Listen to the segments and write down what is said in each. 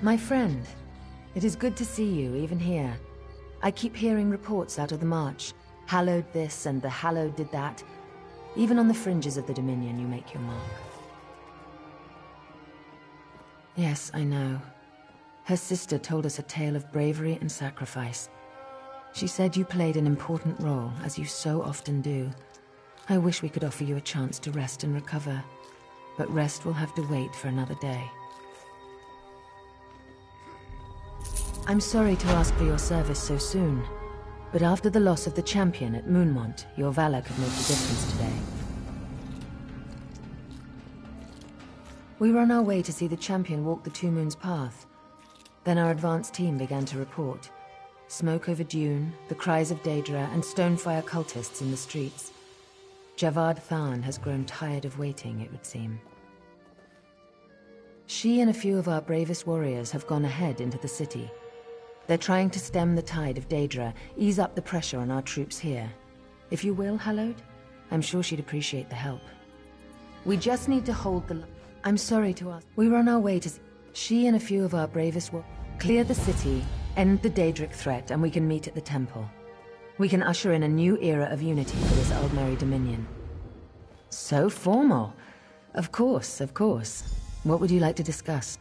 My friend, it is good to see you, even here. I keep hearing reports out of the March. Hallowed this and the Hallowed did that. Even on the fringes of the Dominion, you make your mark. Yes, I know. Her sister told us a tale of bravery and sacrifice. She said you played an important role, as you so often do. I wish we could offer you a chance to rest and recover, but rest will have to wait for another day. I'm sorry to ask for your service so soon, but after the loss of the champion at Moonmont, your valor could make the difference today. We were on our way to see the champion walk the Two Moons path. Then our advance team began to report. Smoke over dune, the cries of Daedra, and Stonefire cultists in the streets. Javad Tharn has grown tired of waiting, it would seem. She and a few of our bravest warriors have gone ahead into the city. They're trying to stem the tide of Daedra, ease up the pressure on our troops here. If you will, Hallowed, I'm sure she'd appreciate the help. We just need to hold the... I'm sorry to ask. We were on our way to... She and a few of our bravest clear the city, end the Daedric threat, and we can meet at the temple. We can usher in a new era of unity for this Aldmeri Dominion. So formal. Of course, of course. What would you like to discuss?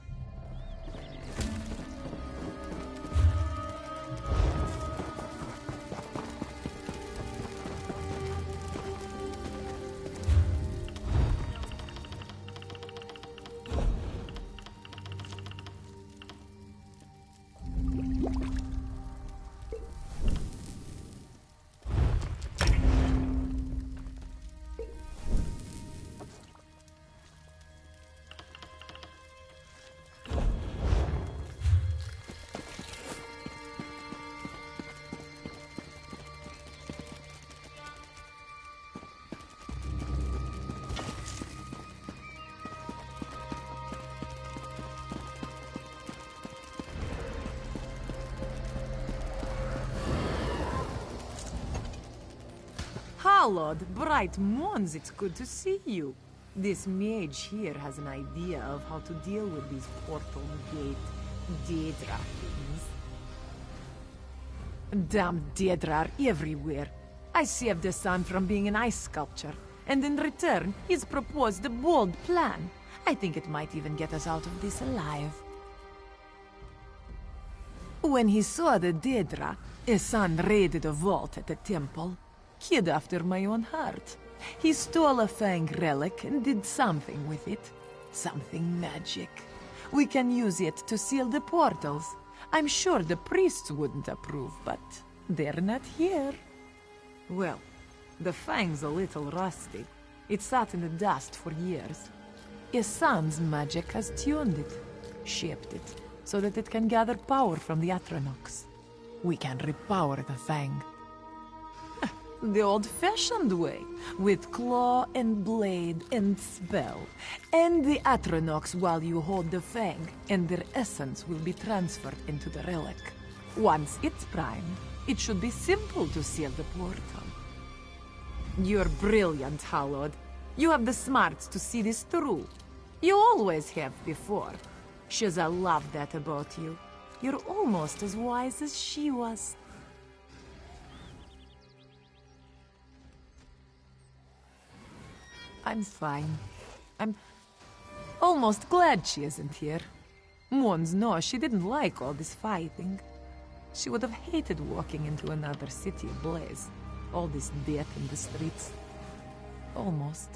Lord, bright Mons, it's good to see you. This mage here has an idea of how to deal with these portal gate Daedra things. Damn Daedra are everywhere. I saved the sun from being an ice sculpture, and in return, he's proposed a bold plan. I think it might even get us out of this alive. When he saw the Daedra, Esan raided a vault at the temple. Kid after my own heart. He stole a Fang relic and did something with it. Something magic. We can use it to seal the portals. I'm sure the priests wouldn't approve, but they're not here. Well, the Fang's a little rusty, It sat in the dust for years. Isan's magic has tuned it, shaped it, so that it can gather power from the Atronachs. We can repower the Fang. The old-fashioned way, with claw and blade and spell. And the Atronachs while you hold the Fang, and their essence will be transferred into the relic. Once it's primed, it should be simple to seal the portal. You're brilliant, Hallowed. You have the smarts to see this through. You always have before. Shaza loved that about you. You're almost as wise as she was. I'm fine. I'm almost glad she isn't here. Mons knows she didn't like all this fighting. She would have hated walking into another city ablaze. All this death in the streets. Almost.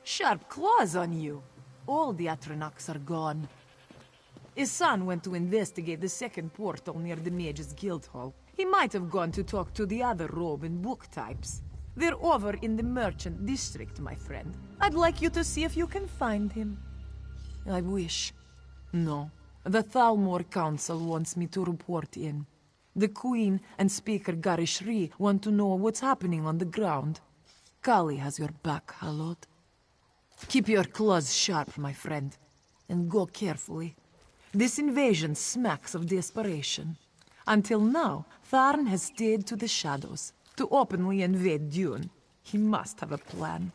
Sharp claws on you. All the Atronachs are gone. Isan went to investigate the second portal near the Mage's Guild Hall. He might have gone to talk to the other robe and book types. They're over in the Merchant District, my friend. I'd like you to see if you can find him. I wish. No. The Thalmor Council wants me to report in. The Queen and Speaker Garishri want to know what's happening on the ground. Kali has your back, Hallowed. Keep your claws sharp, my friend, and go carefully. This invasion smacks of desperation. Until now, Tharn has stayed to the shadows. To openly invade Dune, he must have a plan.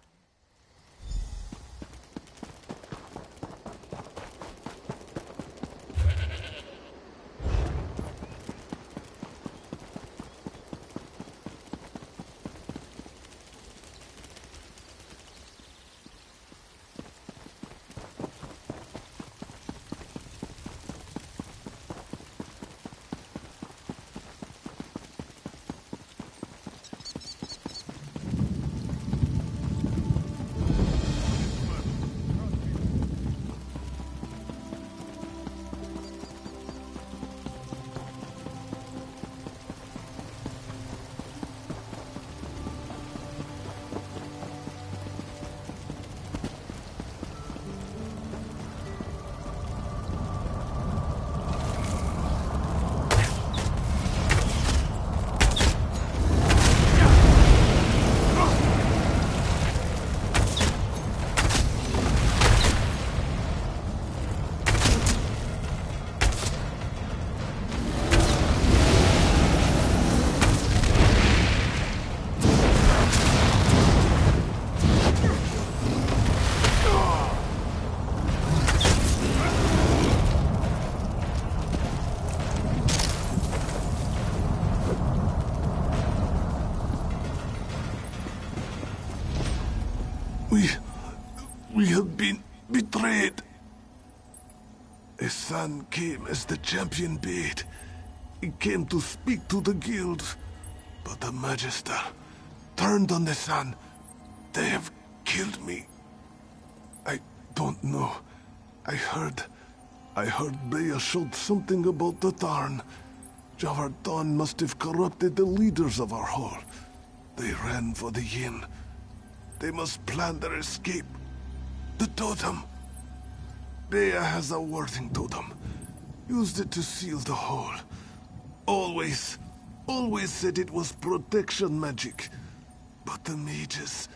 We have been betrayed. Isan came as the champion bait. He came to speak to the guilds, but the Magister turned on Isan. They have killed me. I don't know. I heard Bea showed something about the Tarn. Javardan must have corrupted the leaders of our hall. They ran for the inn. They must plan their escape. The totem. Bea has a warding totem. Used it to seal the hole. Always said it was protection magic. But the mages,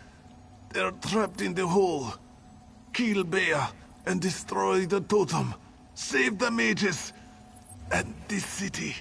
they're trapped in the hole. Kill Bea and destroy the totem. Save the mages and this city.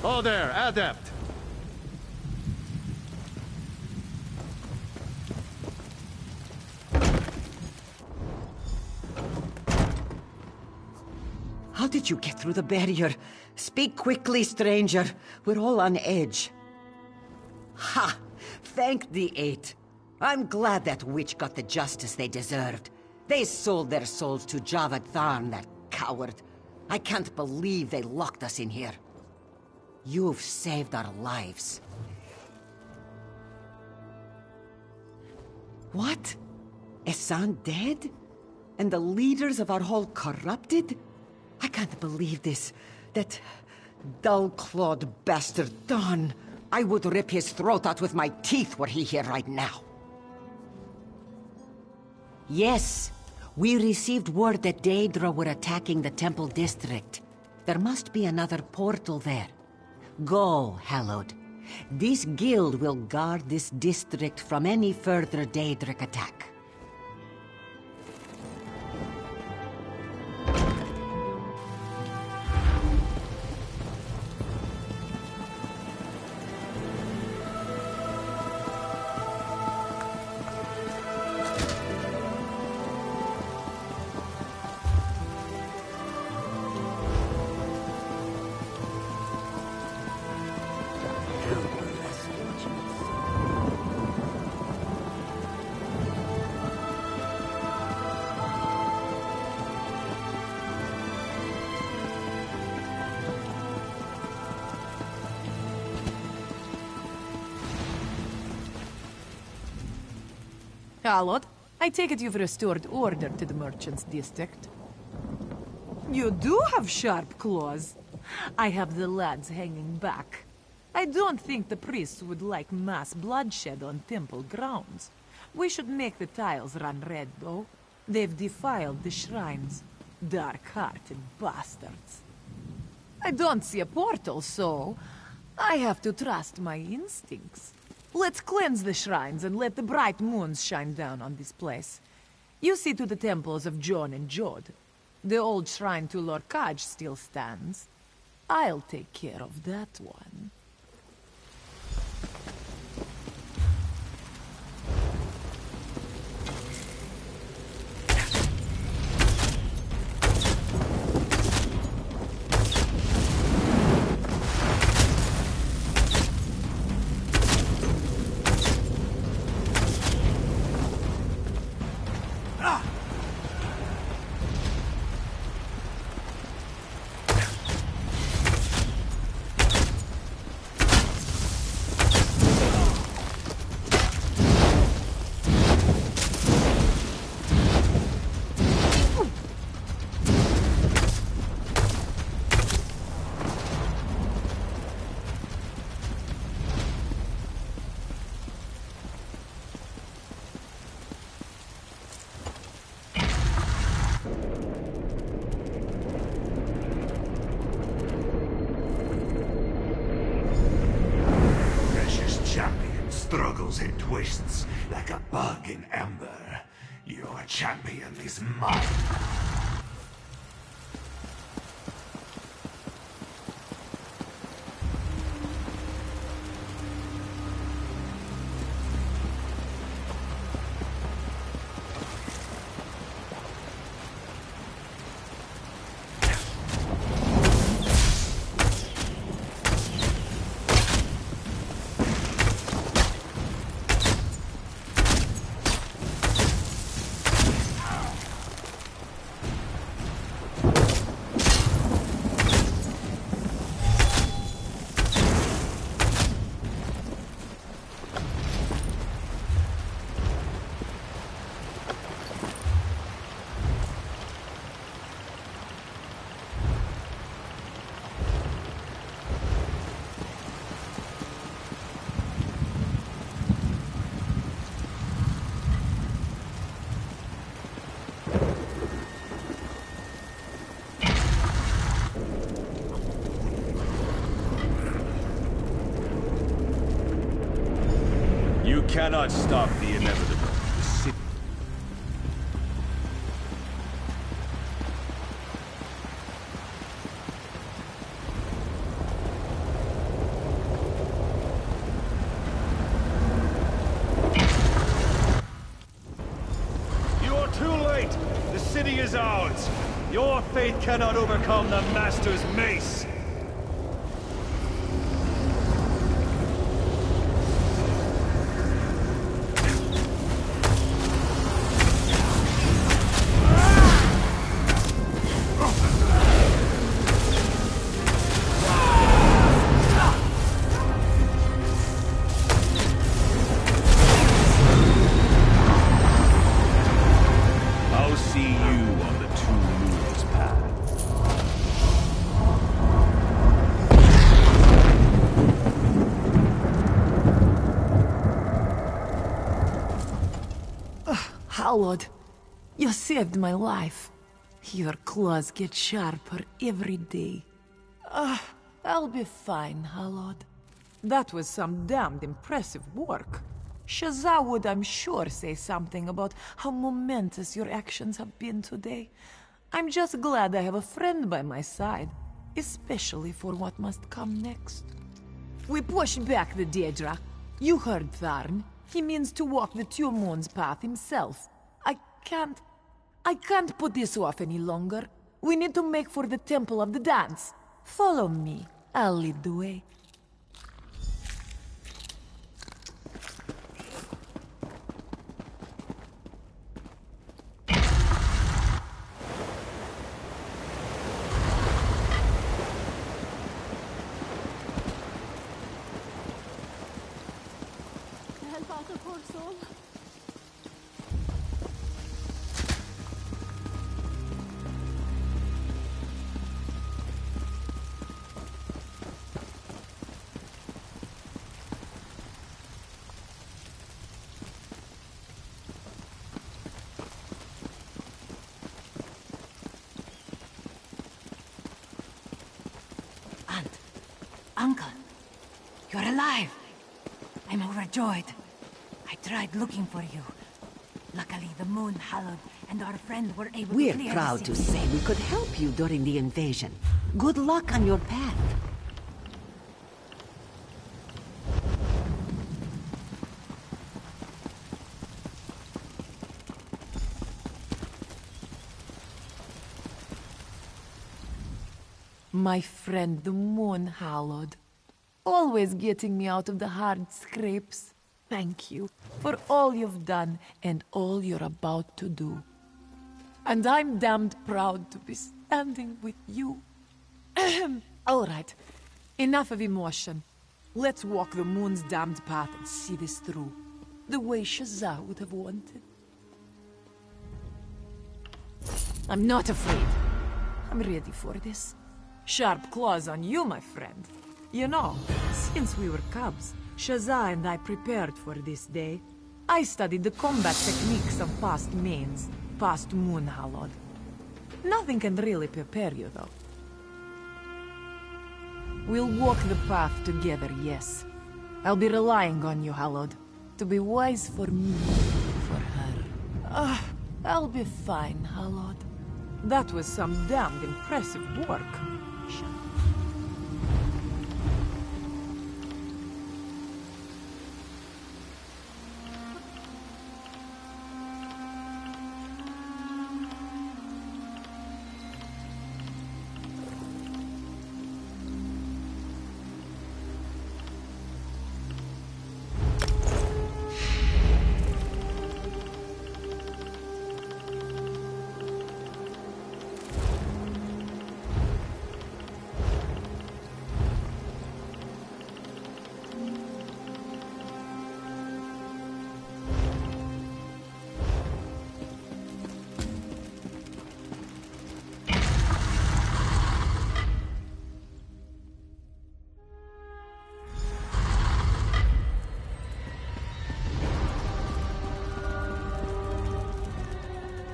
Oh there, Adept! How did you get through the barrier? Speak quickly, stranger. We're all on edge. Ha! Thank the Eight. I'm glad that witch got the justice they deserved. They sold their souls to Javad Tharn, that coward. I can't believe they locked us in here. You've saved our lives. What? Ehsan dead? And the leaders of our hall corrupted? I can't believe this. That dull-clawed bastard Don. I would rip his throat out with my teeth were he here right now. Yes, we received word that Daedra were attacking the Temple District. There must be another portal there. Go, Hallowed. This guild will guard this district from any further Daedric attack. Halod, I take it you've restored order to the merchant's district. You do have sharp claws. I have the lads hanging back. I don't think the priests would like mass bloodshed on temple grounds. We should make the tiles run red, though. They've defiled the shrines. Dark-hearted bastards. I don't see a portal, so I have to trust my instincts. Let's cleanse the shrines and let the bright moons shine down on this place. You see to the temples of John and Jod. The old shrine to Lord Kaj still stands. I'll take care of that one. Struggles and twists like a bug in amber. Your champion is mine. You cannot stop the inevitable. The city... You are too late! The city is ours! Your fate cannot overcome the Master's mace! Halod, you saved my life. Your claws get sharper every day. I'll be fine, Halod. That was some damned impressive work. Shazza would, I'm sure, say something about how momentous your actions have been today. I'm just glad I have a friend by my side, especially for what must come next. We push back the Daedra. You heard Tharn. He means to walk the Two Moons path himself. I can't put this off any longer. We need to make for the Temple of the Dance. Follow me. I'll lead the way. Help out the poor soul. Uncle, you're alive. I'm overjoyed. I tried looking for you. Luckily, the Moon Hallowed and our friend were able to We're clear proud the to city. say we could help you during the invasion. Good luck on your path. My friend, the Moon Hallowed. Always getting me out of the hard scrapes. Thank you for all you've done and all you're about to do. And I'm damned proud to be standing with you. All right, enough of emotion. Let's walk the moon's damned path and see this through, the way Shazza would have wanted. I'm not afraid. I'm ready for this. Sharp claws on you, my friend. You know, since we were cubs, Shazza and I prepared for this day. I studied the combat techniques of past mains, past Moon Hallowed. Nothing can really prepare you, though. We'll walk the path together, yes. I'll be relying on you, Hallowed, to be wise for me, for her. I'll be fine, Hallowed. That was some damned impressive work.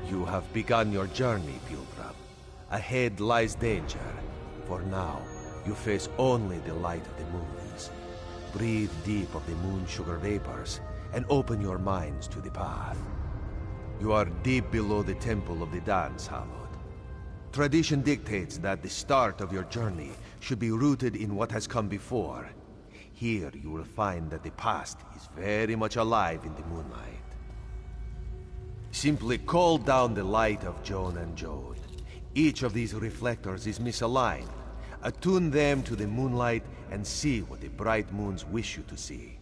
You have begun your journey, Pilgrim. Ahead lies danger. For now, you face only the light of the moons. Breathe deep of the moon sugar vapors, and open your minds to the path. You are deep below the temple of the dance, Hallowed. Tradition dictates that the start of your journey should be rooted in what has come before. Here you will find that the past is very much alive in the moonlight. Simply call down the light of Joan and Jode. Each of these reflectors is misaligned. Attune them to the moonlight and see what the bright moons wish you to see.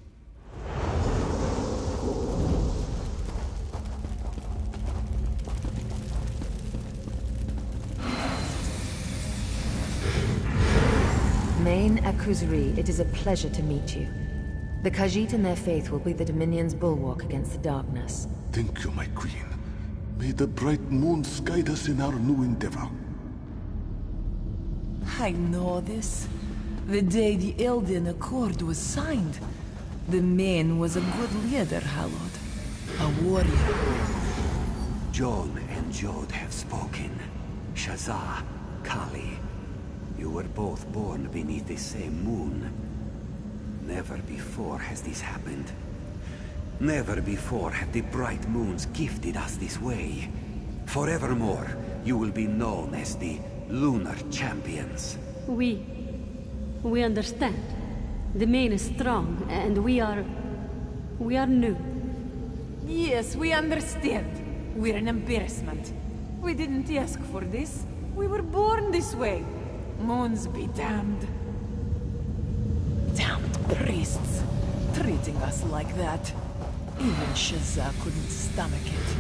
Main Akuzri, it is a pleasure to meet you. The Khajiit and their faith will be the Dominion's bulwark against the darkness. Thank you, my queen. May the bright moons guide us in our new endeavor. I know this. The day the Elden Accord was signed, the man was a good leader, Hallowed. A warrior. Joan and Jode have spoken. Shazza, Kali, you were both born beneath the same moon. Never before has this happened. Never before have the bright moons gifted us this way. Forevermore, you will be known as the Lunar Champions. We understand. The main is strong, and we are new. Yes, we understand. We're an embarrassment. We didn't ask for this. We were born this way. Moons be damned. Damned priests. Treating us like that. Even Shazza couldn't stomach it.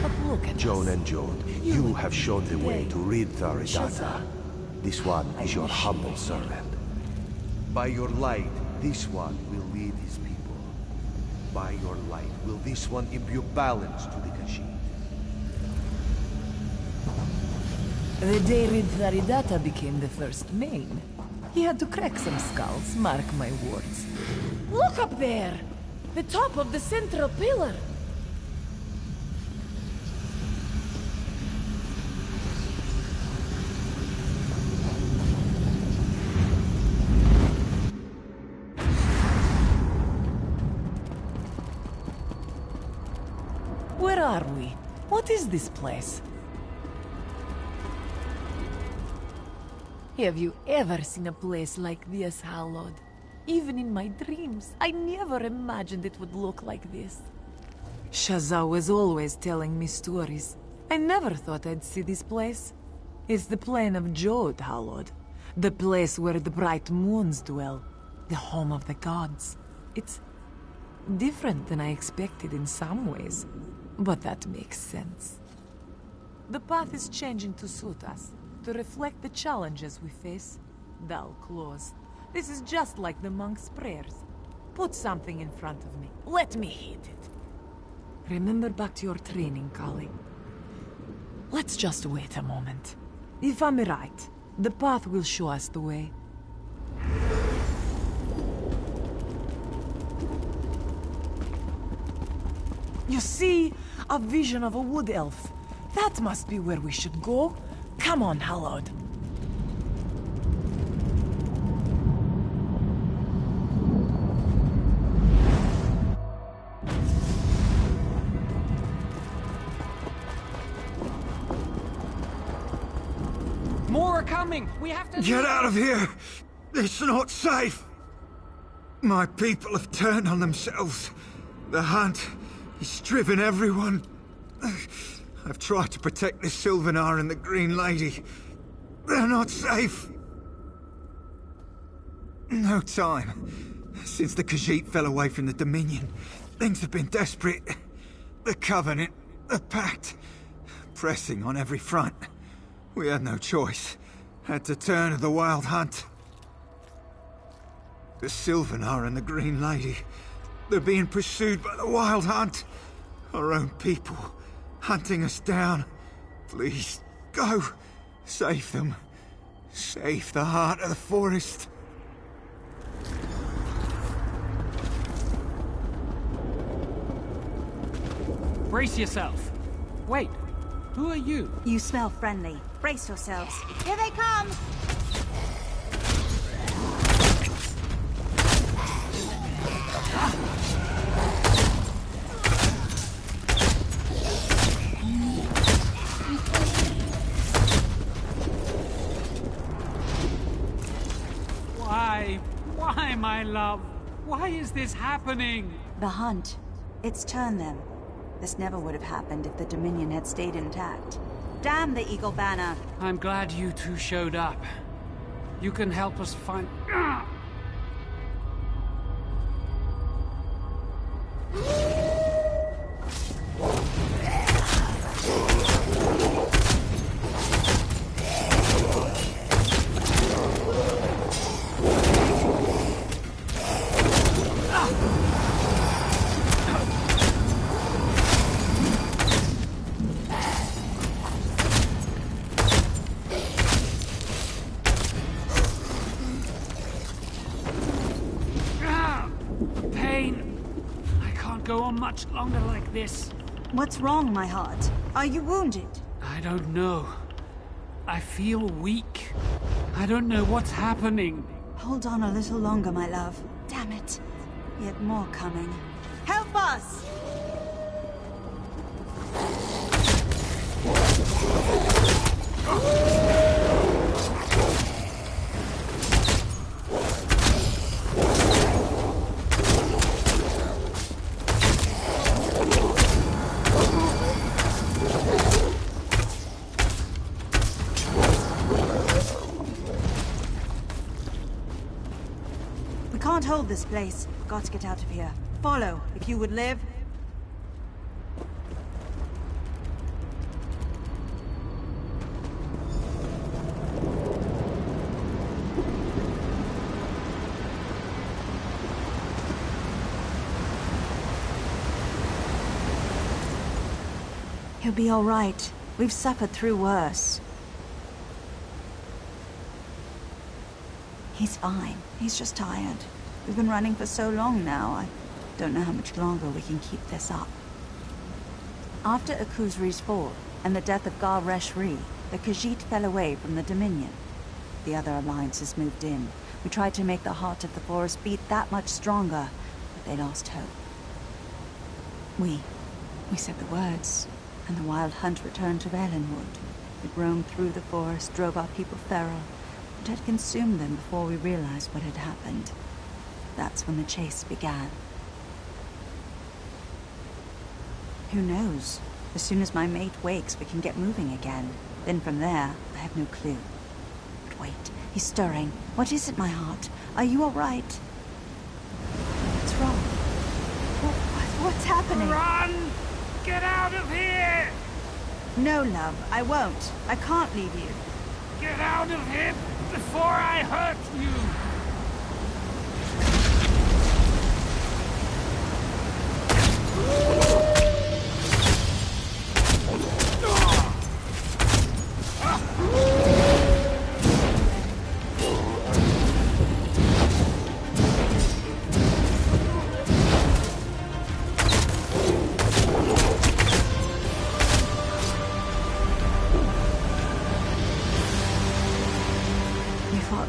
But look at Joan us. and Jode, you have shown the way today. to rid Tharidata. Shazza. This one is your humble servant. By your light, this one will lead his people. By your light, will this one imbue balance to the Khajiit. The day Rid Tharidata became the first main, he had to crack some skulls, mark my words. Look up there! The top of the central pillar! What is this place? Have you ever seen a place like this, Hallowed? Even in my dreams, I never imagined it would look like this. Shazza was always telling me stories. I never thought I'd see this place. It's the plain of Jod, Hallowed. The place where the bright moons dwell. The home of the gods. It's different than I expected in some ways, but that makes sense. The path is changing to suit us, to reflect the challenges we face. Dull claws. This is just like the monk's prayers. Put something in front of me. Let me hit it. Remember back to your training, Kali. Let's just wait a moment. If I'm right, the path will show us the way. You see, a vision of a wood elf. That must be where we should go. Come on, Hallowed. More are coming! We have to... Get out of here! It's not safe! My people have turned on themselves. The hunt is driven everyone. I've tried to protect the Sylvanar and the Green Lady. They're not safe. No time. Since the Khajiit fell away from the Dominion, things have been desperate. The Covenant, the Pact, pressing on every front. We had no choice. Had to turn to the Wild Hunt. The Sylvanar and the Green Lady, they're being pursued by the Wild Hunt. Our own people, hunting us down. Please, go. Save them. Save the heart of the forest. Brace yourself. Wait, who are you? You smell friendly. Brace yourselves. Here they come! Why, my love? Why is this happening? The hunt. It's turned them. This never would have happened if the Dominion had stayed intact. Damn the Eagle Banner! I'm glad you two showed up. You can help us find... much longer like this. What's wrong, my heart? Are you wounded? I don't know. I feel weak. I don't know what's happening. Hold on a little longer, my love. Damn it. Yet more coming. Help us! Hold this place. Got to get out of here. Follow, if you would live. He'll be all right. We've suffered through worse. He's fine. He's just tired. We've been running for so long now, I don't know how much longer we can keep this up. After Akuzri's fall, and the death of Gar Reshri, the Khajiit fell away from the Dominion. The other alliances moved in. We tried to make the heart of the forest beat that much stronger, but they lost hope. We said the words, and the Wild Hunt returned to Valenwood. It roamed through the forest, drove our people feral, but had consumed them before we realized what had happened. That's when the chase began. Who knows? As soon as my mate wakes, we can get moving again. Then from there, I have no clue. But wait, he's stirring. What is it, my heart? Are you all right? What's wrong? What's happening? Run! Get out of here! No, love, I won't. I can't leave you. Get out of here before I hurt you!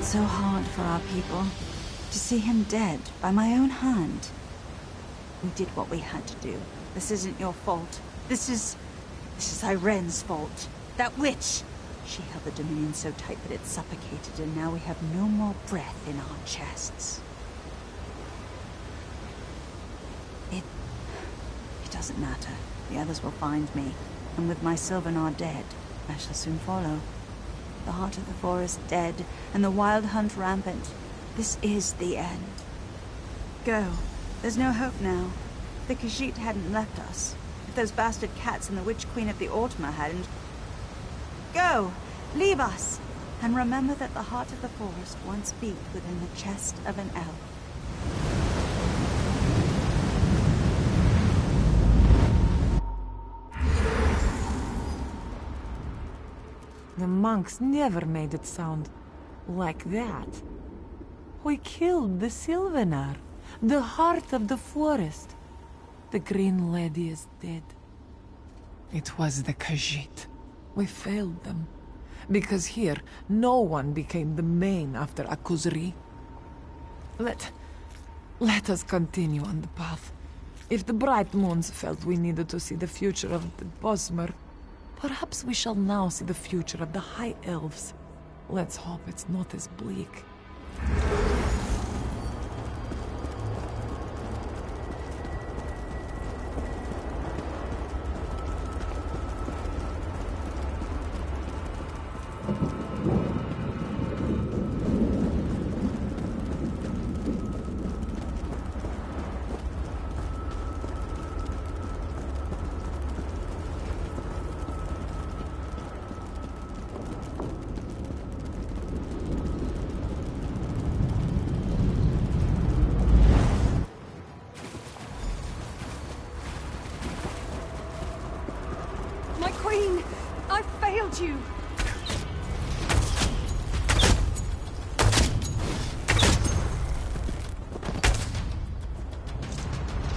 So hard for our people. To see him dead by my own hand. We did what we had to do. This isn't your fault. This is Irene's fault. That witch! She held the Dominion so tight that it suffocated, and now we have no more breath in our chests. It doesn't matter. The others will find me, and with my Sylvanar dead, I shall soon follow. The heart of the forest dead, and the Wild Hunt rampant. This is the end. Go. There's no hope now. The Khajiit hadn't left us. If those bastard cats and the Witch Queen of the Ortma hadn't... Go! Leave us! And remember that the heart of the forest once beat within the chest of an elf. The monks never made it sound like that. We killed the Sylvanar, the heart of the forest. The Green Lady is dead. It was the Khajiit. We failed them. Because here, no one became the main after Akuzri. Let us continue on the path. If the Bright Moons felt we needed to see the future of the Bosmer, perhaps we shall now see the future of the High Elves. Let's hope it's not as bleak. You.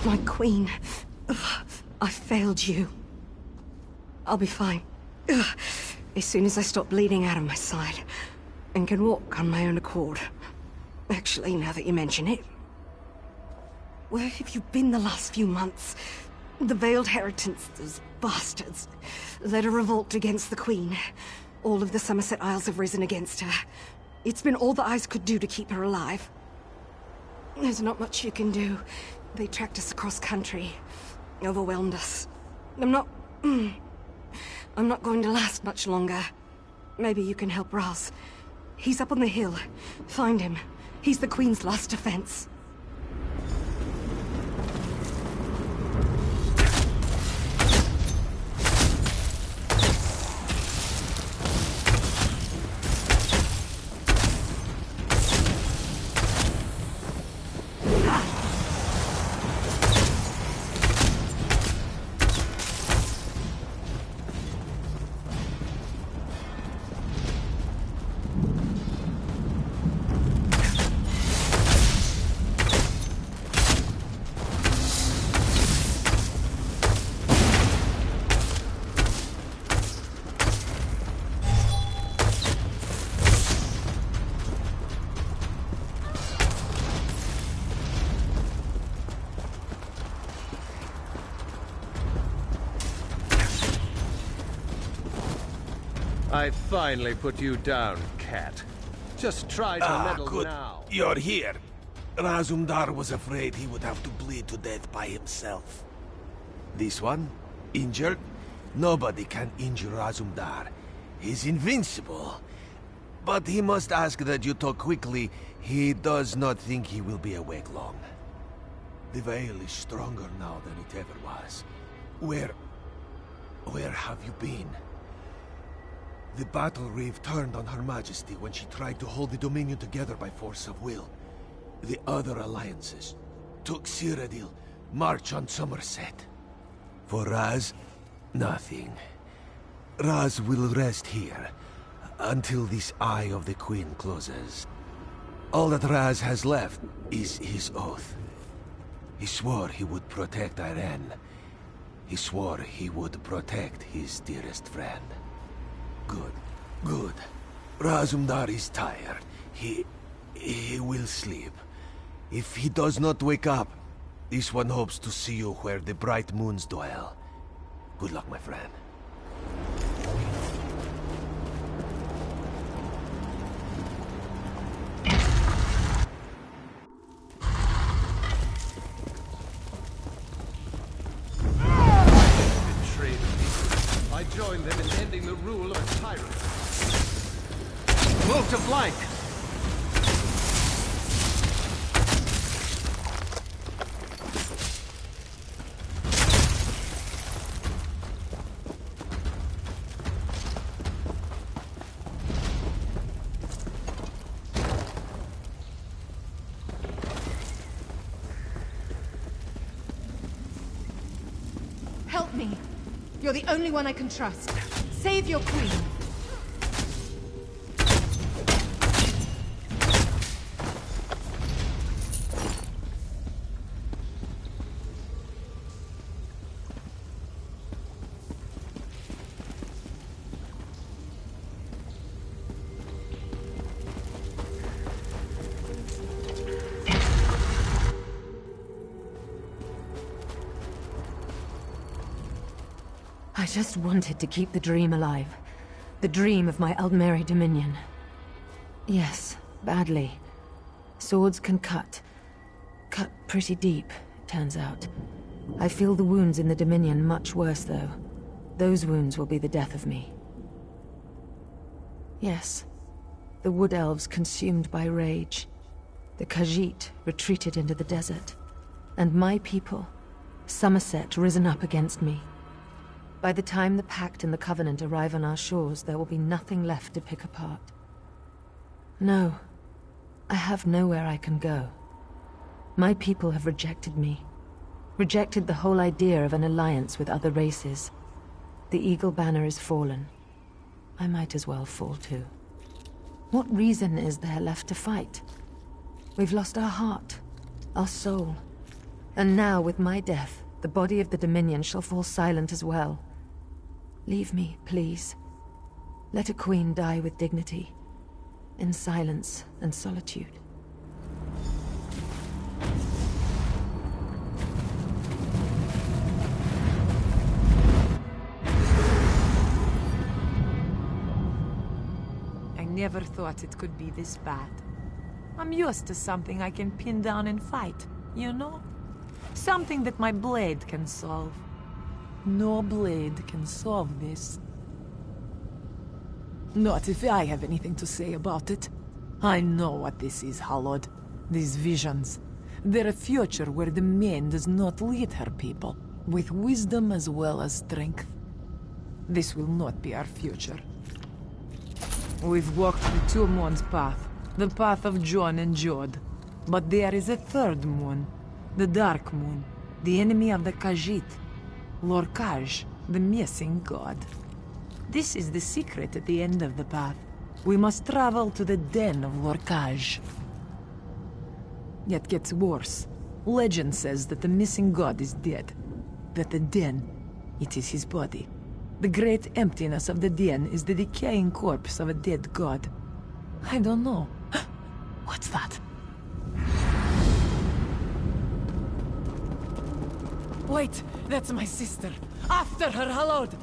My queen, I failed you. I'll be fine. As soon as I stop bleeding out of my side and can walk on my own accord. Actually, now that you mention it, where have you been the last few months? The Veiled Heritance, those bastards, led a revolt against the Queen. All of the Somerset Isles have risen against her. It's been all the eyes could do to keep her alive. There's not much you can do. They tracked us across country, overwhelmed us. I'm not going to last much longer. Maybe you can help Raz. He's up on the hill. Find him. He's the Queen's last defense. I finally put you down, cat. Just try to meddle good. now. You're here. Razumdar was afraid he would have to bleed to death by himself. This one? Injured? Nobody can injure Razumdar. He's invincible. But he must ask that you talk quickly. He does not think he will be awake long. The Veil is stronger now than it ever was. Where have you been? The Battle Reeve turned on Her Majesty when she tried to hold the Dominion together by force of will. The other alliances took Cyrodiil, march on Somerset. For Raz, nothing. Raz will rest here until this Eye of the Queen closes. All that Raz has left is his oath. He swore he would protect Iran. He swore he would protect his dearest friend. Good, good. Razumdar is tired. He will sleep. If he does not wake up, this one hopes to see you where the bright moons dwell. Good luck, my friend. I joined them in ending the rule of a tyrant. Move to flank! Help me! You're the only one I can trust. Save your queen! I just wanted to keep the dream alive. The dream of my Aldmeri Dominion. Yes, badly. Swords can cut. Cut pretty deep, it turns out. I feel the wounds in the Dominion much worse, though. Those wounds will be the death of me. Yes, the Wood Elves consumed by rage. The Khajiit retreated into the desert. And my people, Somerset, risen up against me. By the time the Pact and the Covenant arrive on our shores, there will be nothing left to pick apart. No, I have nowhere I can go. My people have rejected me. Rejected the whole idea of an alliance with other races. The Eagle Banner is fallen. I might as well fall too. What reason is there left to fight? We've lost our heart, our soul. And now, with my death, the body of the Dominion shall fall silent as well. Leave me, please. Let a queen die with dignity, in silence and solitude. I never thought it could be this bad. I'm used to something I can pin down and fight, you know? Something that my blade can solve. No blade can solve this. Not if I have anything to say about it. I know what this is, Hallowed. These visions. They're a future where the Main does not lead her people, with wisdom as well as strength. This will not be our future. We've walked the two moons' path, the path of Jon and Jod. But there is a third moon, the Dark Moon, the enemy of the Khajiit. Lorkhaj, the missing god. This is the secret at the end of the path. We must travel to the den of Lorkhaj. It gets worse. Legend says that the missing god is dead. That the den, it is his body. The great emptiness of the den is the decaying corpse of a dead god. I don't know. What's that? Wait, that's my sister. After her, Hallowed!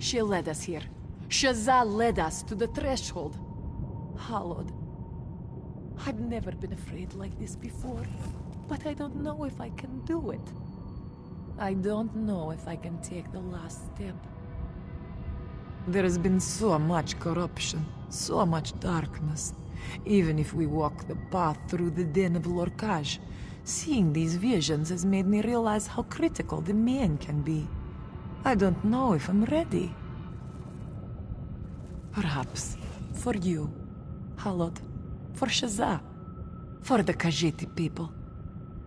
She led us here. Shazza led us to the threshold. Hallowed. I've never been afraid like this before, but I don't know if I can do it. I don't know if I can take the last step. There has been so much corruption, so much darkness. Even if we walk the path through the den of Lorcage, seeing these visions has made me realize how critical the man can be. I don't know if I'm ready. Perhaps for you, Hallowed, for Shazza, for the Khajiit people.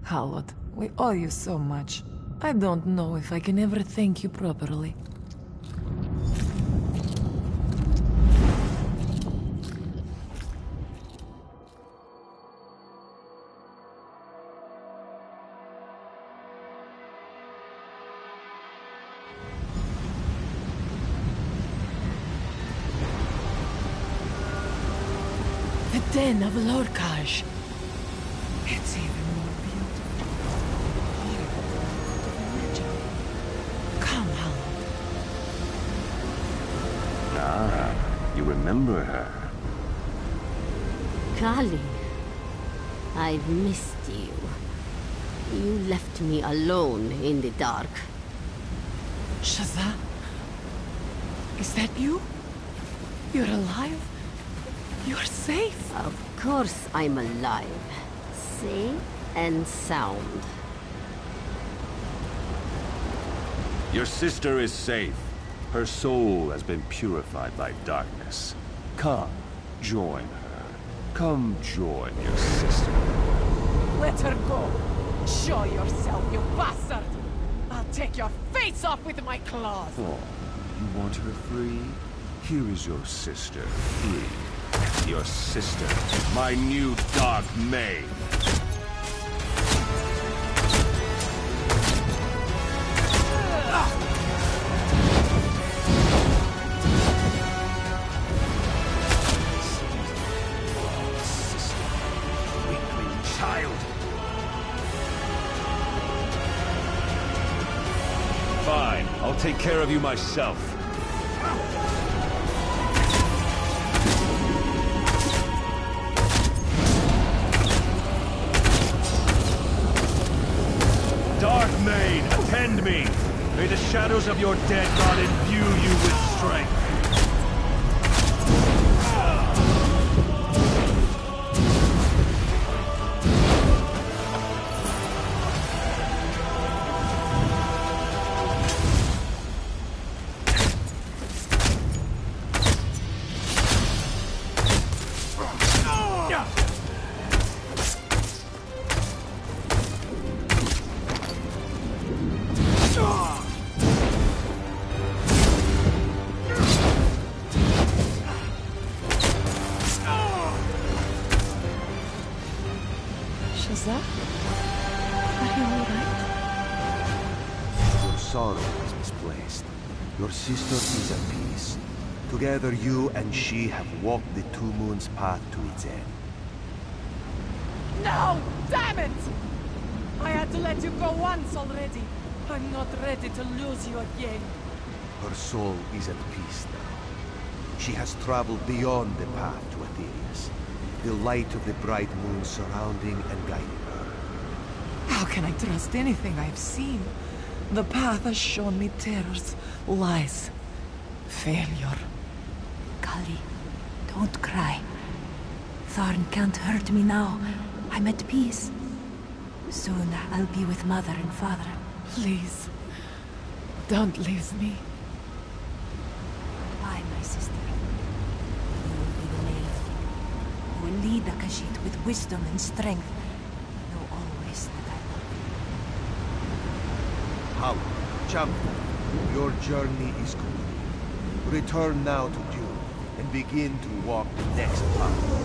Hallowed, we owe you so much. I don't know if I can ever thank you properly. The Den of Lorcage. It's even more beautiful. Horrible. Come, Hallowed. Ah, you remember her. Kali, I've missed you. You left me alone in the dark. Shazza? Is that you? You're alive? You're safe? Of course I'm alive. Safe and sound. Your sister is safe. Her soul has been purified by darkness. Come, join her. Come join your sister. Let her go. Show yourself, you bastard! I'll take your face off with my claws! Oh, you want her free? Here is your sister, free. Your sister, my new Dark Maid. Weakling child. Fine, I'll take care of you myself. Dark Maid, attend me! May the shadows of your dead god imbue you with strength. Shazza? Are you alright? Your sorrow is misplaced. Your sister is at peace. Together you and she have walked the Two Moons path to its end. No! Damn it! I had to let you go once already. I'm not ready to lose you again. Her soul is at peace now. She has traveled beyond the path to Aetherius. The light of the bright moon surrounding and guiding her. How can I trust anything I've seen? The path has shown me terrors, lies, failure. Kali, don't cry. Tharn can't hurt me now. I'm at peace. Soon I'll be with Mother and Father. Please, don't leave me. Goodbye, my sister. You will be the maid. You will lead the Khajiit with wisdom and strength. Know always that I love you. How? Champion, your journey is complete. Return now to Dune and begin to walk the next path.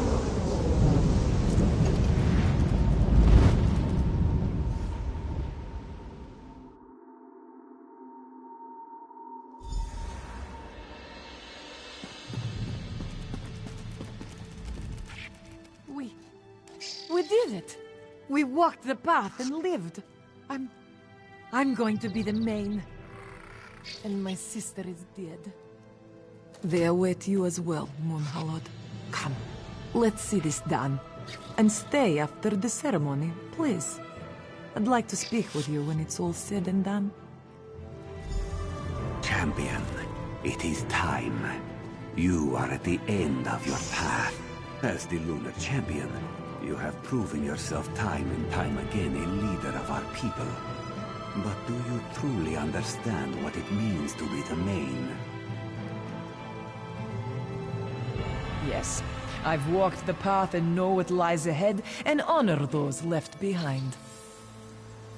We did it! We walked the path and lived. I'm going to be the main. and my sister is dead. They await you as well, Moonhallowed. Come, let's see this done. And stay after the ceremony, please. I'd like to speak with you when it's all said and done. Champion, it is time. You are at the end of your path. As the Lunar Champion, you have proven yourself time and time again a leader of our people. But do you truly understand what it means to be the main? Yes, I've walked the path and know what lies ahead, and honor those left behind.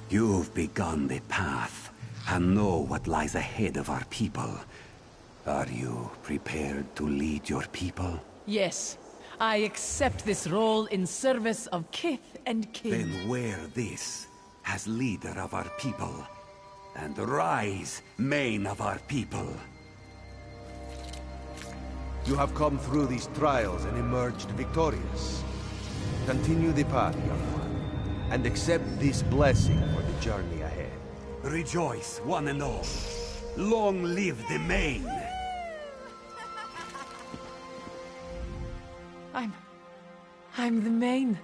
You've begun the path, and know what lies ahead of our people. Are you prepared to lead your people? Yes, I accept this role in service of kith and kin. Then wear this as leader of our people, and rise, main of our people. You have come through these trials and emerged victorious. Continue the path, young one, and accept this blessing for the journey ahead. Rejoice, one and all. Long live the main! I'm the main.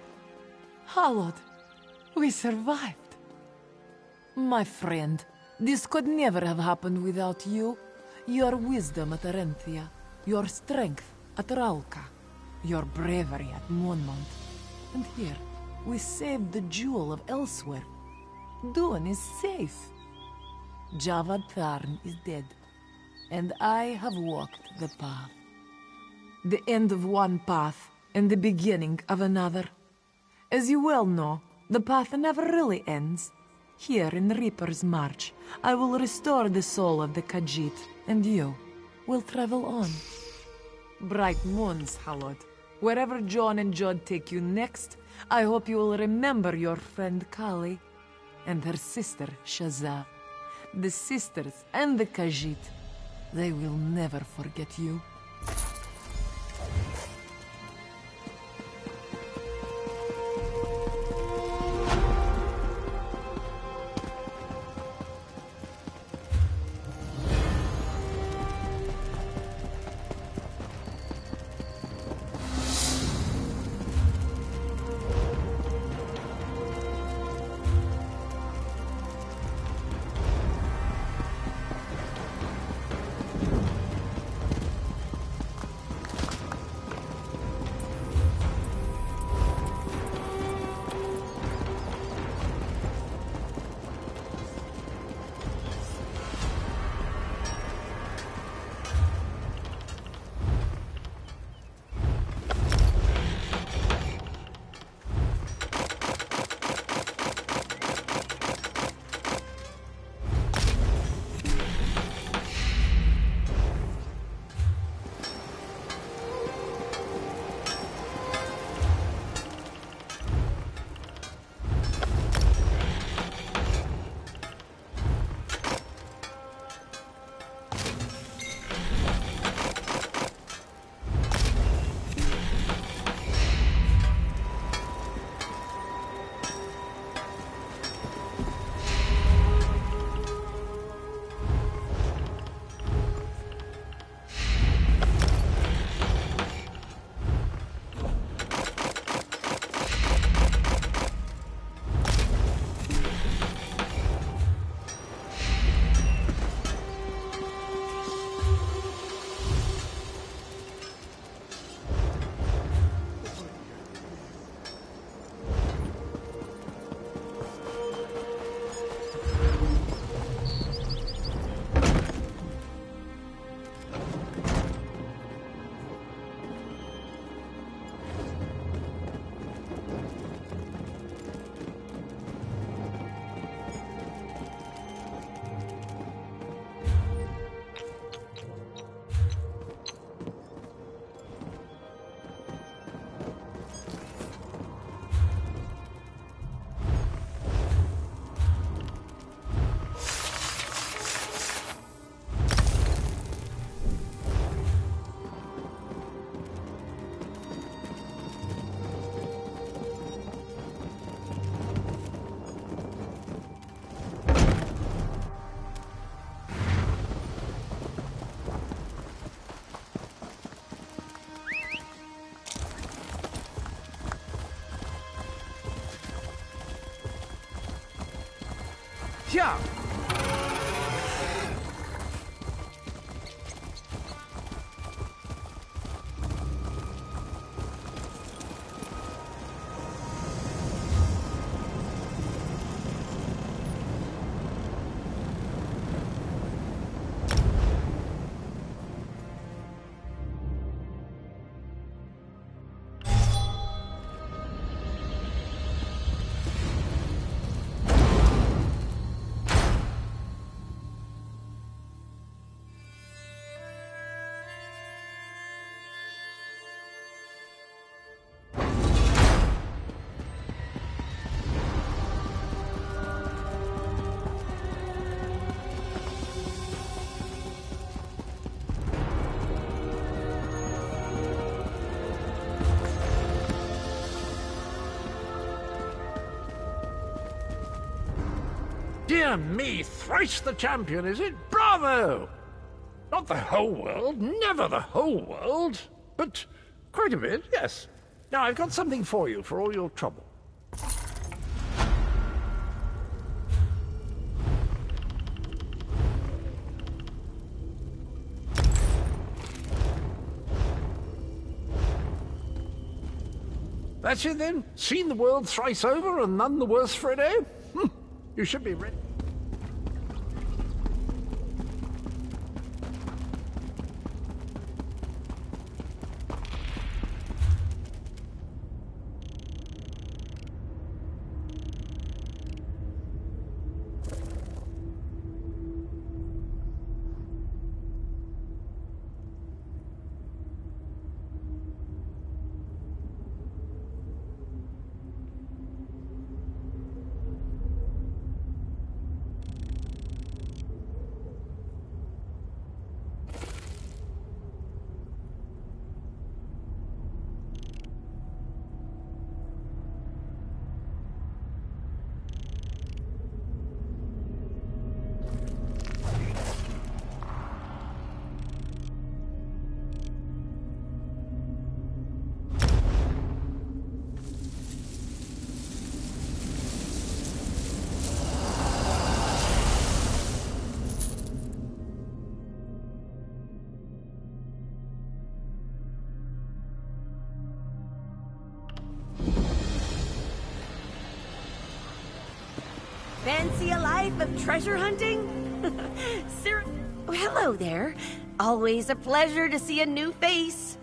Hallowed. We survived. My friend, this could never have happened without you. Your wisdom at Arenthia, your strength at Ralka, your bravery at Monmouth. And here, we saved the jewel of Elsewhere. Dune is safe. Javad Tharn is dead, and I have walked the path. The end of one path, and the beginning of another. As you well know, the path never really ends. Here in Reaper's March, I will restore the soul of the Khajiit, and you will travel on. Bright moons, Hallowed. Wherever John and Jod take you next, I hope you will remember your friend Kali and her sister Shazza. The sisters and the Khajiit, they will never forget you. Yeah. Dear me, thrice the champion, is it? Bravo! Not the whole world, never the whole world, but quite a bit, yes. Now, I've got something for you for all your trouble. That's it then? Seen the world thrice over and none the worse for it, eh? You should be ready. Fancy a life of treasure hunting? Oh, hello there. Always a pleasure to see a new face.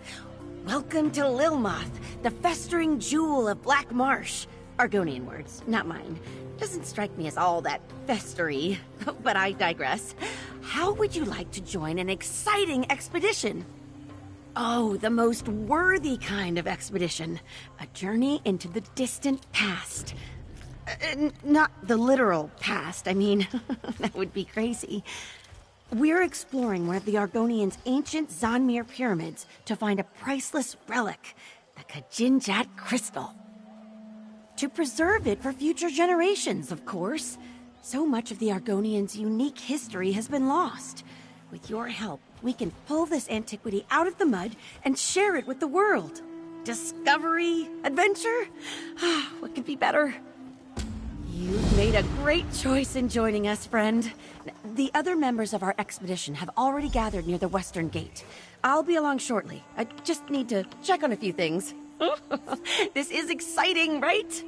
Welcome to Lilmoth, the festering jewel of Black Marsh. Argonian words, not mine. Doesn't strike me as all that festery, but I digress. How would you like to join an exciting expedition? Oh, the most worthy kind of expedition. A journey into the distant past. Not the literal past, I mean, that would be crazy. We're exploring one of the Argonians' ancient Zanmir pyramids to find a priceless relic, the Kajinjat crystal. To preserve it for future generations, of course. So much of the Argonians' unique history has been lost. With your help, we can pull this antiquity out of the mud and share it with the world. Discovery, adventure? What could be better? You've made a great choice in joining us, friend. The other members of our expedition have already gathered near the Western Gate. I'll be along shortly. I just need to check on a few things. This is exciting, right?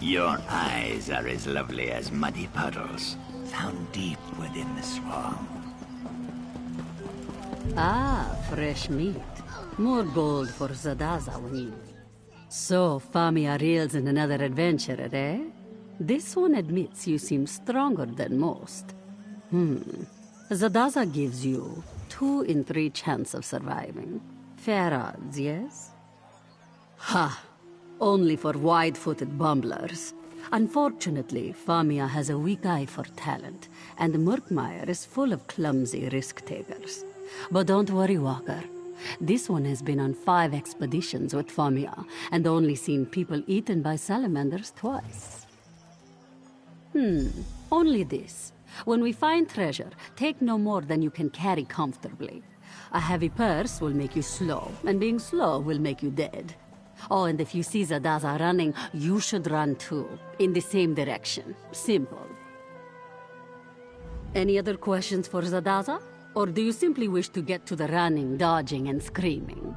Your eyes are as lovely as muddy puddles, found deep within the swamp. Ah, fresh meat. More gold for Zadaza when you... So, Famia reels in another adventurer, eh? This one admits you seem stronger than most. Zadaza gives you 2 in 3 chance of surviving. Fair odds, yes? Ha! Only for wide-footed bumblers. Unfortunately, Famia has a weak eye for talent, and Murkmire is full of clumsy risk-takers. But don't worry, Walker. This one has been on 5 expeditions with Famia, and only seen people eaten by salamanders twice. Only this. When we find treasure, take no more than you can carry comfortably. A heavy purse will make you slow, and being slow will make you dead. Oh, and if you see Zadaza running, you should run too, in the same direction. Simple. Any other questions for Zadaza? Or do you simply wish to get to the running, dodging, and screaming?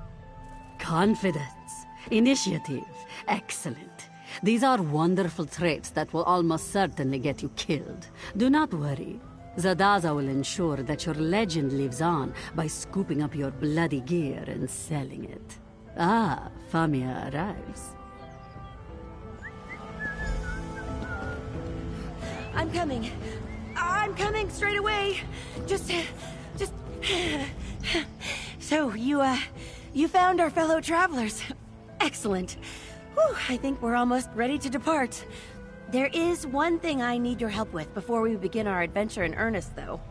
Confidence. Initiative. Excellent. These are wonderful traits that will almost certainly get you killed. Do not worry. Zadaza will ensure that your legend lives on by scooping up your bloody gear and selling it. Ah, Famia arrives. I'm coming. I'm coming straight away. Just... So, you found our fellow travelers. Excellent. Whew, I think we're almost ready to depart. There is one thing I need your help with before we begin our adventure in earnest, though.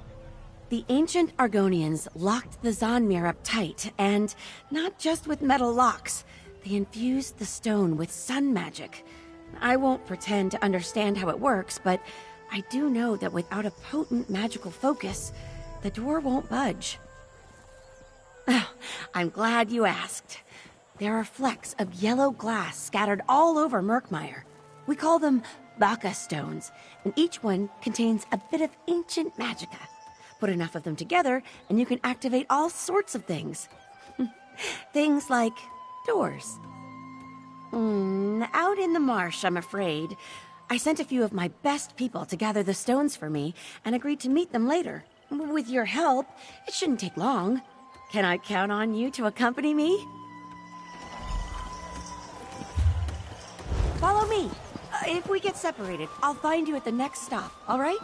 The ancient Argonians locked the Zonmir up tight, and not just with metal locks. They infused the stone with sun magic. I won't pretend to understand how it works, but I do know that without a potent magical focus, the door won't budge. Oh, I'm glad you asked. There are flecks of yellow glass scattered all over Murkmire. We call them Baka stones, and each one contains a bit of ancient magicka. Put enough of them together, and you can activate all sorts of things. Things like doors. Out in the marsh, I'm afraid. I sent a few of my best people to gather the stones for me, and agreed to meet them later. With your help, it shouldn't take long. Can I count on you to accompany me? Follow me. If we get separated, I'll find you at the next stop, all right?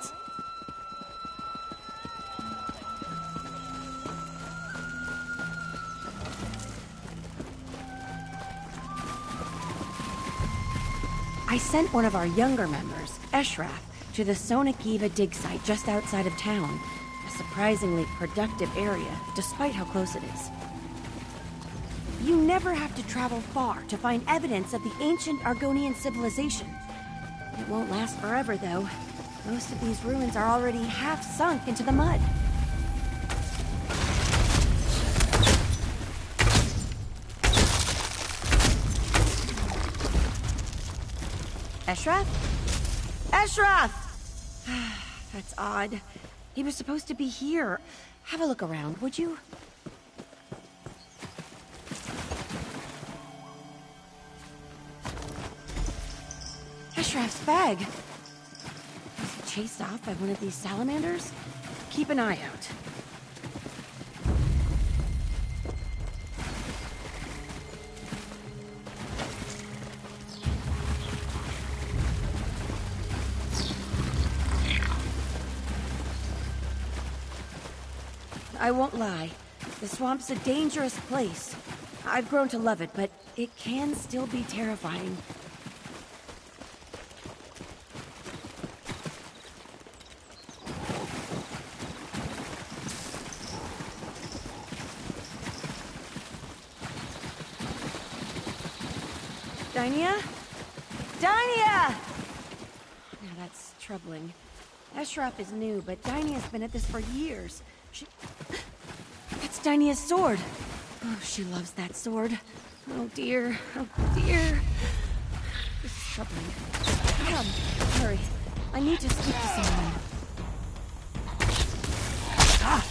I sent one of our younger members, Eshraf, to the Sonakiva dig site just outside of town. A surprisingly productive area, despite how close it is. You never have to travel far to find evidence of the ancient Argonian civilization. It won't last forever, though. Most of these ruins are already half sunk into the mud. Eshraf? Eshraf! That's odd. He was supposed to be here. Have a look around, would you? Eshraf's bag. Was he chased off by one of these salamanders? Keep an eye out. I won't lie. The swamp's a dangerous place. I've grown to love it, but it can still be terrifying. Dynia? Dynia! Now that's troubling. Eshraf is new, but Dynia's been at this for years. That's Dynia's sword. Oh, she loves that sword. Oh dear. Oh dear. This is troubling. Come, hurry. I need to speak to someone. Ah!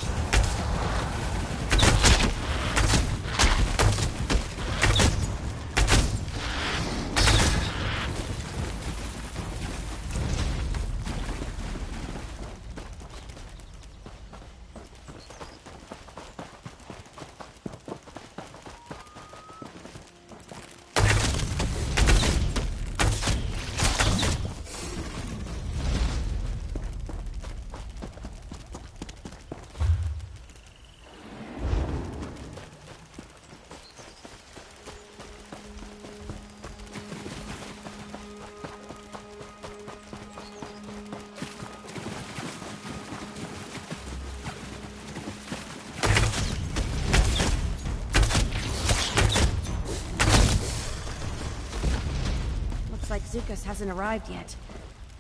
Like Zukas hasn't arrived yet.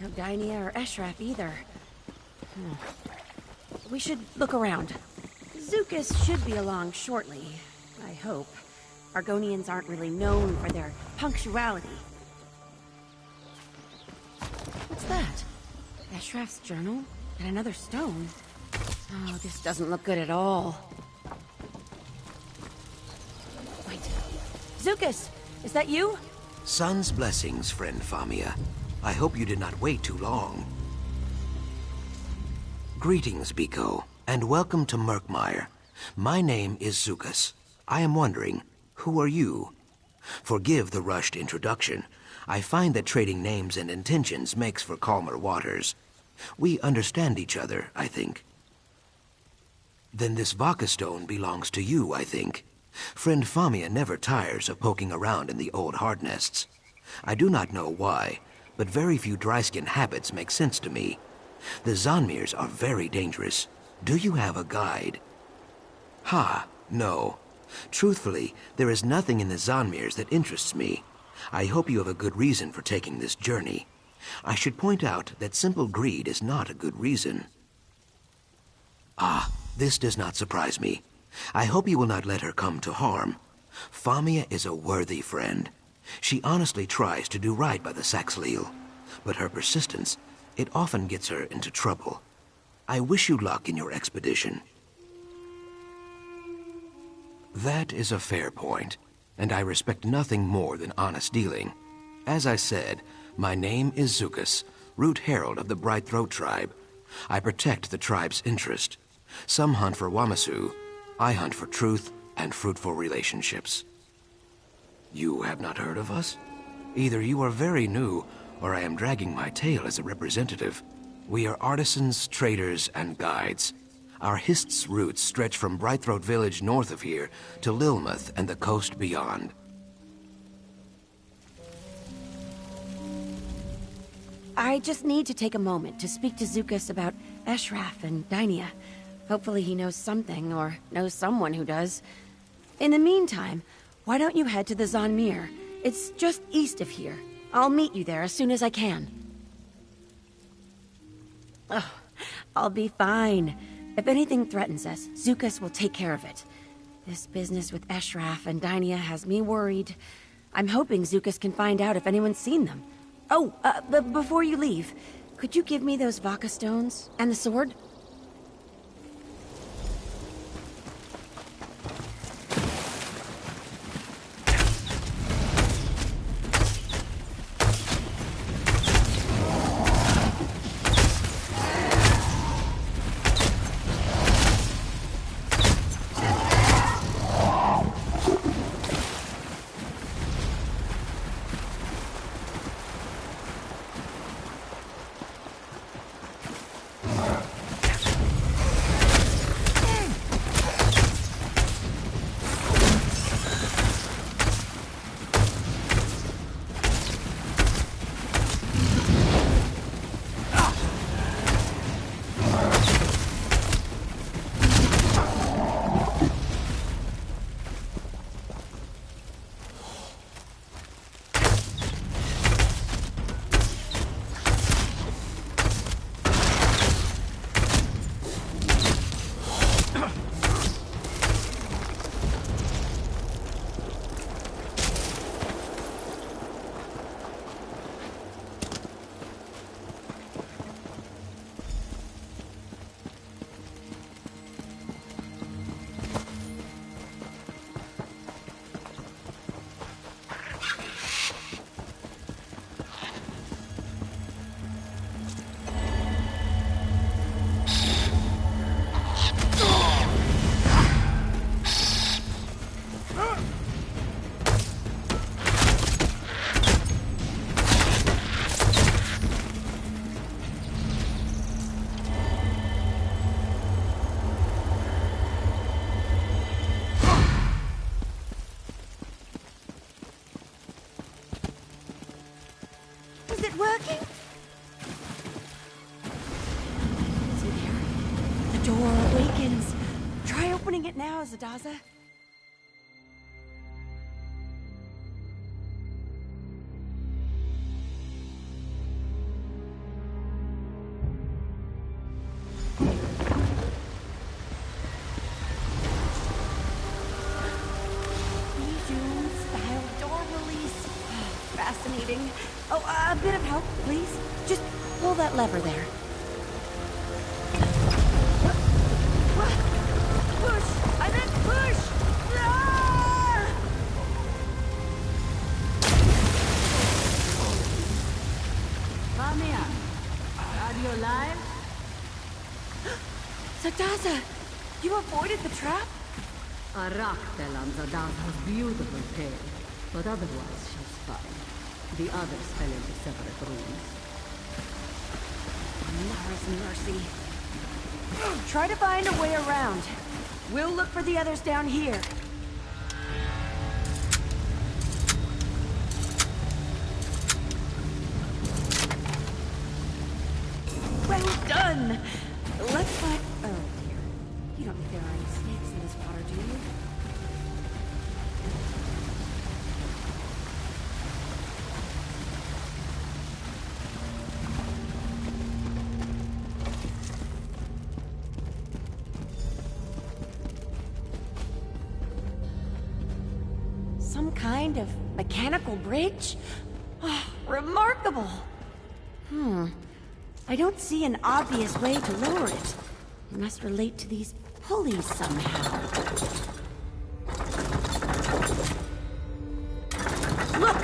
No Dainia or Eshraf either. We should look around. Zukas should be along shortly, I hope. Argonians aren't really known for their punctuality. What's that? Eshraf's journal? And another stone? Oh, this doesn't look good at all. Wait. Zukas! Is that you? Sun's blessings, friend Famia. I hope you did not wait too long. Greetings, Biko, and welcome to Murkmire. My name is Zukas. I am wondering, who are you? Forgive the rushed introduction. I find that trading names and intentions makes for calmer waters. We understand each other, I think. Then this Vaka stone belongs to you, I think. Friend Famia never tires of poking around in the old hard nests. I do not know why, but very few Dryskin habits make sense to me. The Zanmirs are very dangerous. Do you have a guide? Ha, no. Truthfully, there is nothing in the Zanmirs that interests me. I hope you have a good reason for taking this journey. I should point out that simple greed is not a good reason. Ah, this does not surprise me. I hope you will not let her come to harm. Famia is a worthy friend. She honestly tries to do right by the Saxhleel, but her persistence, it often gets her into trouble. I wish you luck in your expedition. That is a fair point, and I respect nothing more than honest dealing. As I said, my name is Zukas, Root Herald of the Brightthroat tribe. I protect the tribe's interest. Some hunt for Wamasu. I hunt for truth and fruitful relationships. You have not heard of us? Either you are very new, or I am dragging my tail as a representative. We are artisans, traders, and guides. Our Hist's roots stretch from Brightthroat village north of here to Lilmuth and the coast beyond. I just need to take a moment to speak to Zukas about Eshraf and Dainia. Hopefully he knows something, or knows someone who does. In the meantime, why don't you head to the Zanmir? It's just east of here. I'll meet you there as soon as I can. Oh, I'll be fine. If anything threatens us, Zukas will take care of it. This business with Eshraf and Dainia has me worried. I'm hoping Zukas can find out if anyone's seen them. Oh, before you leave, could you give me those Vaka stones and the sword? Working? See there? The door awakens. Try opening it now, Zadaza. intimidating. Oh, a bit of help, please. Just pull that lever there. Push! I meant push! Ah! Famia, are you alive? Zadaza! You avoided the trap? A rock fell on Zadaza's beautiful tail, but otherwise she's fine. The others fell into separate rooms. Mara's mercy. Try to find a way around. We'll look for the others down here. Well done! Let's find... Oh, dear. You don't think there are any snakes in this water, do you? Some kind of mechanical bridge? Oh, remarkable! I don't see an obvious way to lower it. It must relate to these pulleys somehow. Look!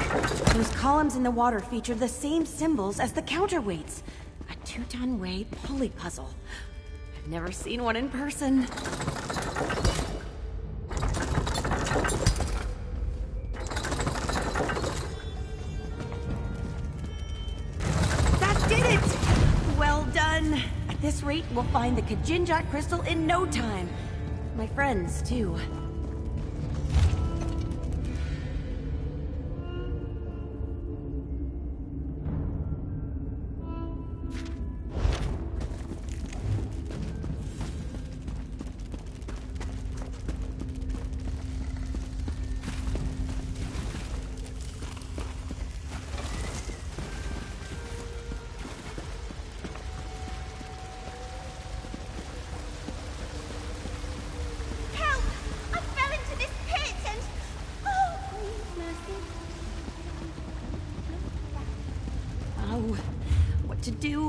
Those columns in the water feature the same symbols as the counterweights. A 2-ton weight pulley puzzle. I've never seen one in person. At this rate, we'll find the Kajinjat crystal in no time. My friends, too.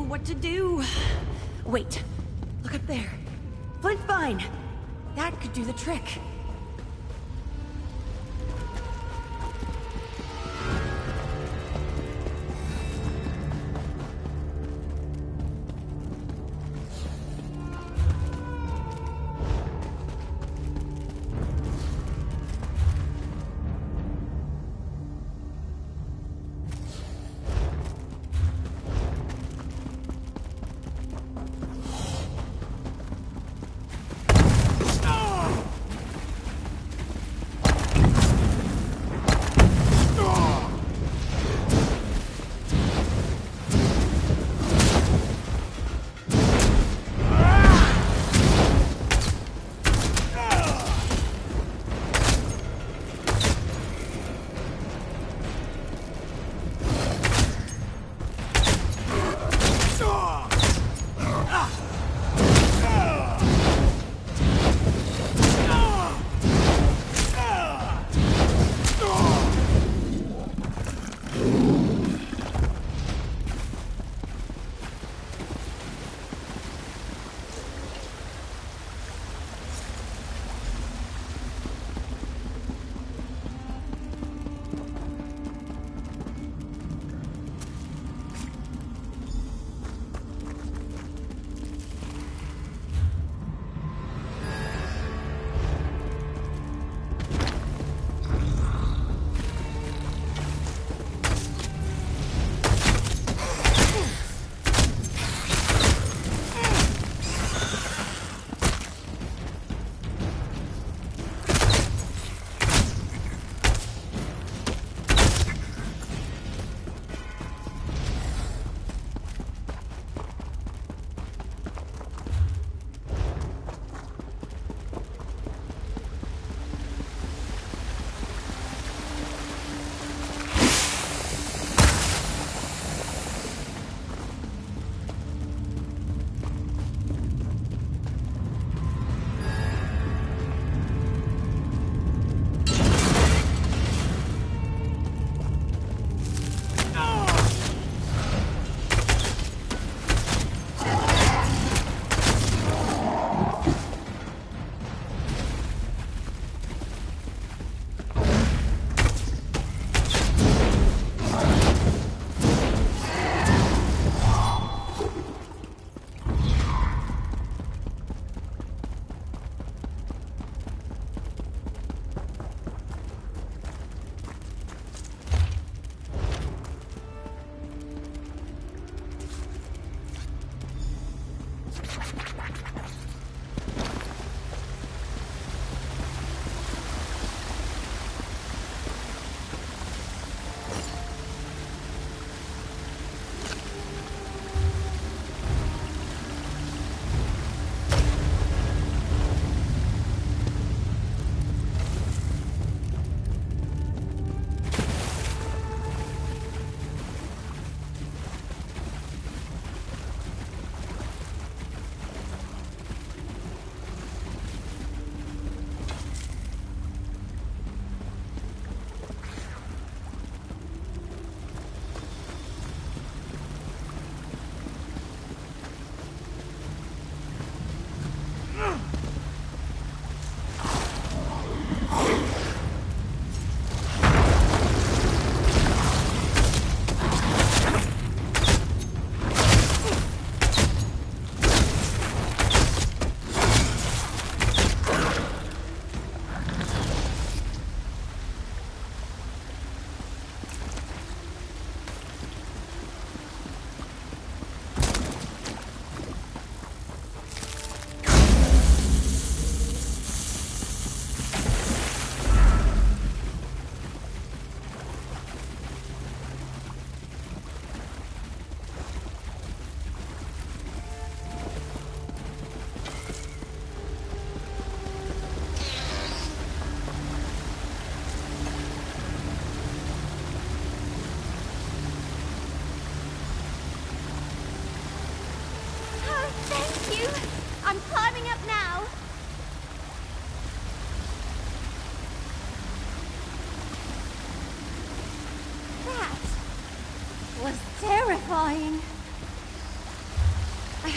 What to do? Wait, look up there. Flint vine! That could do the trick.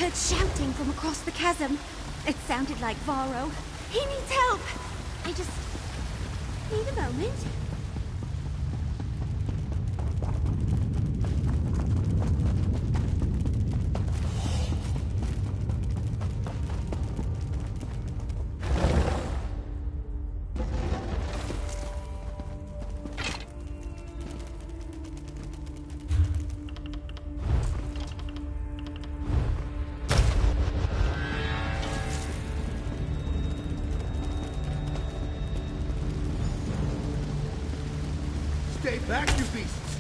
heard shouting from across the chasm. It sounded like Varro. He needs help. I just need a moment. Stay back, you beasts!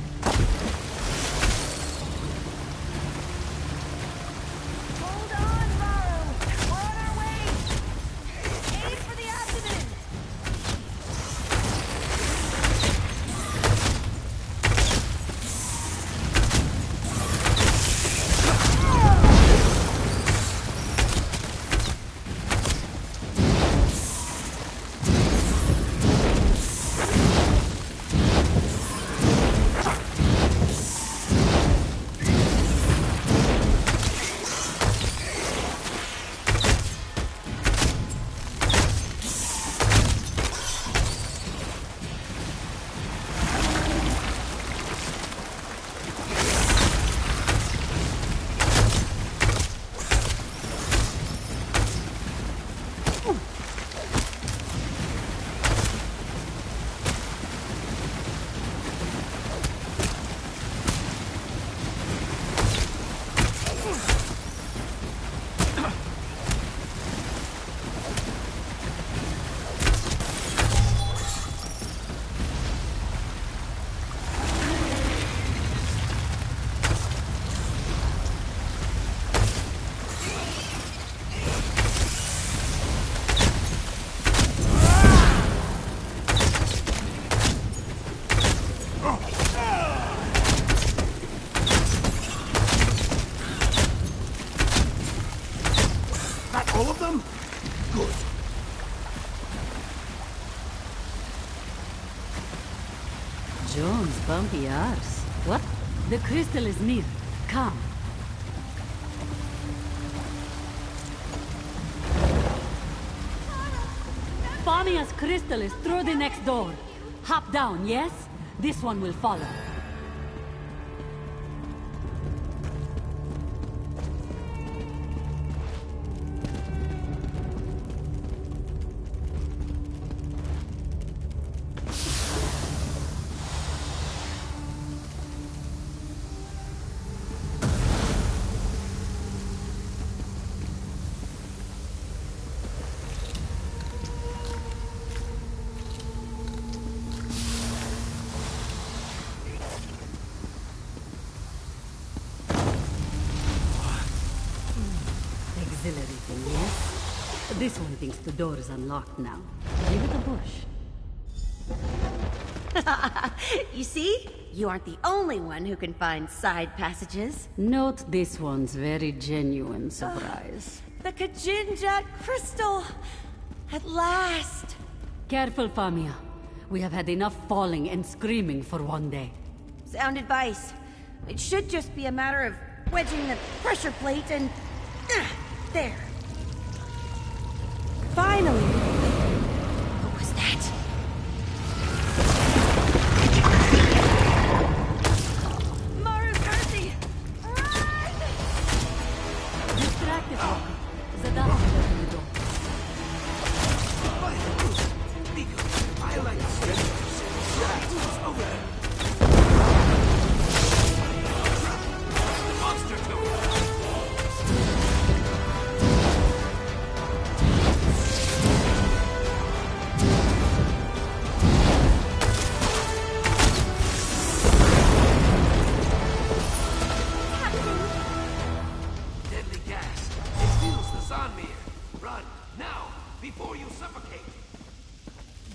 Hold on, Varro! We're on our way! Aim for the abdomen! All of them? Good. Jones' bumpy arse. What? The crystal is near. Come. Famia's crystal is through the next door. Hop down, yes? This one will follow. Exhilarating, yes? This one thinks the door is unlocked now. Give it a push. You see? You aren't the only one who can find side passages. Note this one's very genuine surprise. The Kajinjat crystal! At last! Careful, Famia. We have had enough falling and screaming for one day. Sound advice. It should just be a matter of wedging the pressure plate and... there. Finally! What was that? Maru's mercy! Run! Distracted, Walker. Zadar opened the door. I like monster deadly gas. It fuels the Zanmir. Run, now, before you suffocate.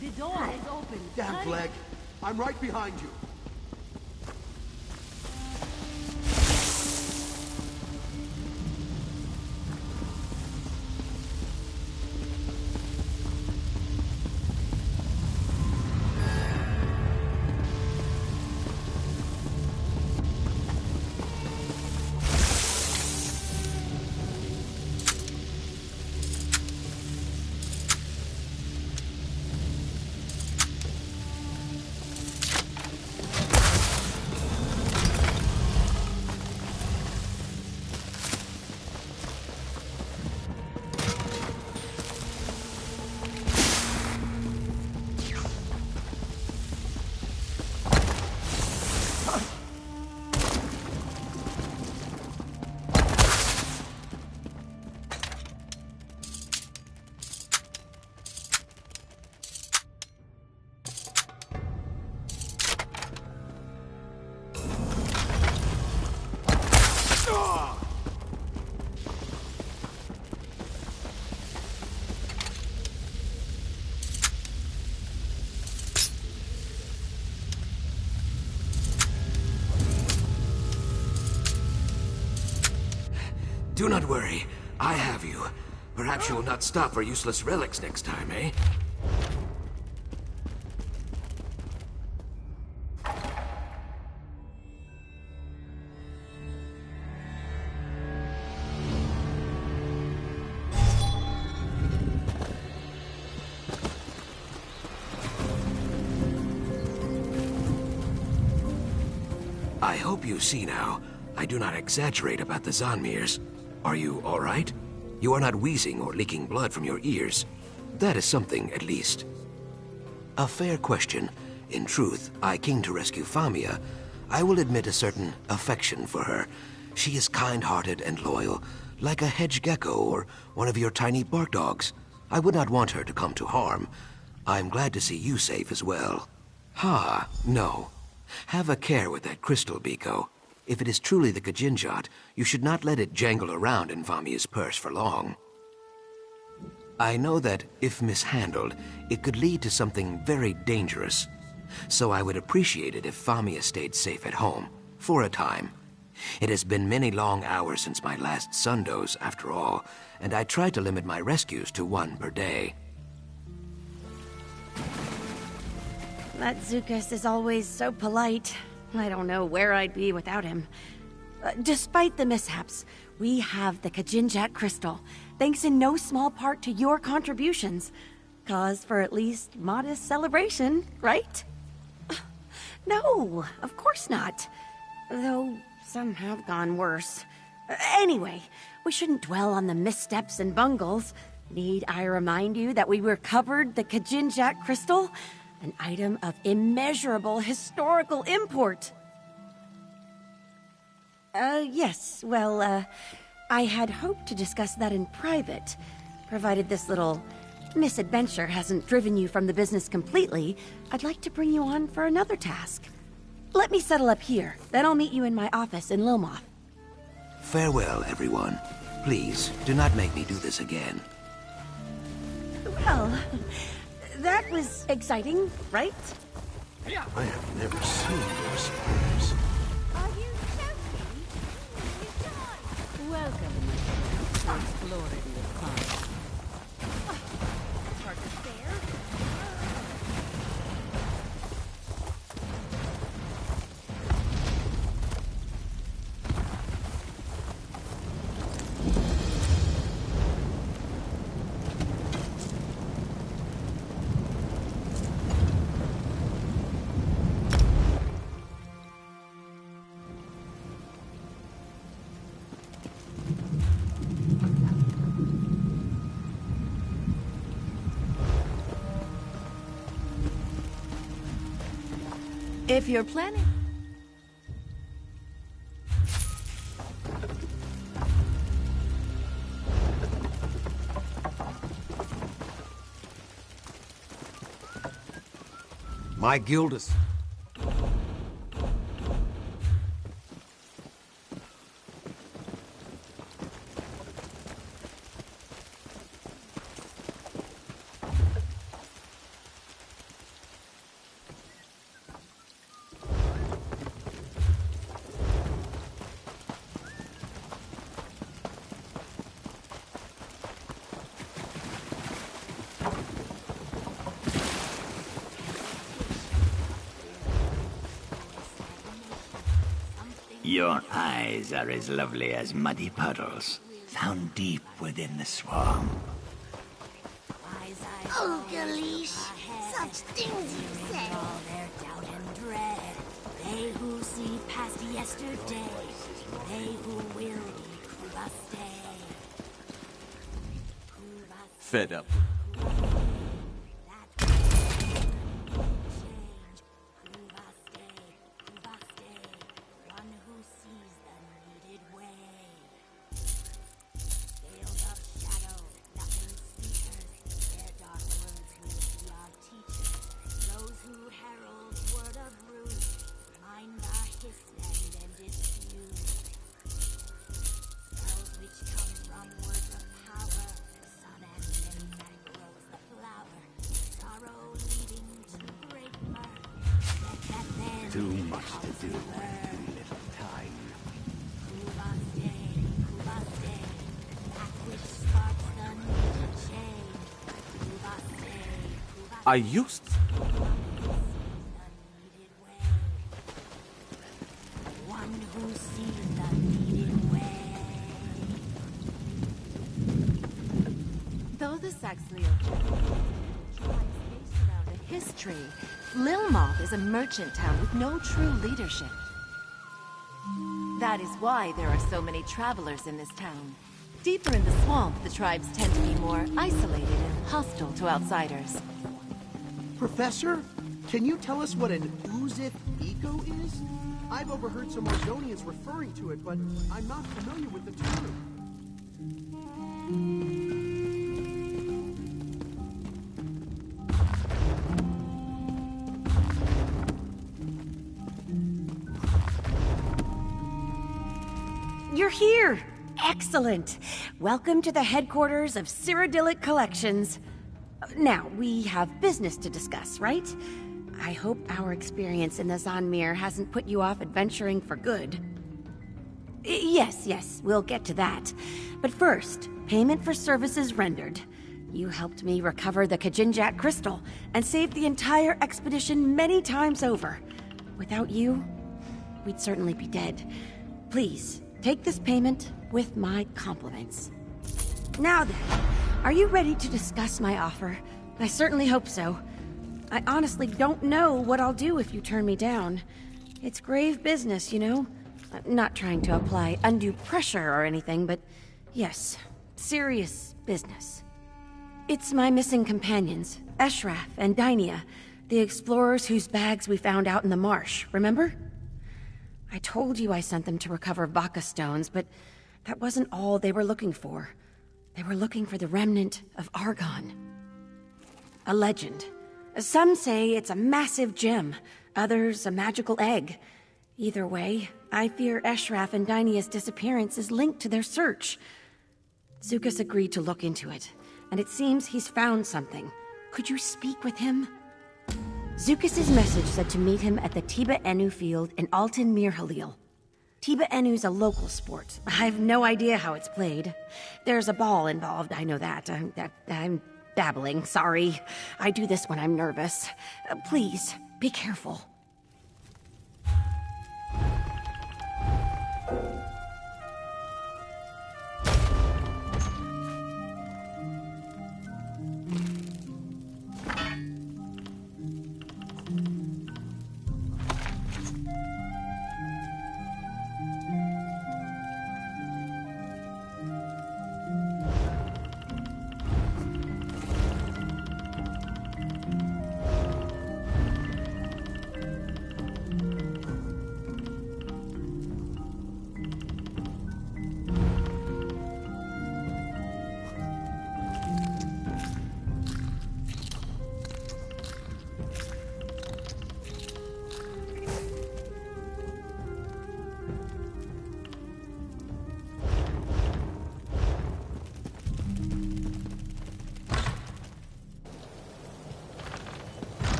The door is open. Damn flag. I'm right behind you. Do not worry. I have you. Perhaps you will not stop for useless relics next time, eh? I hope you see now. I do not exaggerate about the Zanmirs. Are you all right? You are not wheezing or leaking blood from your ears. That is something, at least. A fair question. In truth, I came to rescue Famia. I will admit a certain affection for her. She is kind-hearted and loyal, like a hedge gecko or one of your tiny bark dogs. I would not want her to come to harm. I'm glad to see you safe as well. Ha, no. Have a care with that crystal, Biko. If it is truly the Kajinjat, you should not let it jangle around in Famia's purse for long. I know that, if mishandled, it could lead to something very dangerous. So I would appreciate it if Famia stayed safe at home, for a time. It has been many long hours since my last sundose, after all, and I try to limit my rescues to 1 per day. That Zukas is always so polite. I don't know where I'd be without him. Despite the mishaps, we have the Kajinjat crystal, thanks in no small part to your contributions. Cause for at least modest celebration, right? No, of course not. Though some have gone worse. Anyway, we shouldn't dwell on the missteps and bungles. Need I remind you that we recovered the Kajinjat crystal? An item of immeasurable historical import. Yes, well, I had hoped to discuss that in private, provided this little misadventure hasn't driven you from the business completely. I'd like to bring you on for another task. Let me settle up here, then I'll meet you in my office in Lilmoth. Farewell, everyone. Please, do not make me do this again. Well, that was exciting, right? Yeah. I have never seen your spiders. Are you joking? Welcome, my friend, to exploring the farm. Hard to bear. If you're planning... My guild is... Your eyes are as lovely as muddy puddles, found deep within the swamp. Oh, Galish, such things you say. All their doubt and dread. They who see past yesterday. They who will be Kuvaste. Fed up. Too much to do and too little time. I used... One who sees the needed way. Though the Saxley based around a history, Lilmoth is a merchant town with no true leadership. That is why there are so many travelers in this town. Deeper in the swamp, the tribes tend to be more isolated and hostile to outsiders. Professor, can you tell us what an Uzith eco is? I've overheard some Orzonians referring to it, but I'm not familiar with the term. You're here! Excellent! Welcome to the headquarters of Cyrodiilic Collections. Now, we have business to discuss, right? I hope our experience in the Zanmir hasn't put you off adventuring for good. Yes, we'll get to that. But first, payment for services rendered. You helped me recover the Kajinjak crystal and saved the entire expedition many times over. Without you, we'd certainly be dead. Please, take this payment with my compliments. Now then, are you ready to discuss my offer? I certainly hope so. I honestly don't know what I'll do if you turn me down. It's grave business, you know? I'm not trying to apply undue pressure or anything, but yes, serious business. It's my missing companions, Eshraf and Dainia, the explorers whose bags we found out in the marsh, remember? I told you I sent them to recover Vaka stones, but that wasn't all they were looking for. They were looking for the remnant of Argon. A legend. Some say it's a massive gem, others a magical egg. Either way, I fear Eshraf and Dainia's disappearance is linked to their search. Zukas agreed to look into it, and it seems he's found something. Could you speak with him? Zukas' message said to meet him at the Tiba Enu field in Altan Mir Halil. Tiba Enu's a local sport. I have no idea how it's played. There's a ball involved, I know that. I'm babbling, sorry. I do this when I'm nervous. Please, be careful.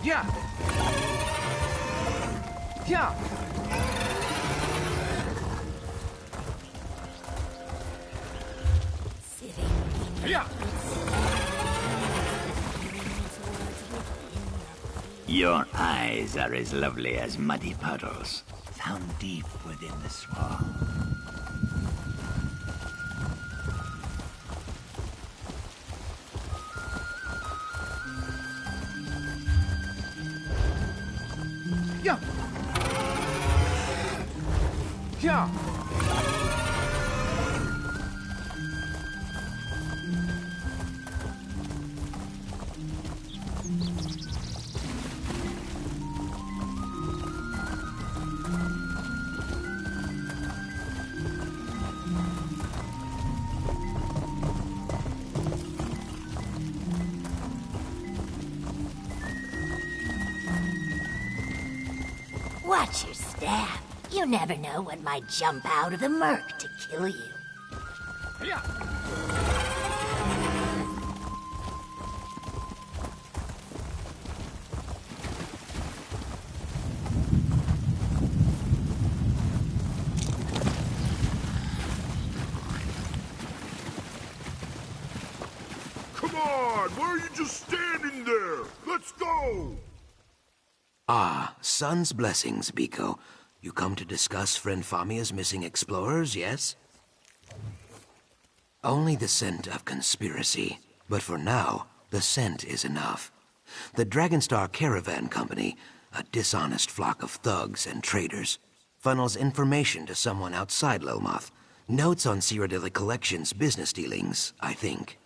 Yeah! Yeah! Yeah! Your eyes are as lovely as muddy puddles, found deep within the swamp. Yeah! Yeah! Watch your step. You never know what might jump out of the murk to kill you. Yeah! Why are you just standing there? Let's go! Ah, Sun's blessings, Biko. You come to discuss friend Famia's missing explorers, yes? Only the scent of conspiracy. But for now, the scent is enough. The Dragonstar Caravan Company, a dishonest flock of thugs and traitors, funnels information to someone outside Lilmoth. Notes on Cyrodiilic Collection's business dealings, I think.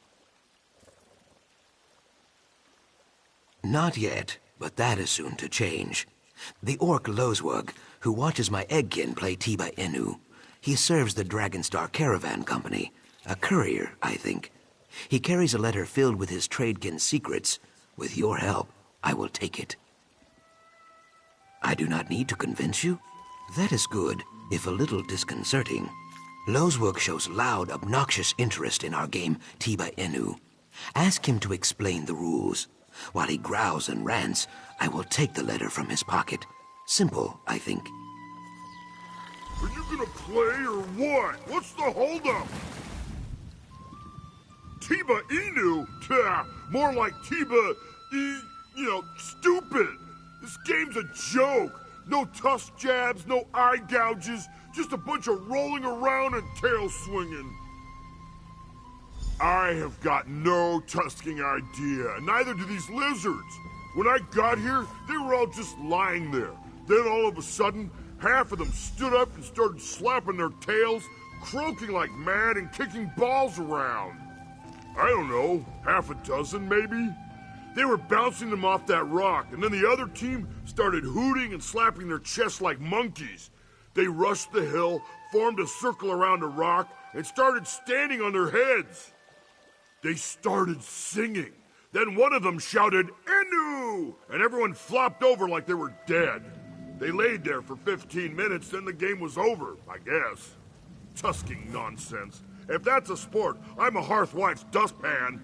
Not yet, but that is soon to change. The orc Lozwug, who watches my Eggkin play Tiba Inu, he serves the Dragonstar Caravan Company, a courier, I think. He carries a letter filled with his tradekin secrets. With your help, I will take it. I do not need to convince you? That is good, if a little disconcerting. Lozwug shows loud, obnoxious interest in our game, Tiba Inu. Ask him to explain the rules. While he growls and rants, I will take the letter from his pocket. Simple, I think. Are you gonna play or what? What's the holdup? Tiba Inu? More like stupid. This game's a joke. No tusk jabs, no eye gouges, just a bunch of rolling around and tail swinging. I have got no tusking idea, neither do these lizards. When I got here, they were all just lying there. Then all of a sudden, half of them stood up and started slapping their tails, croaking like mad and kicking balls around. I don't know, half a dozen maybe? They were bouncing them off that rock, and then the other team started hooting and slapping their chests like monkeys. They rushed the hill, formed a circle around a rock, and started standing on their heads. They started singing. Then one of them shouted, "Enu!" and everyone flopped over like they were dead. They laid there for 15 minutes, then the game was over, I guess. Tusking nonsense. If that's a sport, I'm a hearthwife's dustpan.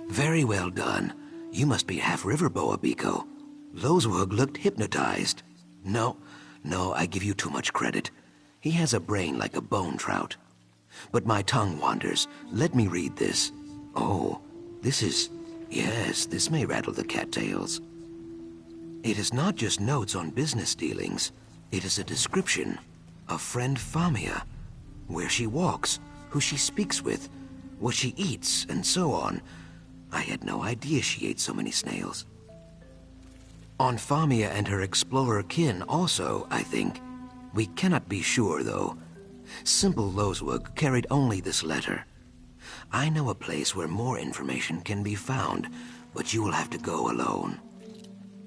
Very well done. You must be half Riverboa, Biko. Lozwug looked hypnotized. No, I give you too much credit. He has a brain like a bone trout. But my tongue wanders. Let me read this. Oh, yes, this may rattle the cattails. It is not just notes on business dealings. It is a description of friend Famia. Where she walks, who she speaks with, what she eats, and so on. I had no idea she ate so many snails. On Famia and her explorer kin also, I think. We cannot be sure, though. Simple Lozwug carried only this letter. I know a place where more information can be found, but you will have to go alone.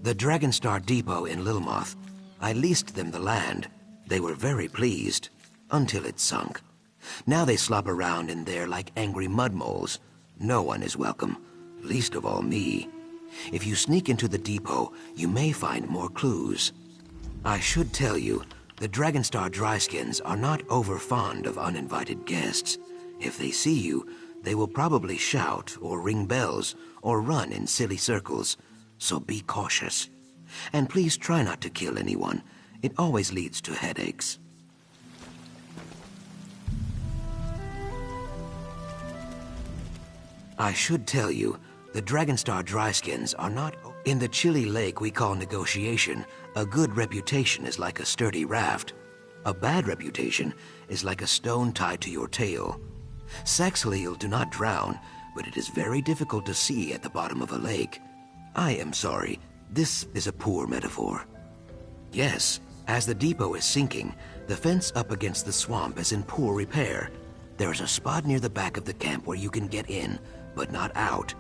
The Dragonstar Depot in Lilmoth. I leased them the land. They were very pleased, until it sunk. Now they slop around in there like angry mudmoles. No one is welcome, least of all me. If you sneak into the depot, you may find more clues. I should tell you, the Dragonstar Dryskins are not over fond of uninvited guests. If they see you, they will probably shout or ring bells or run in silly circles, so be cautious. And please try not to kill anyone. It always leads to headaches. I should tell you, the Dragonstar Dryskins are not... In the chilly lake we call negotiation, a good reputation is like a sturdy raft. A bad reputation is like a stone tied to your tail. Saxhleel do not drown, but it is very difficult to see at the bottom of a lake. I am sorry, this is a poor metaphor. Yes, as the depot is sinking, the fence up against the swamp is in poor repair. There is a spot near the back of the camp where you can get in, but not out.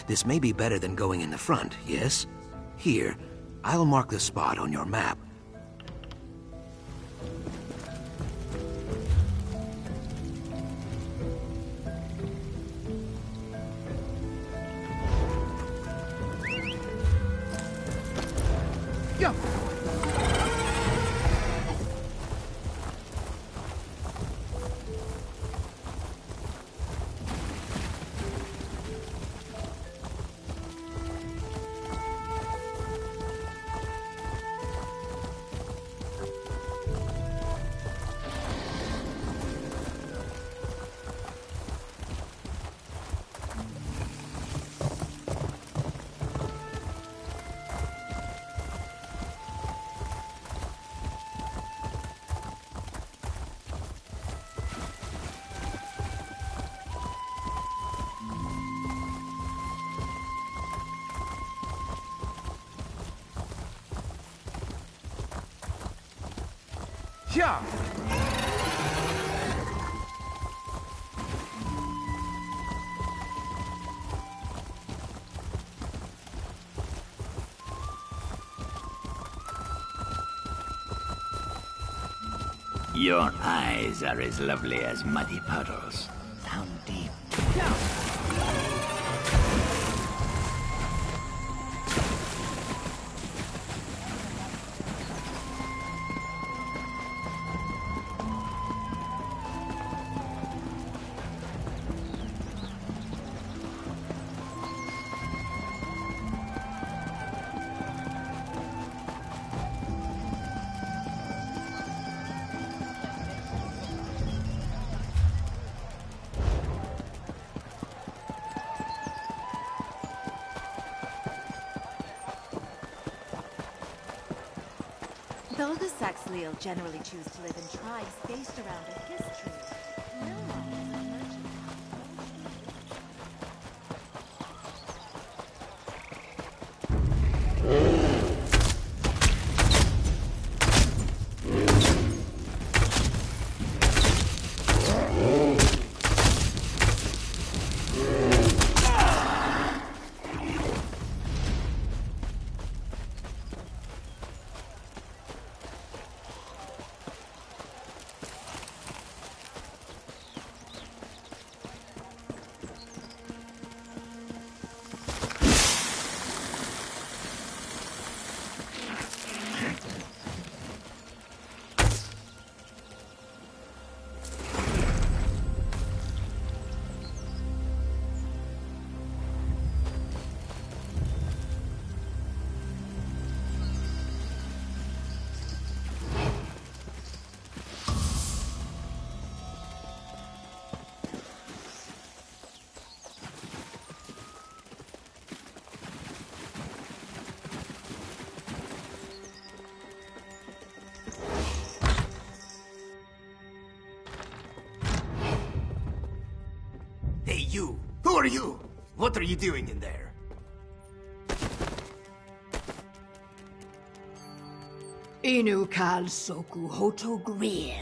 This may be better than going in the front, yes? Here, I'll mark the spot on your map. Yeah. Yeah. Your eyes are as lovely as muddy puddles, found deep. Though the Saxhleel generally choose to live in tribes based around a history, Lilmoth is a merchant Hey, you! Who are you? What are you doing in there? Inu kal soku hoto grill.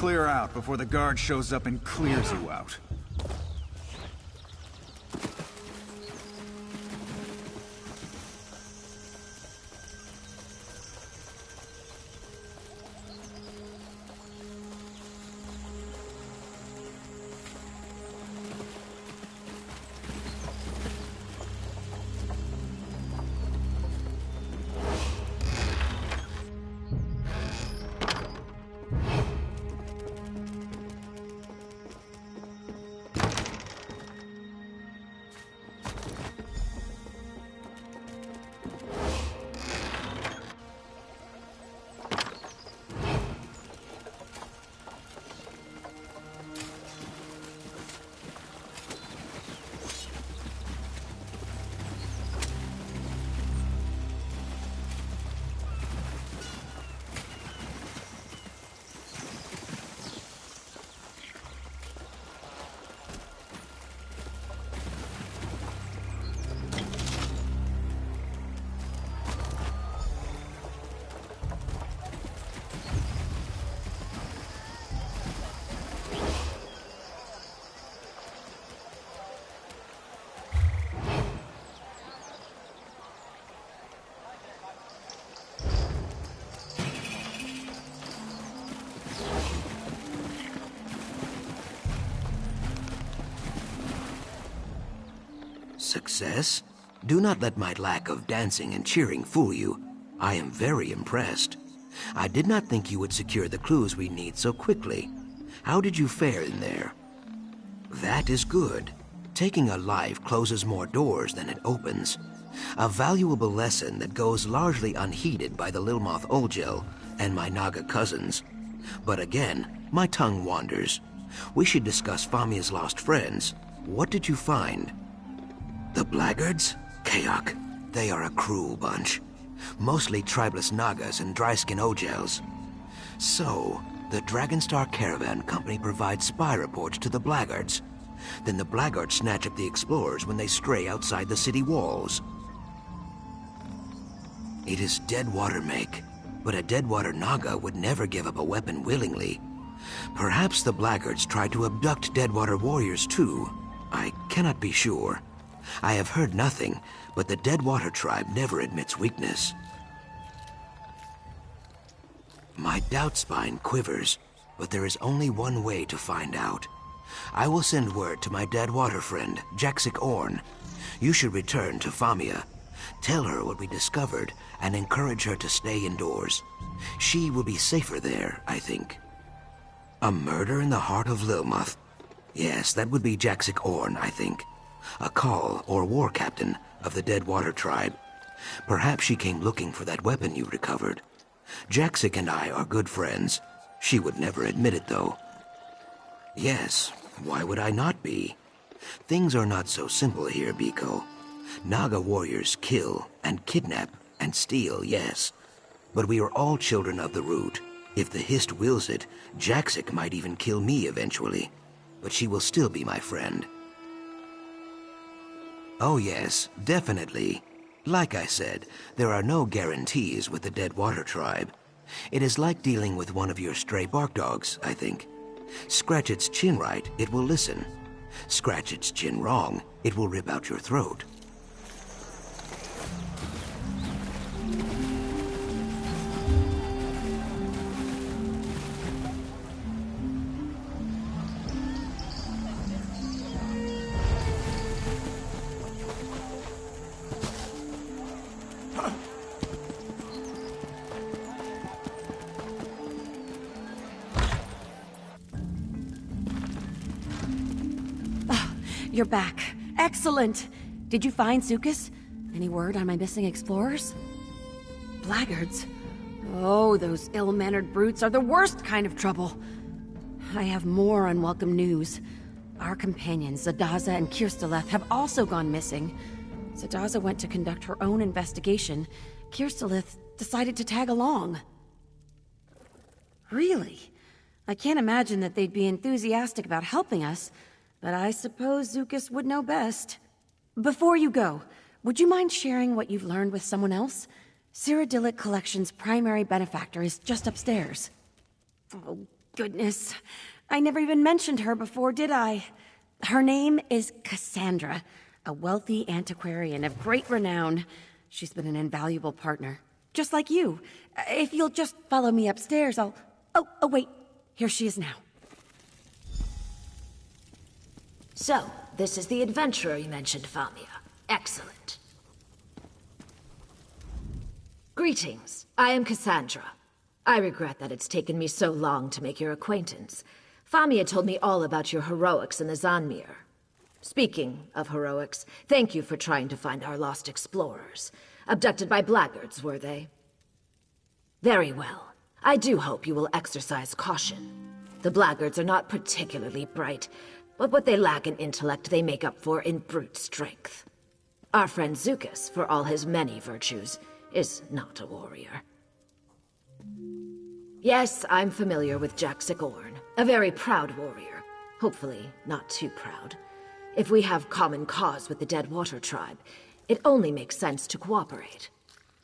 Clear out before the guard shows up and clears you out. Success? Do not let my lack of dancing and cheering fool you. I am very impressed. I did not think you would secure the clues we need so quickly. How did you fare in there? That is good. Taking a life closes more doors than it opens. A valuable lesson that goes largely unheeded by the Lilmoth Olgel and my Naga cousins. But again, my tongue wanders. We should discuss Famia's lost friends. What did you find? The Blackguards? Kayak. They are a cruel bunch. Mostly tribeless Nagas and dry-skin Ogels. So, the Dragonstar Caravan Company provides spy reports to the Blackguards. Then the Blackguards snatch up the explorers when they stray outside the city walls. It is Deadwater make, but a Deadwater Naga would never give up a weapon willingly. Perhaps the Blackguards tried to abduct Deadwater warriors too. I cannot be sure. I have heard nothing, but the Deadwater tribe never admits weakness. My doubt spine quivers, but there is only one way to find out. I will send word to my Deadwater friend, Jaxic Orn. You should return to Famia. Tell her what we discovered and encourage her to stay indoors. She will be safer there, I think. A murder in the heart of Lilmoth. Yes, that would be Jaxic Orn, I think. A Khal or war captain of the Deadwater tribe. Perhaps she came looking for that weapon you recovered. Jaxic and I are good friends. She would never admit it, though. Yes, why would I not be? Things are not so simple here, Biko. Naga warriors kill and kidnap and steal, yes. But we are all children of the root. If the Hist wills it, Jaxic might even kill me eventually. But she will still be my friend. Oh yes, definitely. Like I said, there are no guarantees with the Deadwater tribe. It is like dealing with one of your stray bark dogs, I think. Scratch its chin right, it will listen. Scratch its chin wrong, it will rip out your throat. You're back. Excellent! Did you find Zucus? Any word on my missing explorers? Blackguards? Oh, those ill-mannered brutes are the worst kind of trouble. I have more unwelcome news. Our companions, Zadaza and Kirsteleth, have also gone missing. Zadaza went to conduct her own investigation. Kirsteleth decided to tag along. Really? I can't imagine that they'd be enthusiastic about helping us, but I suppose Zucus would know best. Before you go, would you mind sharing what you've learned with someone else? Cyrodiilic Collection's primary benefactor is just upstairs. Oh, goodness. I never even mentioned her before, did I? Her name is Cassandra, a wealthy antiquarian of great renown. She's been an invaluable partner, just like you. If you'll just follow me upstairs, I'll... Oh, wait. Here she is now. So, this is the adventurer you mentioned, Famia. Excellent. Greetings. I am Cassandra. I regret that it's taken me so long to make your acquaintance. Famia told me all about your heroics in the Zanmir. Speaking of heroics, thank you for trying to find our lost explorers. Abducted by Blackguards, were they? Very well. I do hope you will exercise caution. The Blackguards are not particularly bright, but what they lack in intellect they make up for in brute strength. Our friend Zucus, for all his many virtues, is not a warrior. Yes, I'm familiar with Jaxic Orn, a very proud warrior. Hopefully, not too proud. If we have common cause with the Deadwater tribe, it only makes sense to cooperate.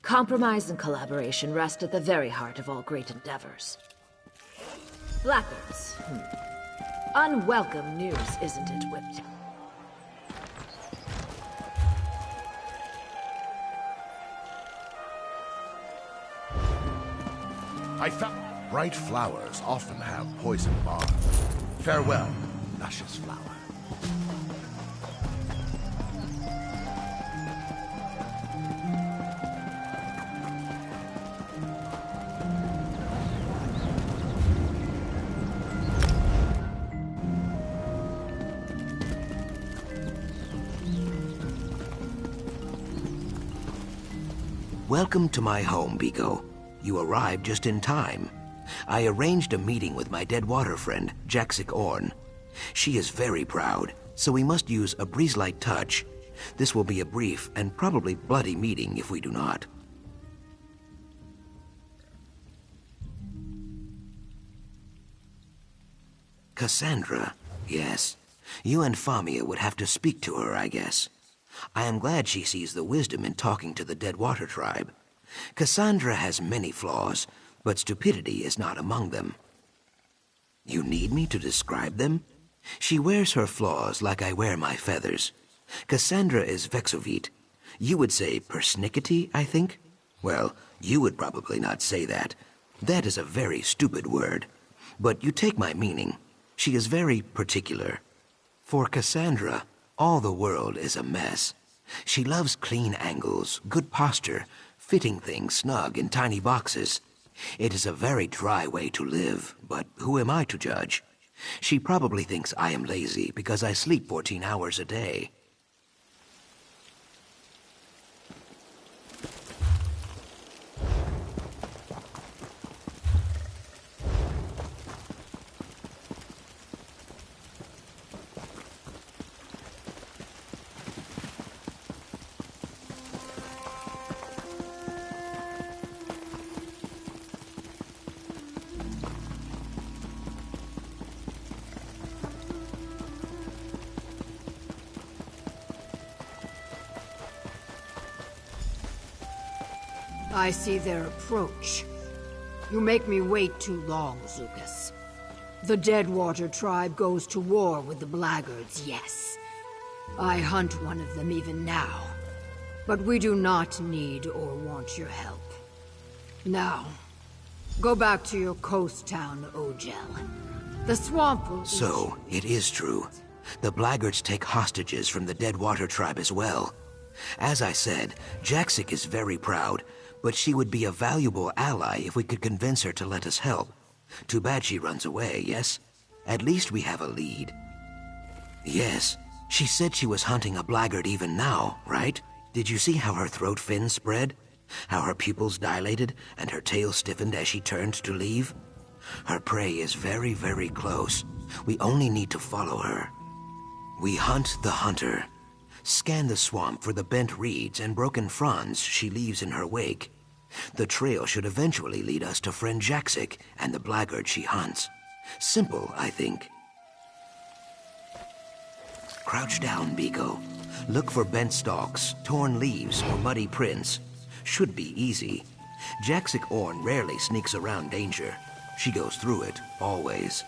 Compromise and collaboration rest at the very heart of all great endeavors. Blackguards. Unwelcome news, isn't it, Whiptail? I found... Bright flowers often have poison barbs. Farewell, luscious flower. Welcome to my home, Biko. You arrived just in time. I arranged a meeting with my Deadwater friend, Jaxic Orn. She is very proud, so we must use a breeze-like touch. This will be a brief and probably bloody meeting if we do not. Cassandra, yes. You and Famia would have to speak to her, I guess. I am glad she sees the wisdom in talking to the Deadwater tribe. Cassandra has many flaws, but stupidity is not among them. You need me to describe them? She wears her flaws like I wear my feathers. Cassandra is Vexovite. You would say persnickety, I think? Well, you would probably not say that. That is a very stupid word. But you take my meaning. She is very particular. For Cassandra, all the world is a mess. She loves clean angles, good posture, fitting things snug in tiny boxes. It is a very dry way to live, but who am I to judge? She probably thinks I am lazy because I sleep 14 hours a day. I see their approach. You make me wait too long, Zukas. The Deadwater tribe goes to war with the Blackguards, yes. I hunt one of them even now. But we do not need or want your help. Now, go back to your coast town, Ogel. The swamp will... So, it is true. The Blackguards take hostages from the Deadwater tribe as well. As I said, Jaxic is very proud, but she would be a valuable ally if we could convince her to let us help. Too bad she runs away, yes? At least we have a lead. Yes, she said she was hunting a Blackguard even now, right? Did you see how her throat fins spread? How her pupils dilated and her tail stiffened as she turned to leave? Her prey is very, very close. We only need to follow her. We hunt the hunter. Scan the swamp for the bent reeds and broken fronds she leaves in her wake. The trail should eventually lead us to friend Jaxic and the Blackguard she hunts. Simple, I think. Crouch down, Biko. Look for bent stalks, torn leaves, or muddy prints. Should be easy. Jaxic Orn rarely sneaks around danger. She goes through it, always.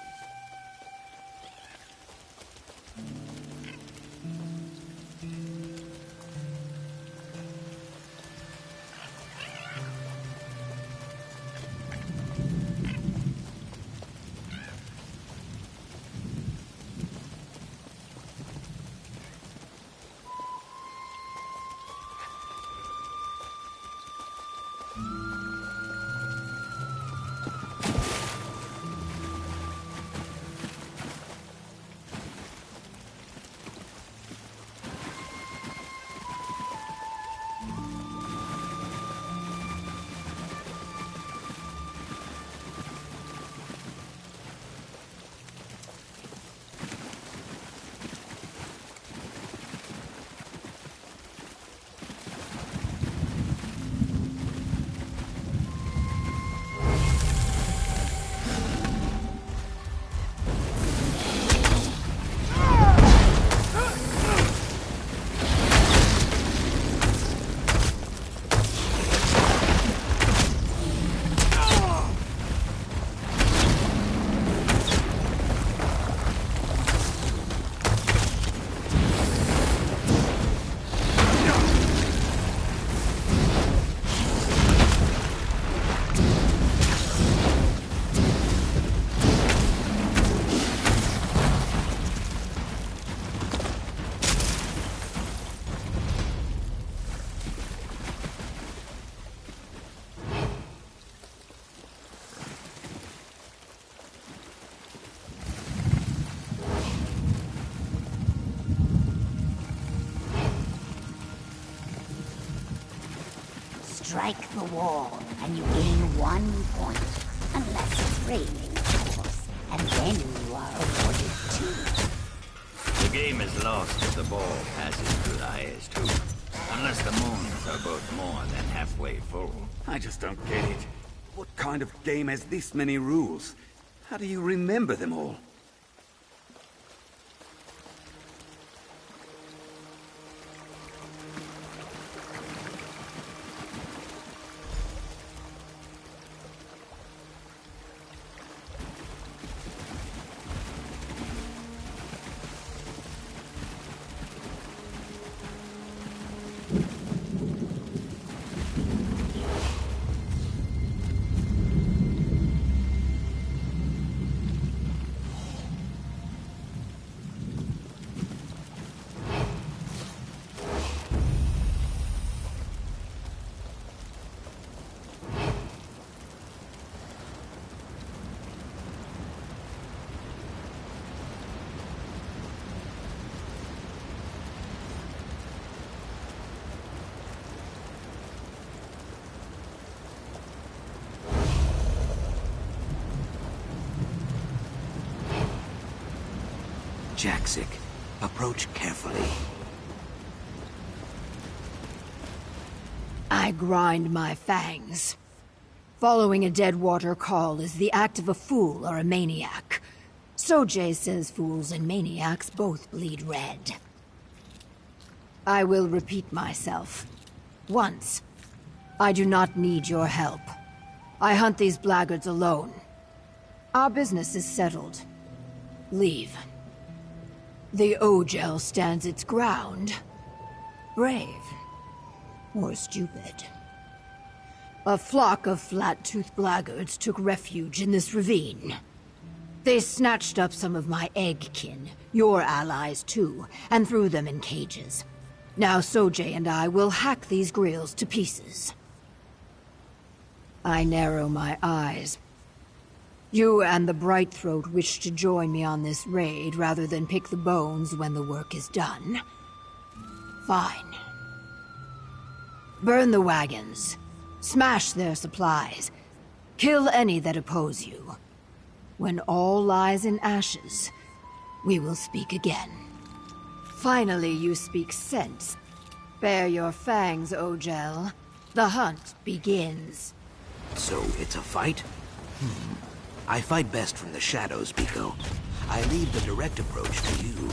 Strike the wall, and you gain 1 point. Unless it's raining, of course. And then you are awarded 2. The game is lost if the ball passes through the highest hoop. Unless the moons are both more than halfway full. I just don't get it. What kind of game has this many rules? How do you remember them all? Jaxic, approach carefully. I grind my fangs. Following a Deadwater call is the act of a fool or a maniac. Sojay says fools and maniacs both bleed red. I will repeat myself. Once. I do not need your help. I hunt these blackguards alone. Our business is settled. Leave. The Ogel stands its ground. Brave. Or stupid. A flock of flat-toothed blackguards took refuge in this ravine. They snatched up some of my egg-kin, your allies too, and threw them in cages. Now Sojay and I will hack these grills to pieces. I narrow my eyes. You and the Brightthroat wish to join me on this raid rather than pick the bones when the work is done. Fine. Burn the wagons. Smash their supplies. Kill any that oppose you. When all lies in ashes, we will speak again. Finally, you speak sense. Bare your fangs, Ogel. The hunt begins. So it's a fight? I fight best from the shadows, Biko. I leave the direct approach to you.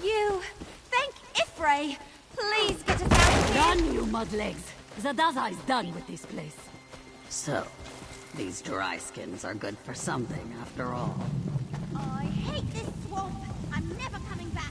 you. Thank Ifray. Please get us out of here. Done, you mudlegs. Zadazai's done with this place. So, these dry skins are good for something after all. I hate this swamp. I'm never coming back.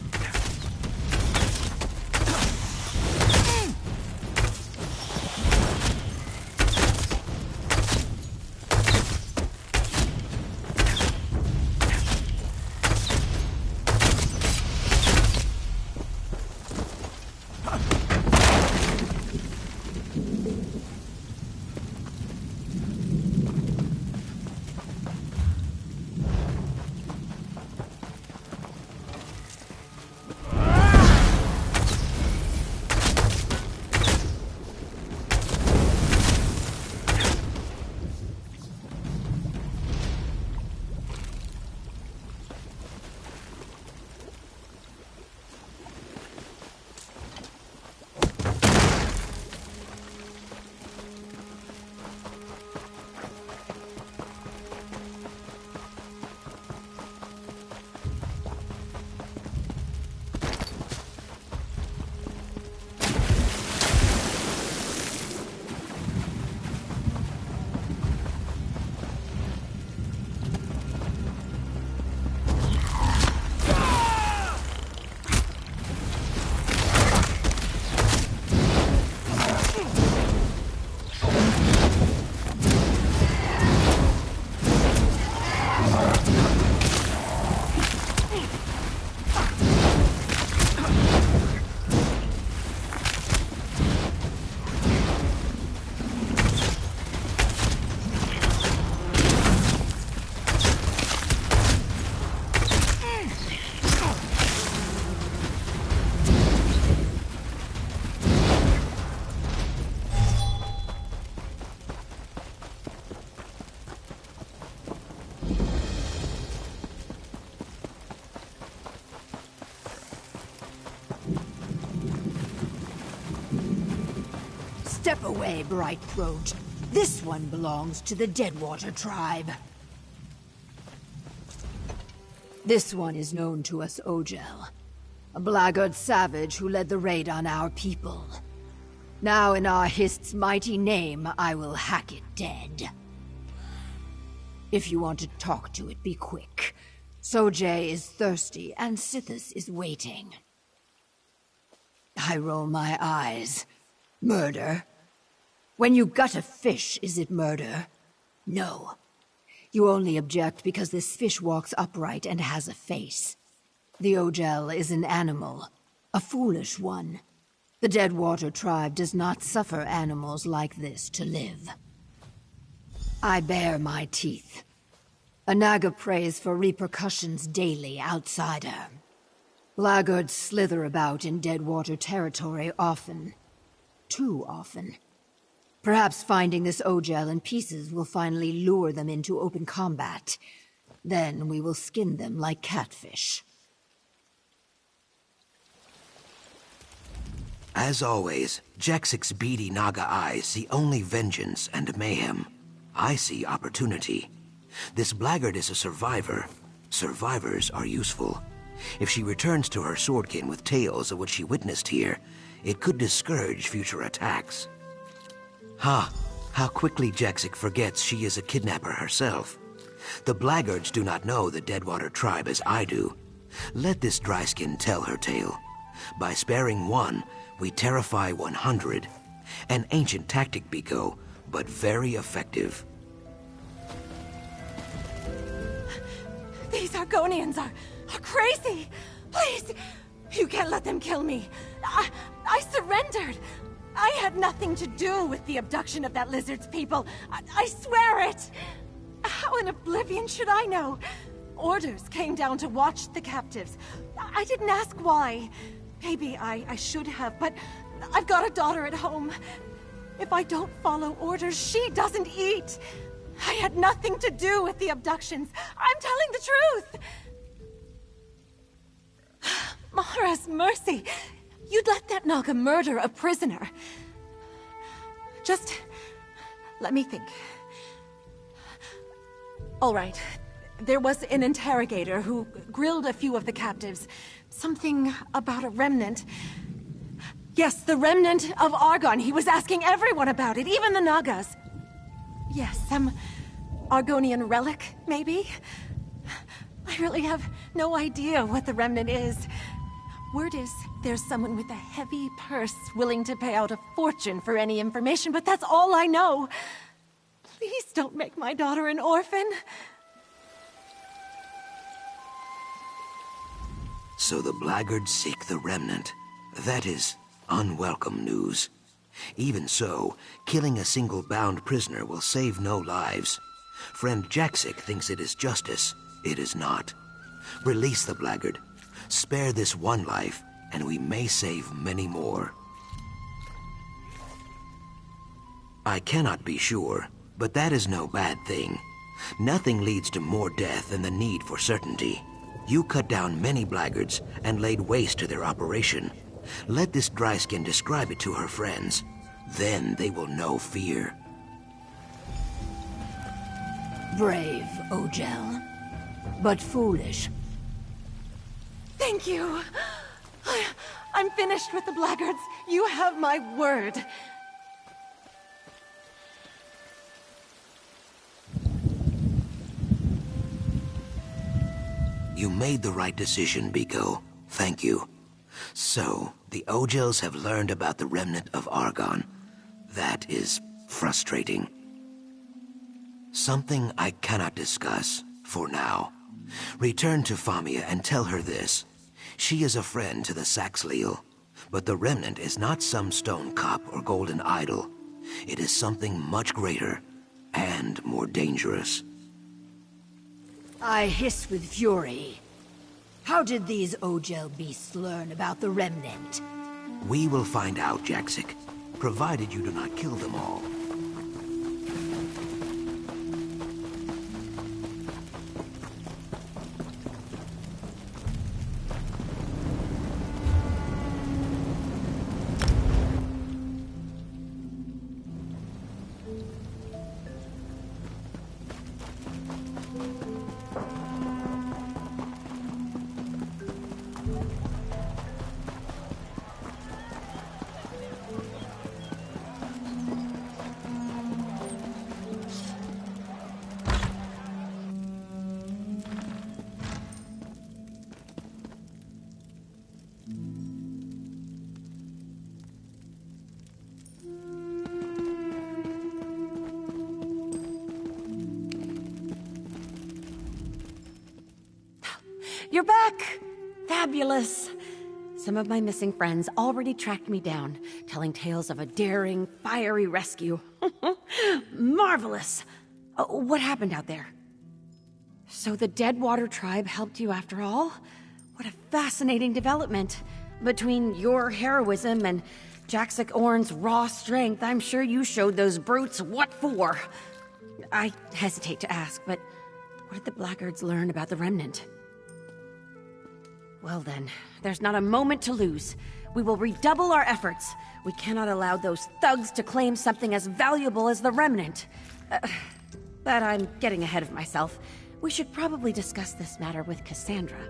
Step away, Bright Throat. This one belongs to the Deadwater tribe. This one is known to us Ojel, a blackguard savage who led the raid on our people. Now in Ahist's mighty name, I will hack it dead. If you want to talk to it, be quick. Sojay is thirsty, and Sithis is waiting. I roll my eyes. Murder? When you gut a fish, is it murder? No. You only object because this fish walks upright and has a face. The Ojel is an animal, a foolish one. The Deadwater tribe does not suffer animals like this to live. I bare my teeth. A Naga prays for repercussions daily outside her. Blackguards slither about in Deadwater territory often. Too often. Perhaps finding this Ojel in pieces will finally lure them into open combat. Then we will skin them like catfish. As always, Jaxic's beady Naga eyes see only vengeance and mayhem. I see opportunity. This blackguard is a survivor. Survivors are useful. If she returns to her swordkin with tales of what she witnessed here, it could discourage future attacks. Ha! How quickly Jaxic forgets she is a kidnapper herself. The blackguards do not know the Deadwater tribe as I do. Let this dryskin tell her tale. By sparing one, we terrify 100. An ancient tactic, Biko, but very effective. These Argonians are crazy! Please! You can't let them kill me! I surrendered! I had nothing to do with the abduction of that lizard's people! I swear it! How in oblivion should I know? Orders came down to watch the captives. I didn't ask why. Maybe I should have, but I've got a daughter at home. If I don't follow orders, she doesn't eat. I had nothing to do with the abductions. I'm telling the truth. Mahara's mercy. You'd let that Naga murder a prisoner. Just let me think. All right. there was an interrogator who grilled a few of the captives. Something about a remnant. Yes, the remnant of Argon. He was asking everyone about it, even the Nagas. Yes, some Argonian relic, maybe? I really have no idea what the remnant is. Word is, there's someone with a heavy purse willing to pay out a fortune for any information, but that's all I know. Please don't make my daughter an orphan. So the Blackguards seek the remnant. That is unwelcome news. Even so, killing a single bound prisoner will save no lives. Friend Jaxic thinks it is justice. It is not. Release the Blackguard. Spare this one life, and we may save many more. I cannot be sure, but that is no bad thing. Nothing leads to more death than the need for certainty. You cut down many Blackguards and laid waste to their operation. Let this Dryskin describe it to her friends. Then they will know fear. Brave, Ojel. But foolish. Thank you. I'm finished with the Blackguards. You have my word. You made the right decision, Biko. Thank you. So, the Ojels have learned about the remnant of Argon. That is frustrating. Something I cannot discuss, for now. Return to Famia and tell her this. She is a friend to the Saxhleel, but the remnant is not some stone cup or golden idol. It is something much greater and more dangerous. I hiss with fury. How did these Ojel beasts learn about the remnant? We will find out, Jaxic, provided you do not kill them all. You're back! Fabulous! Some of my missing friends already tracked me down, telling tales of a daring, fiery rescue. Marvelous! What happened out there? So the Deadwater tribe helped you after all? What a fascinating development. Between your heroism and Jaxic Orn's raw strength, I'm sure you showed those brutes what for. I hesitate to ask, but what did the Blackguards learn about the Remnant? Well then, there's not a moment to lose. We will redouble our efforts. We cannot allow those thugs to claim something as valuable as the Remnant. But I'm getting ahead of myself. We should probably discuss this matter with Cassandra.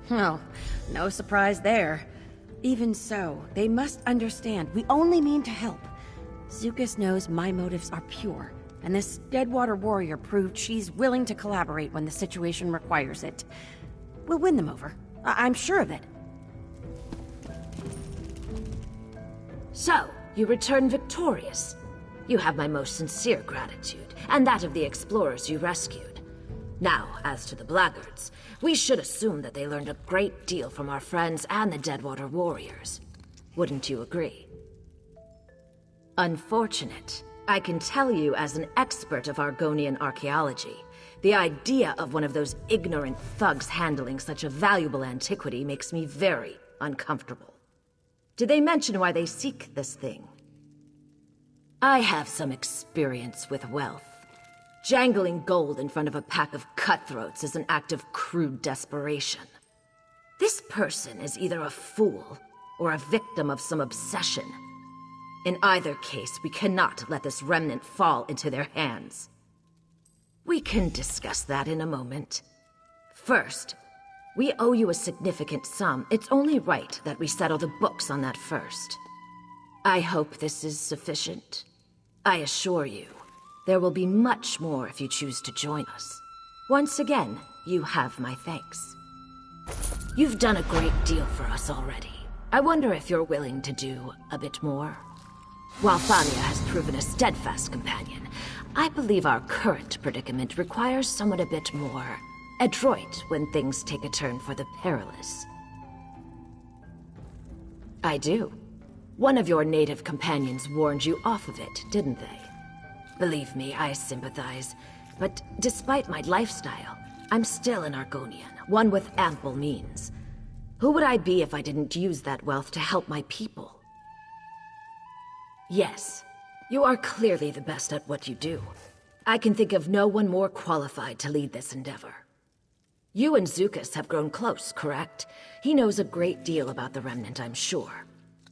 Well, no surprise there. Even so, they must understand we only mean to help. Zuckuss knows my motives are pure, and this Deadwater warrior proved she's willing to collaborate when the situation requires it. We'll win them over. I'm sure of it. So, you return victorious. You have my most sincere gratitude, and that of the explorers you rescued. Now, as to the Blackguards, we should assume that they learned a great deal from our friends and the Deadwater warriors. Wouldn't you agree? Unfortunate. I can tell you as an expert of Argonian archaeology, the idea of one of those ignorant thugs handling such a valuable antiquity makes me very uncomfortable. Did they mention why they seek this thing? I have some experience with wealth. Jangling gold in front of a pack of cutthroats is an act of crude desperation. This person is either a fool or a victim of some obsession. In either case, we cannot let this remnant fall into their hands. We can discuss that in a moment. First, we owe you a significant sum. It's only right that we settle the books on that first. I hope this is sufficient. I assure you, there will be much more if you choose to join us. Once again, you have my thanks. You've done a great deal for us already. I wonder if you're willing to do a bit more. While Famia has proven a steadfast companion, I believe our current predicament requires someone a bit more adroit when things take a turn for the perilous. I do. One of your native companions warned you off of it, didn't they? Believe me, I sympathize. But despite my lifestyle, I'm still an Argonian, one with ample means. Who would I be if I didn't use that wealth to help my people? Yes, you are clearly the best at what you do. I can think of no one more qualified to lead this endeavor. You and Zukas have grown close, correct? He knows a great deal about the Remnant, I'm sure.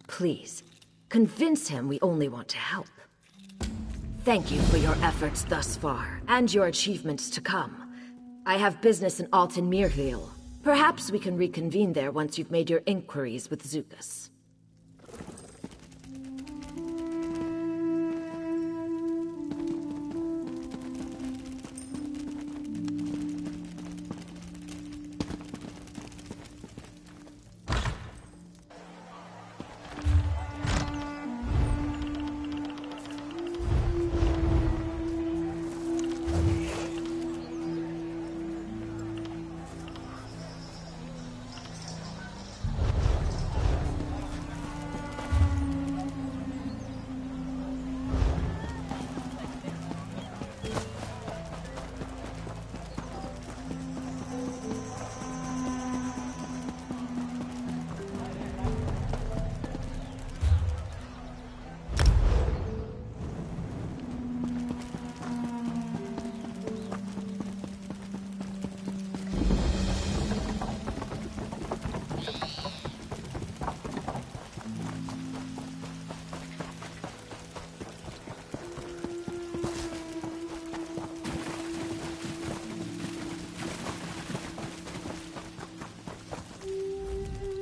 Please, convince him we only want to help. Thank you for your efforts thus far, and your achievements to come. I have business in Alton Mirhil. Perhaps we can reconvene there once you've made your inquiries with Zukas.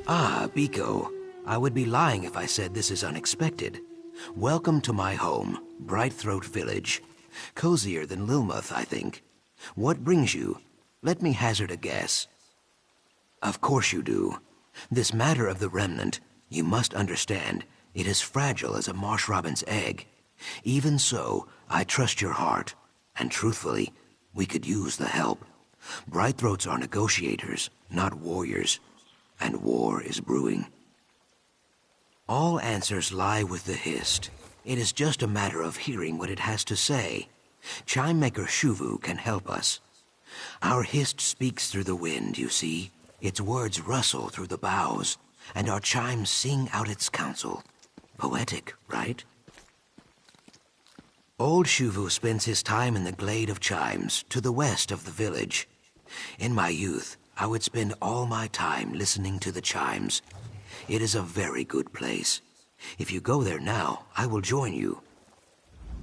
Ah, Biko. I would be lying if I said this is unexpected. Welcome to my home, Brightthroat Village. Cozier than Lilmoth, I think. What brings you? Let me hazard a guess. Of course you do. This matter of the Remnant, you must understand, it is fragile as a marsh robin's egg. Even so, I trust your heart, and truthfully, we could use the help. Brightthroats are negotiators, not warriors. And war is brewing. All answers lie with the Hist. It is just a matter of hearing what it has to say. Chimemaker Shuvu can help us. Our Hist speaks through the wind, you see. Its words rustle through the boughs, and our chimes sing out its counsel. Poetic, right? Old Shuvu spends his time in the Glade of Chimes, to the west of the village. In my youth, I would spend all my time listening to the chimes. It is a very good place. If you go there now, I will join you.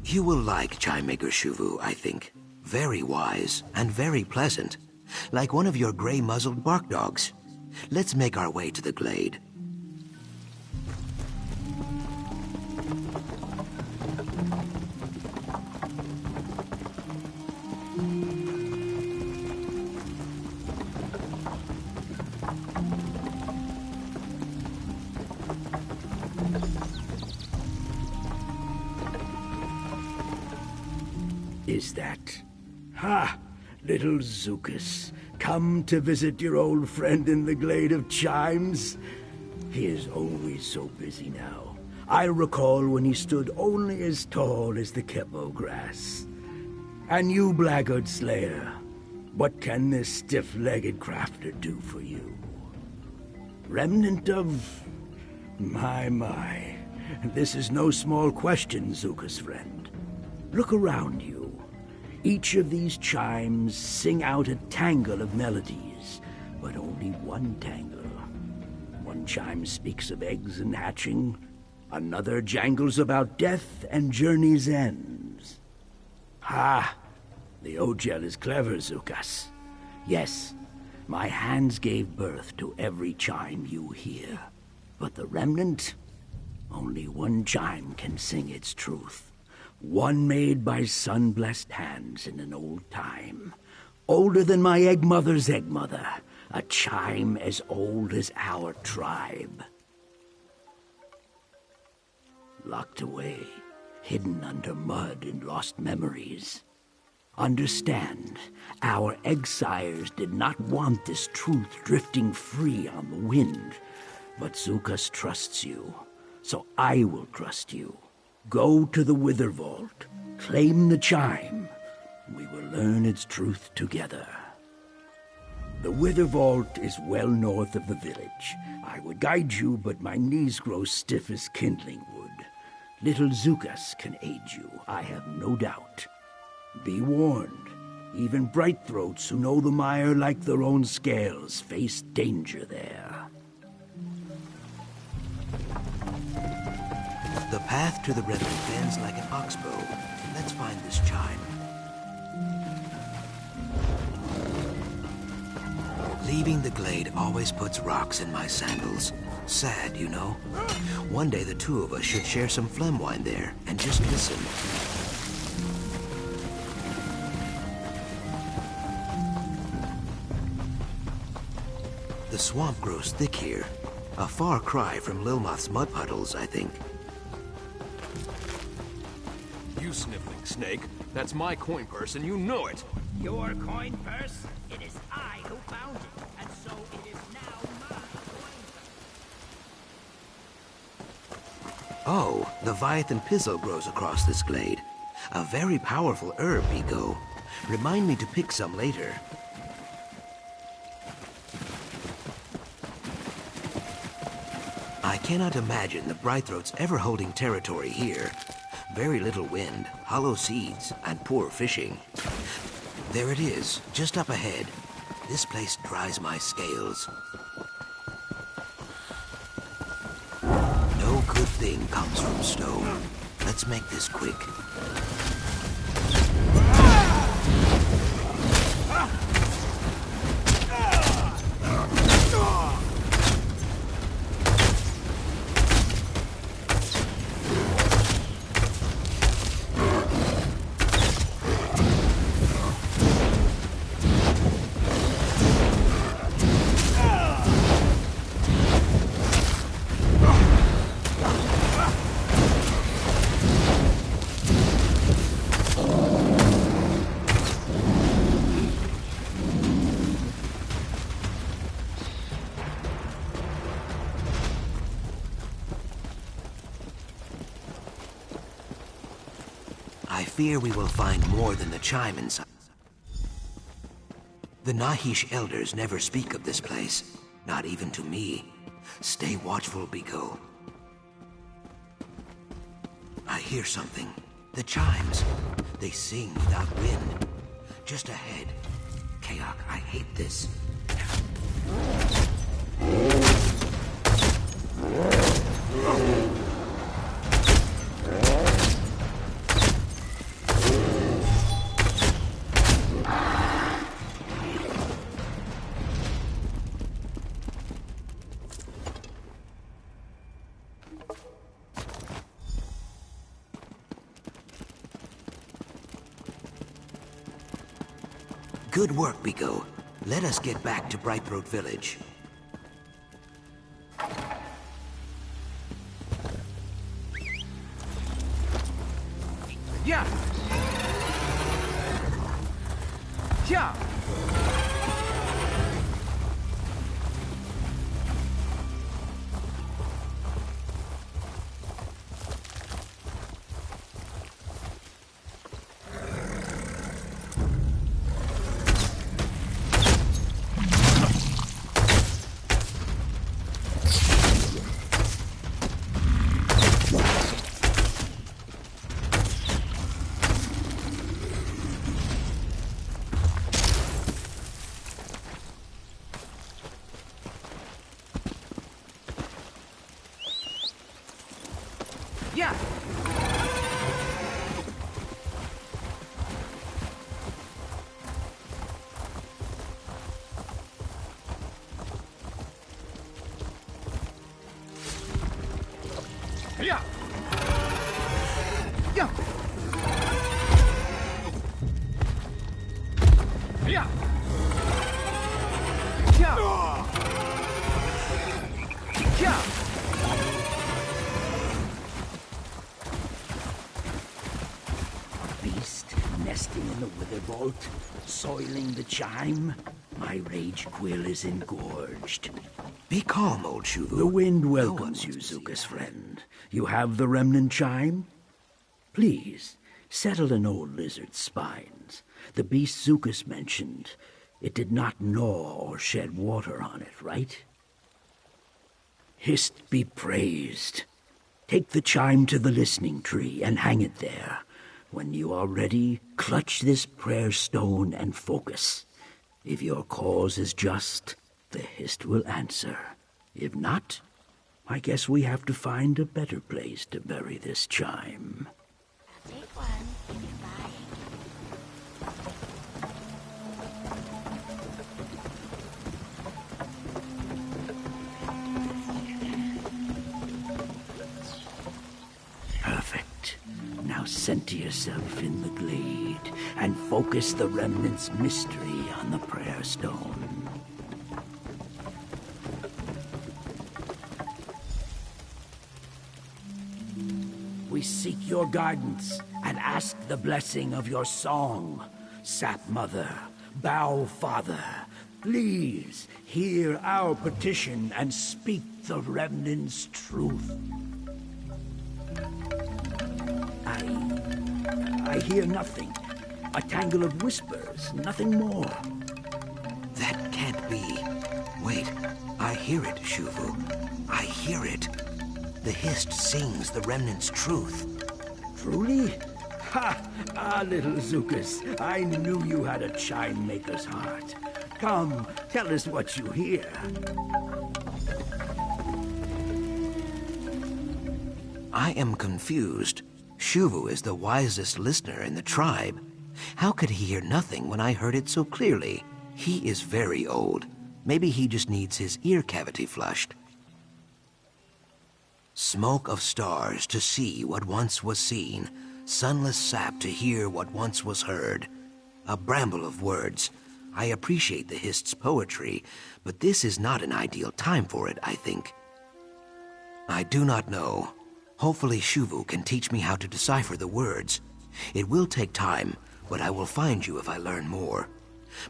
You will like Chimemaker Shuvu, I think. Very wise and very pleasant. Like one of your gray-muzzled bark dogs. Let's make our way to the glade. Is that? Ha! Little Zukas, come to visit your old friend in the Glade of Chimes? He is always so busy now. I recall when he stood only as tall as the Kepo grass. And you, Blackguard Slayer, what can this stiff-legged crafter do for you? Remnant of... My. This is no small question, Zukas friend. Look around you. Each of these chimes sing out a tangle of melodies, but only one tangle. One chime speaks of eggs and hatching, another jangles about death and journey's ends. Ha! The Ogel is clever, Zukas. Yes, my hands gave birth to every chime you hear. But the remnant? Only one chime can sing its truth. One made by sun-blessed hands in an old time. Older than my egg-mother's egg-mother. A chime as old as our tribe. Locked away, hidden under mud in lost memories. Understand, our egg-sires did not want this truth drifting free on the wind. But Zukas trusts you, so I will trust you. Go to the Wither Vault, claim the chime. We will learn its truth together. The Wither Vault is well north of the village. I would guide you, but my knees grow stiff as kindling wood. Little Zukas can aid you, I have no doubt. Be warned, even bright throats who know the mire like their own scales face danger there. The path to the river bends like an oxbow. Let's find this chime. Leaving the glade always puts rocks in my sandals. Sad, you know. One day the two of us should share some phlegm wine there and just listen. The swamp grows thick here. A far cry from Lilmoth's mud puddles, I think. You sniffling snake. That's my coin purse, and you know it. Your coin purse? It is I who found it, and so it is now my coin. Oh, Leviathan Pizzle grows across this glade. A very powerful herb, Pico. Remind me to pick some later. I cannot imagine the Brightthroats ever holding territory here. Very little wind, hollow seeds, and poor fishing. There it is, just up ahead. This place dries my scales. No good thing comes from stone. Let's make this quick. I fear we will find more than the chime inside. The Nahish elders never speak of this place, not even to me. Stay watchful, Biko. I hear something. The chimes. They sing without wind. Just ahead. Kaok, I hate this. Good work, Biko. Let us get back to Brightthroat Village. Yeah. Yeah. Yeah. Yeah. Yeah. A beast nesting in the wither vault, soiling the chime. My rage quill is engorged. Be calm, old Shuvu. The wind welcomes you, Zuka's friend. You have the remnant chime? Please, settle an old lizard's spines. The beast Zukas mentioned, it did not gnaw or shed water on it, right? Hist be praised. Take the chime to the listening tree and hang it there. When you are ready, clutch this prayer stone and focus. If your cause is just, the Hist will answer. If not, I guess we have to find a better place to bury this chime. Take one if you're buying. Perfect. Now center yourself in the glade and focus the remnant's mystery on the prayer stone. We seek your guidance and ask the blessing of your song. Sap Mother, Bow Father, please hear our petition and speak the remnant's truth. I hear nothing. A tangle of whispers, nothing more. That can't be. Wait, I hear it, Shuvu. I hear it. The Hist sings the remnant's truth. Truly? Ha! Ah, little Zukas, I knew you had a chime maker's heart. Come, tell us what you hear. I am confused. Shuvu is the wisest listener in the tribe. How could he hear nothing when I heard it so clearly? He is very old. Maybe he just needs his ear cavity flushed. Smoke of stars to see what once was seen. Sunless sap to hear what once was heard. A bramble of words. I appreciate the Hist's poetry, but this is not an ideal time for it, I think. I do not know. Hopefully Shuvu can teach me how to decipher the words. It will take time, but I will find you if I learn more.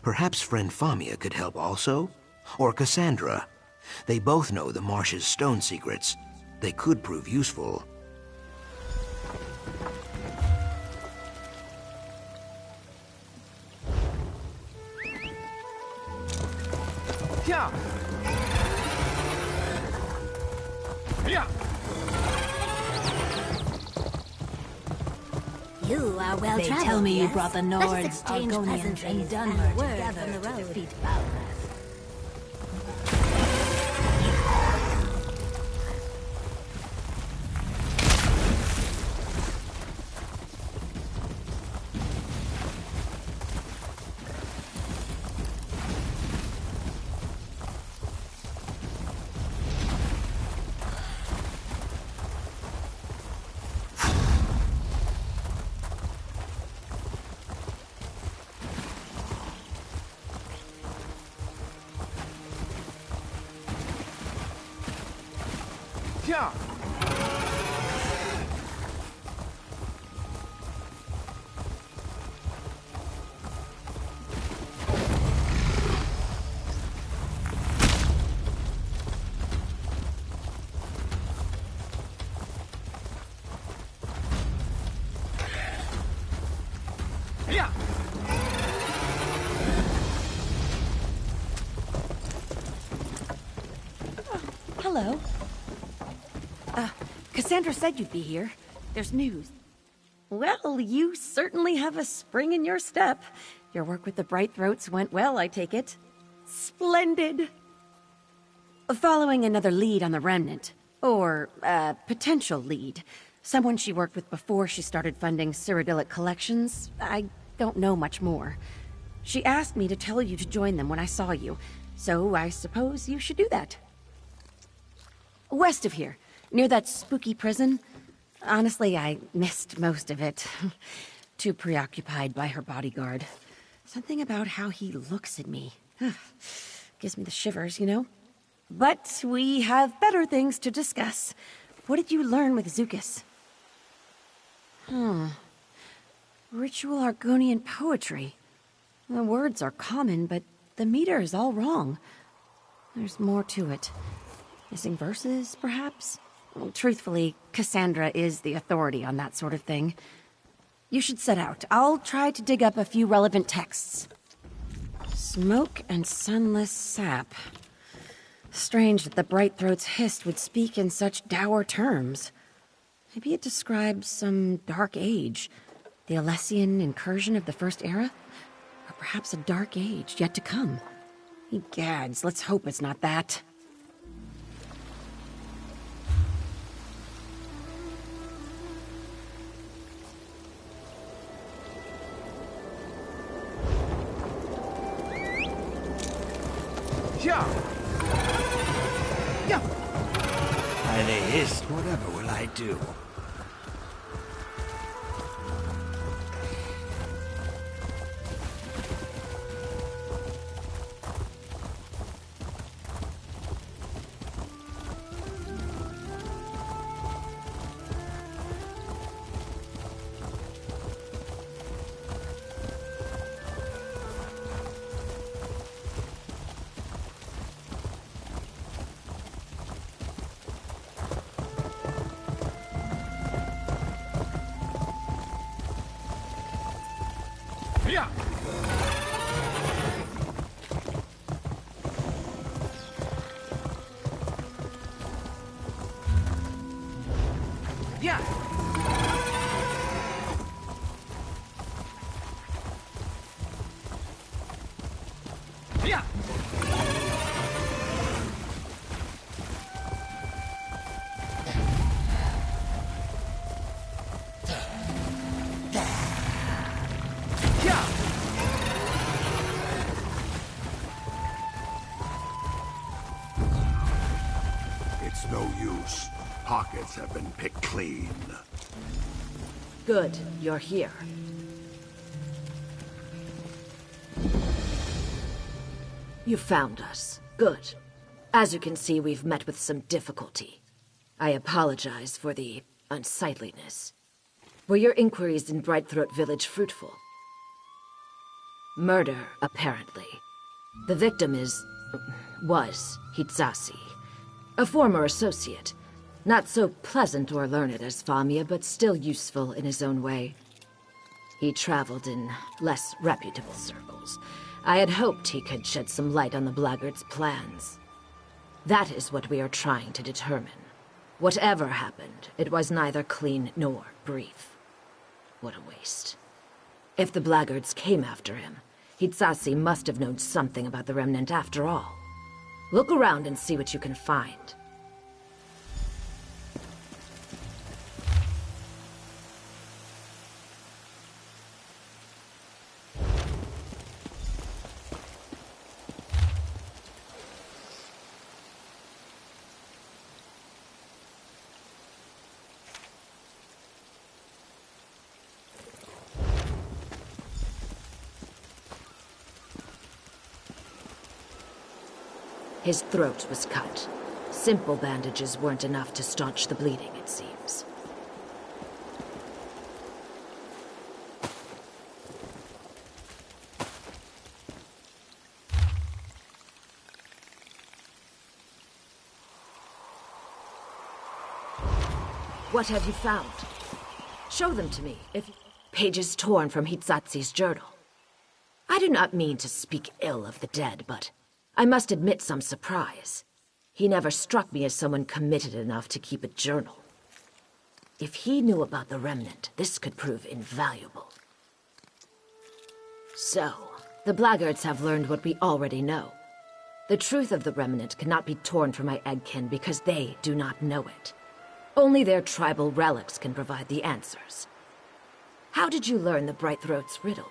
Perhaps friend Famia could help also? Or Cassandra. They both know the marsh's stone secrets. They could prove useful. Yeah. Yeah. You are well They traveled. tell me you yes? brought the Let us Nords, exchange Argonians, pleasantries and and Dunmer word together on the to road. defeat Balrath. Yeah. Yeah. Hello. Cassandra said you'd be here. There's news. Well, you certainly have a spring in your step. Your work with the Bright Throats went well, I take it. Splendid. Following another lead on the Remnant. Or, potential lead. Someone she worked with before she started funding Cyrodiilic collections. I don't know much more. She asked me to tell you to join them when I saw you, so I suppose you should do that. West of here, near that spooky prison. Honestly, I missed most of it. Too preoccupied by her bodyguard. Something about how he looks at me. Gives me the shivers, you know? But we have better things to discuss. What did you learn with Zookas? Ritual Argonian poetry. The words are common, but the meter is all wrong. There's more to it. Missing verses, perhaps? Well, truthfully, Cassandra is the authority on that sort of thing. You should set out. I'll try to dig up a few relevant texts. Smoke and sunless sap. Strange that the Brightthroat's Hist would speak in such dour terms. Maybe it describes some dark age. The Alessian incursion of the First Era? Or perhaps a dark age yet to come. Egads, let's hope it's not that. Yeah. Yeah. By the Hist, whatever will I do? Yeah. Yeah. Yeah. It's no use. Pockets have been picked clean. Good, you're here. You found us. Good. As you can see, we've met with some difficulty. I apologize for the unsightliness. Were your inquiries in Brightthroat Village fruitful? Murder, apparently. The victim was Hitsasi, a former associate. Not so pleasant or learned as Famia, but still useful in his own way. He traveled in less reputable circles. I had hoped he could shed some light on the blackguard's plans. That is what we are trying to determine. Whatever happened, it was neither clean nor brief. What a waste. If the blackguards came after him, Hitsasi must have known something about the Remnant after all. Look around and see what you can find. His throat was cut. Simple bandages weren't enough to staunch the bleeding, it seems. What have you found? Show them to me, if... Pages torn from Hitsasi's journal. I do not mean to speak ill of the dead, but I must admit some surprise. He never struck me as someone committed enough to keep a journal. If he knew about the Remnant, this could prove invaluable. So, the blackguards have learned what we already know. The truth of the Remnant cannot be torn from my Eggkin because they do not know it. Only their tribal relics can provide the answers. How did you learn the Brightthroat's riddle?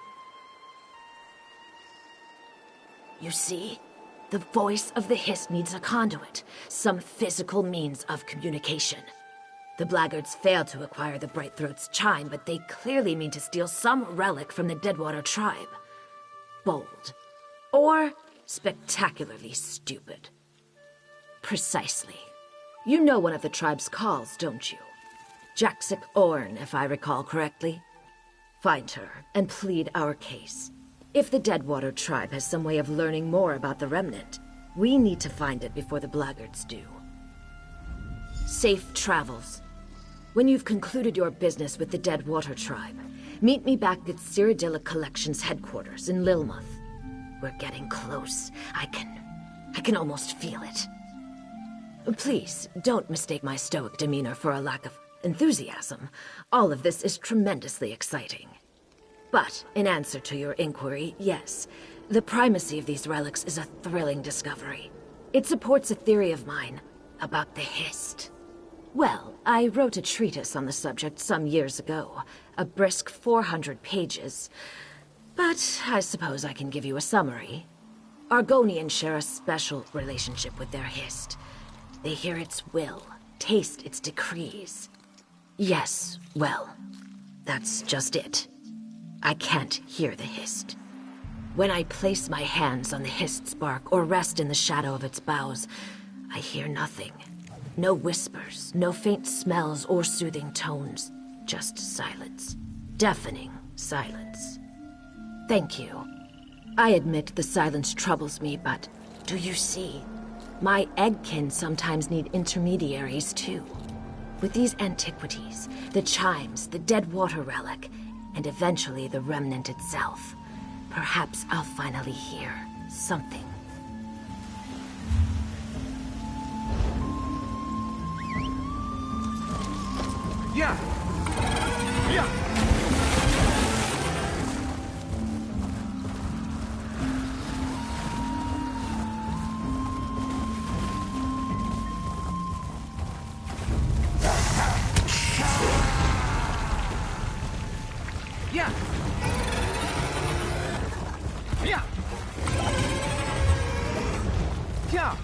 You see? The voice of the Hist needs a conduit, some physical means of communication. The blackguards failed to acquire the Brightthroat's chime, but they clearly mean to steal some relic from the Deadwater tribe. bold. Or spectacularly stupid. Precisely. You know one of the tribe's calls, don't you? Jaxic Orn, if I recall correctly. Find her, and plead our case. If the Deadwater tribe has some way of learning more about the Remnant, we need to find it before the Blackguards do. Safe travels. When you've concluded your business with the Deadwater tribe, meet me back at Cyrodiila Collection's headquarters in Lilmoth. We're getting close. I can almost feel it. Please, don't mistake my stoic demeanor for a lack of enthusiasm. All of this is tremendously exciting. But, in answer to your inquiry, yes, the primacy of these relics is a thrilling discovery. It supports a theory of mine about the Hist. Well, I wrote a treatise on the subject some years ago, a brisk 400 pages. But I suppose I can give you a summary. Argonians share a special relationship with their Hist. They hear its will, taste its decrees. Yes, well, that's just it. I can't hear the Hist. When I place my hands on the Hist's bark or rest in the shadow of its boughs, I hear nothing. No whispers, no faint smells or soothing tones. Just silence. Deafening silence. Thank you. I admit the silence troubles me, but do you see? My eggkin sometimes need intermediaries, too. With these antiquities, the chimes, the Deadwater relic, and eventually the Remnant itself, perhaps I'll finally hear something. Yeah! Yeah! Yeah! Yeah! Yeah!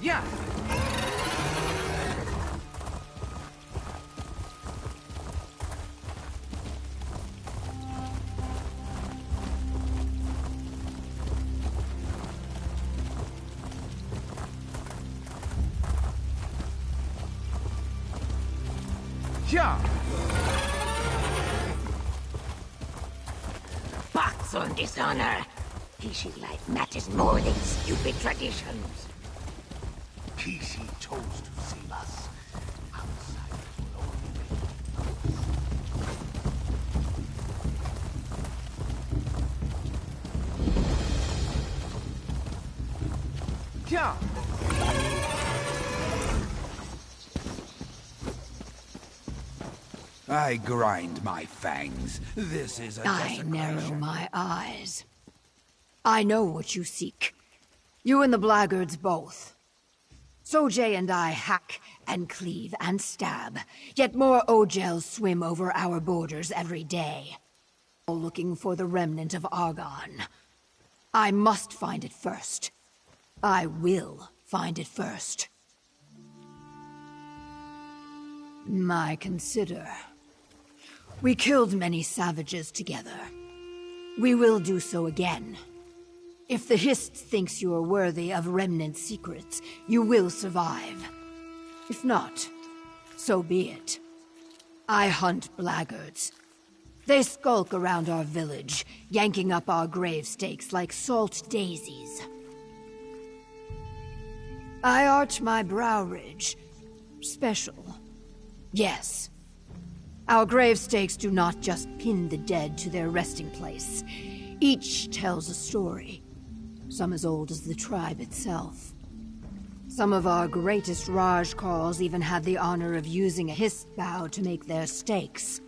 Yeah! Yeah! Pox on dishonor! Kishi life matters more than stupid traditions. Kishi chose to save us. Outside Yeah! I grind my fangs. This is a I narrow my eyes. I know what you seek. You and the Blackguards both. Sojay and I hack and cleave and stab, yet more Ojels swim over our borders every day. All looking for the remnant of Argon. I must find it first. I will find it first. My consider. We killed many savages together. We will do so again. If the Hist thinks you are worthy of Remnant secrets, you will survive. If not, so be it. I hunt Blackguards. They skulk around our village, yanking up our grave stakes like salt daisies. I arch my brow ridge. Special. Yes. Our grave stakes do not just pin the dead to their resting place. Each tells a story, some as old as the tribe itself. Some of our greatest Rajkals even had the honor of using a Hist bow to make their stakes.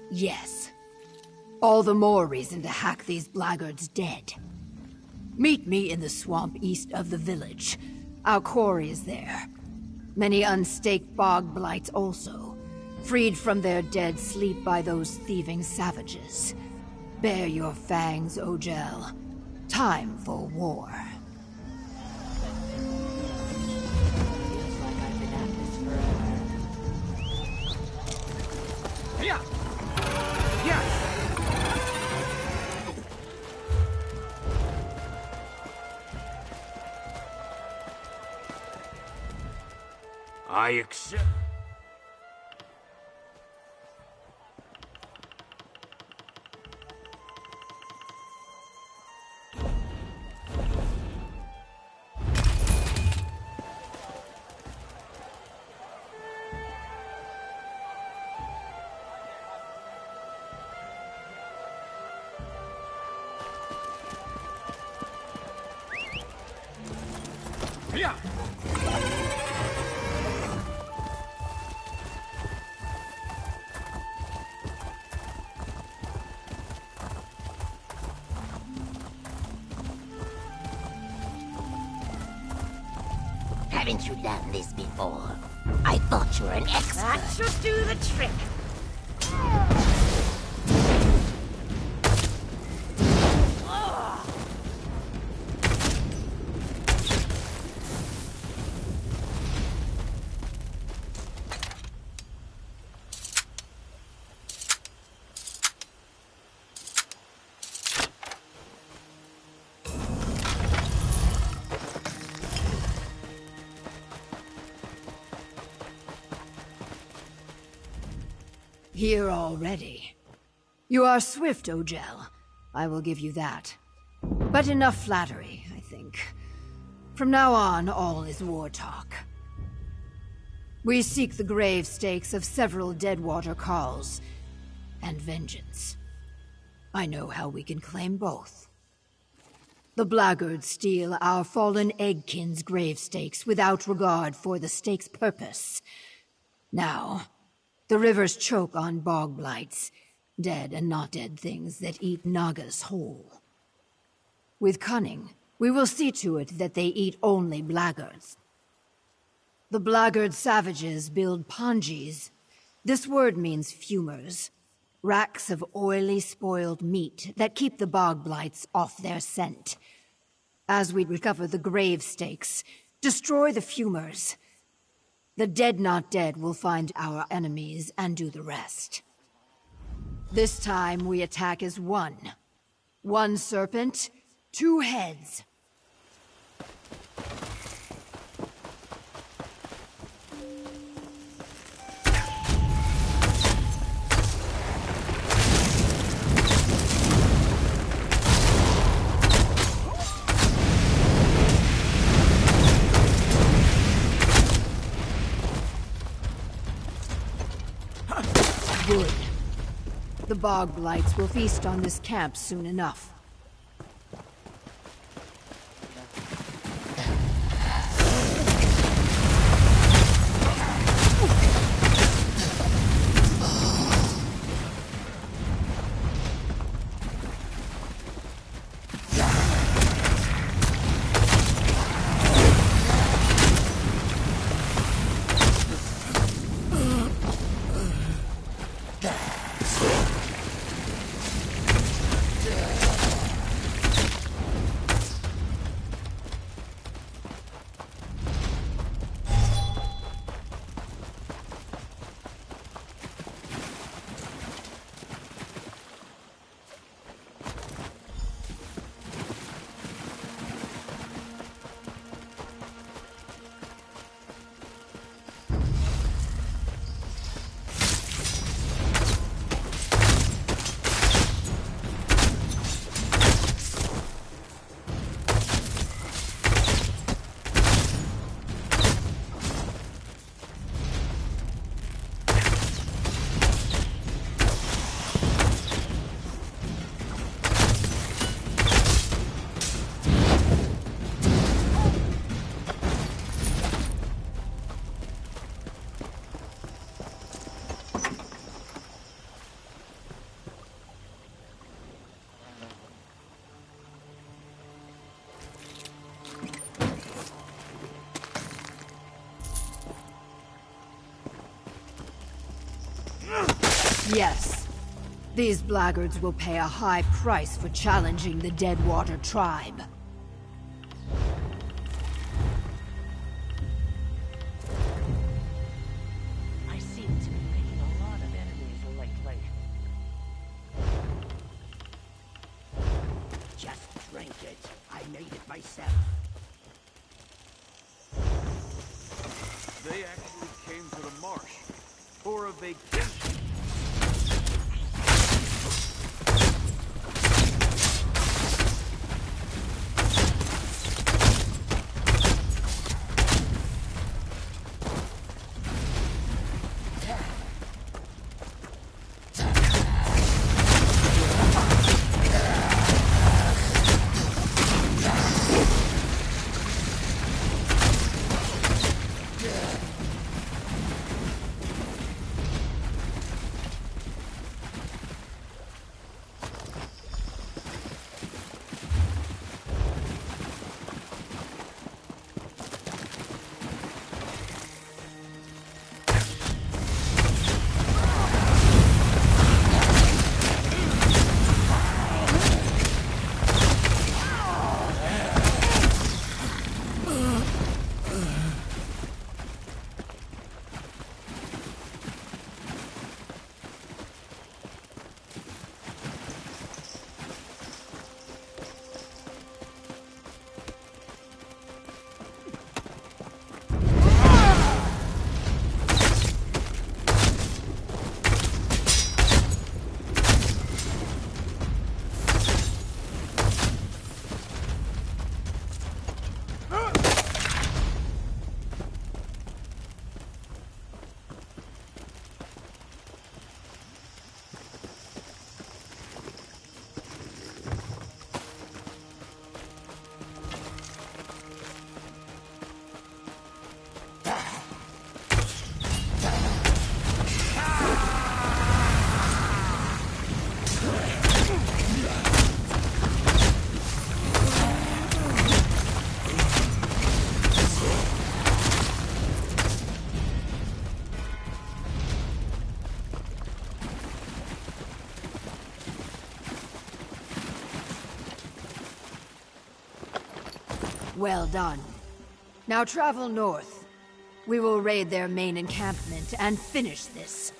Yes. All the more reason to hack these Blackguards dead. Meet me in the swamp east of the village. Our quarry is there. Many unstaked bog blights also, freed from their dead sleep by those thieving savages. Bare your fangs, Ojel. time for war. Yeah. Yeah. I accept. Yeah. Haven't you done this before? I thought you were an expert. That should do the trick. Here already. You are swift, Ojel. I will give you that. But enough flattery, I think. From now on, all is war talk. We seek the grave stakes of several Deadwater Carls, and vengeance. I know how we can claim both. The Blackguards steal our fallen Eggkin's grave stakes without regard for the stake's purpose. Now, the rivers choke on bog blights, dead and not dead things that eat Nagas whole. With cunning, we will see to it that they eat only blackguards. The blackguard savages build ponjis. This word means fumers, racks of oily, spoiled meat that keep the bog blights off their scent. As we recover the grave stakes, destroy the fumers. The dead not dead will find our enemies and do the rest. This time we attack as one. One serpent, two heads. Good. The bog blights will feast on this camp soon enough. Yes. These blackguards will pay a high price for challenging the Deadwater tribe. I seem to be making a lot of enemies lately. Just drink it. I made it myself. They actually came to the marsh for a vacation. Well done. Now travel north. We will raid their main encampment and finish this.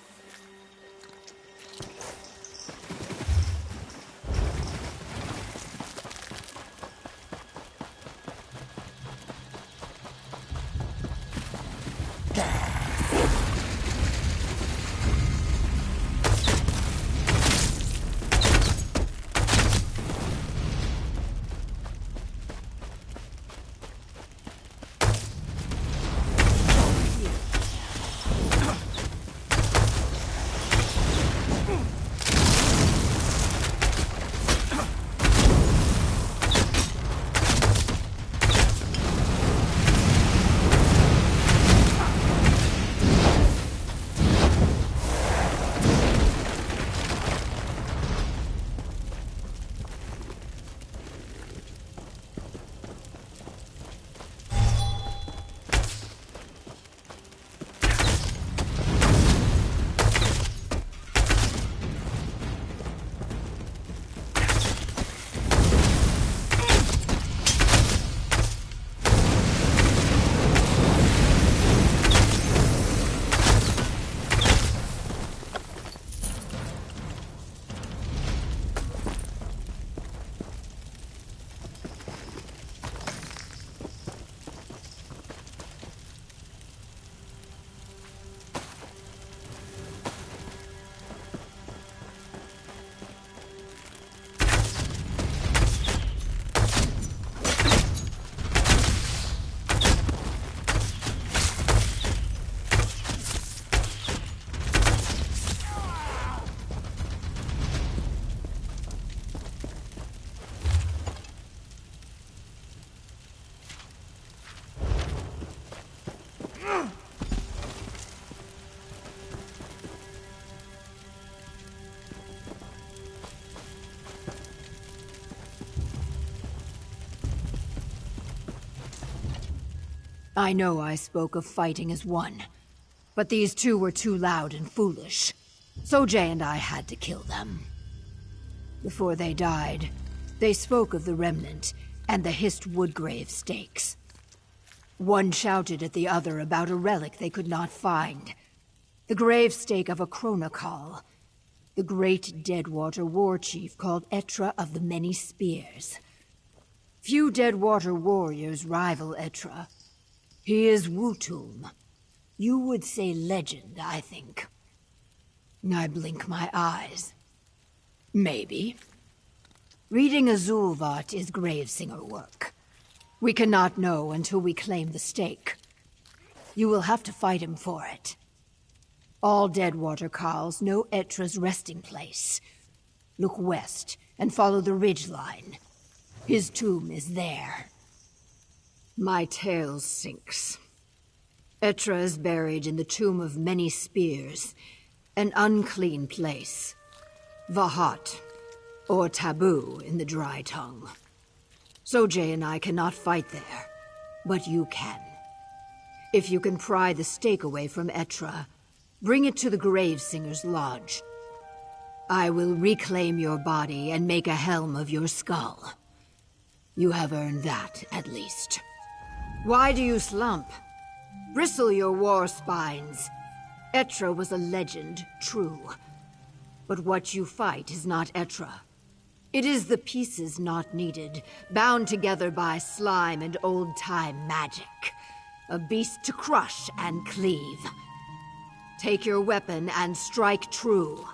I know I spoke of fighting as one, but these two were too loud and foolish. Sojay and I had to kill them. Before they died, they spoke of the Remnant and the Hist Woodgrave stakes. One shouted at the other about a relic they could not find. The grave stake of a Chronocall, the great Deadwater war chief called Etra of the Many Spears. Few Deadwater warriors rival Etra. He is Wutum. You would say legend, I think. I blink my eyes. Maybe. Reading Azulvat is Gravesinger work. We cannot know until we claim the stake. You will have to fight him for it. All Deadwater Carls know Etra's resting place. Look west and follow the ridge line. His tomb is there. My tail sinks. Etra is buried in the Tomb of Many Spears, an unclean place. Vahat, or taboo in the Dry Tongue. Sojay and I cannot fight there, but you can. If you can pry the stake away from Etra, bring it to the Gravesinger's lodge. I will reclaim your body and make a helm of your skull. You have earned that, at least. Why do you slump? Bristle your war spines. Etra was a legend, true. But what you fight is not Etra. It is the pieces not needed, bound together by slime and old-time magic. A beast to crush and cleave. Take your weapon and strike true.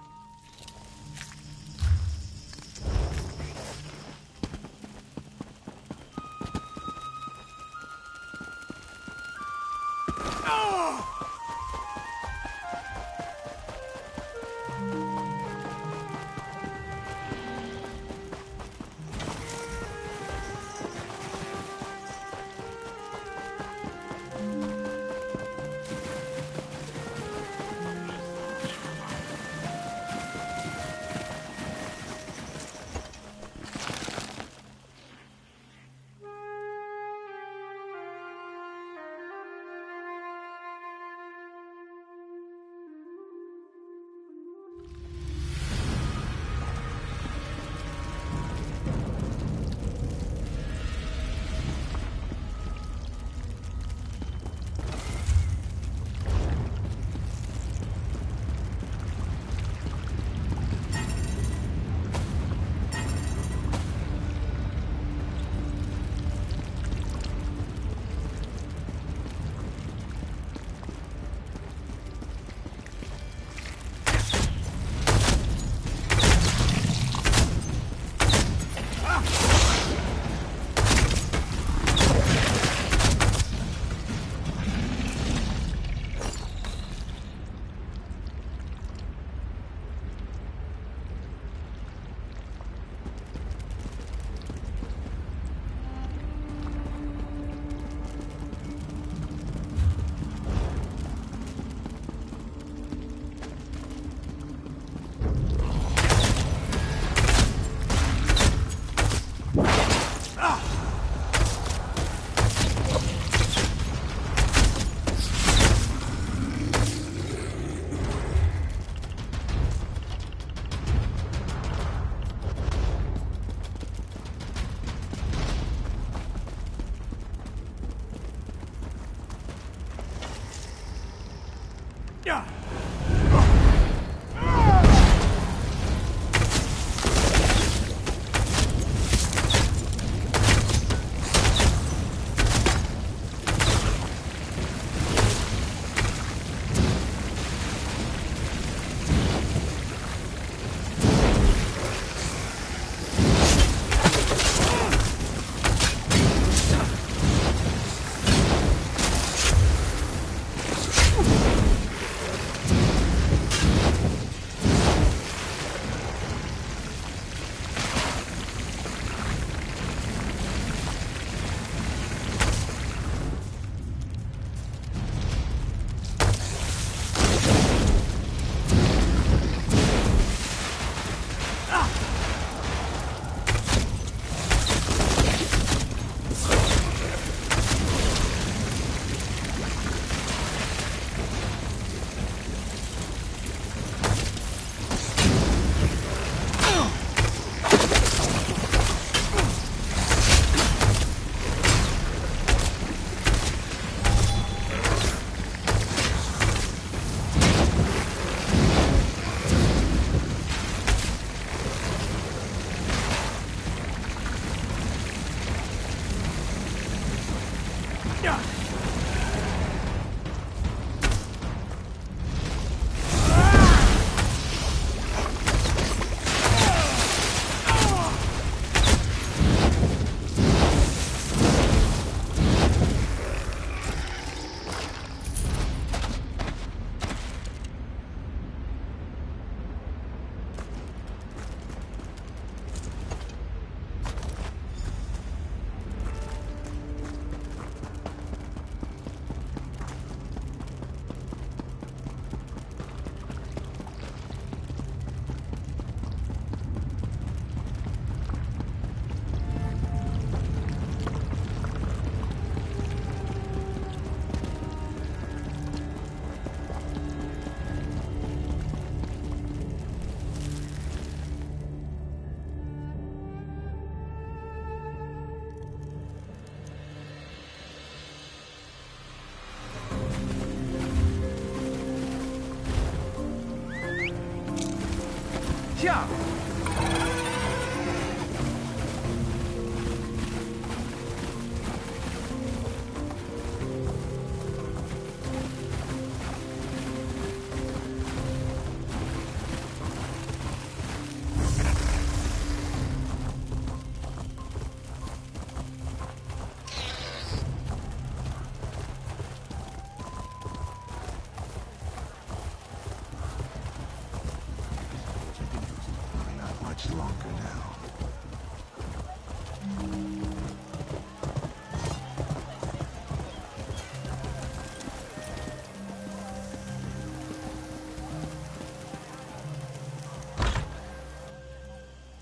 Yeah.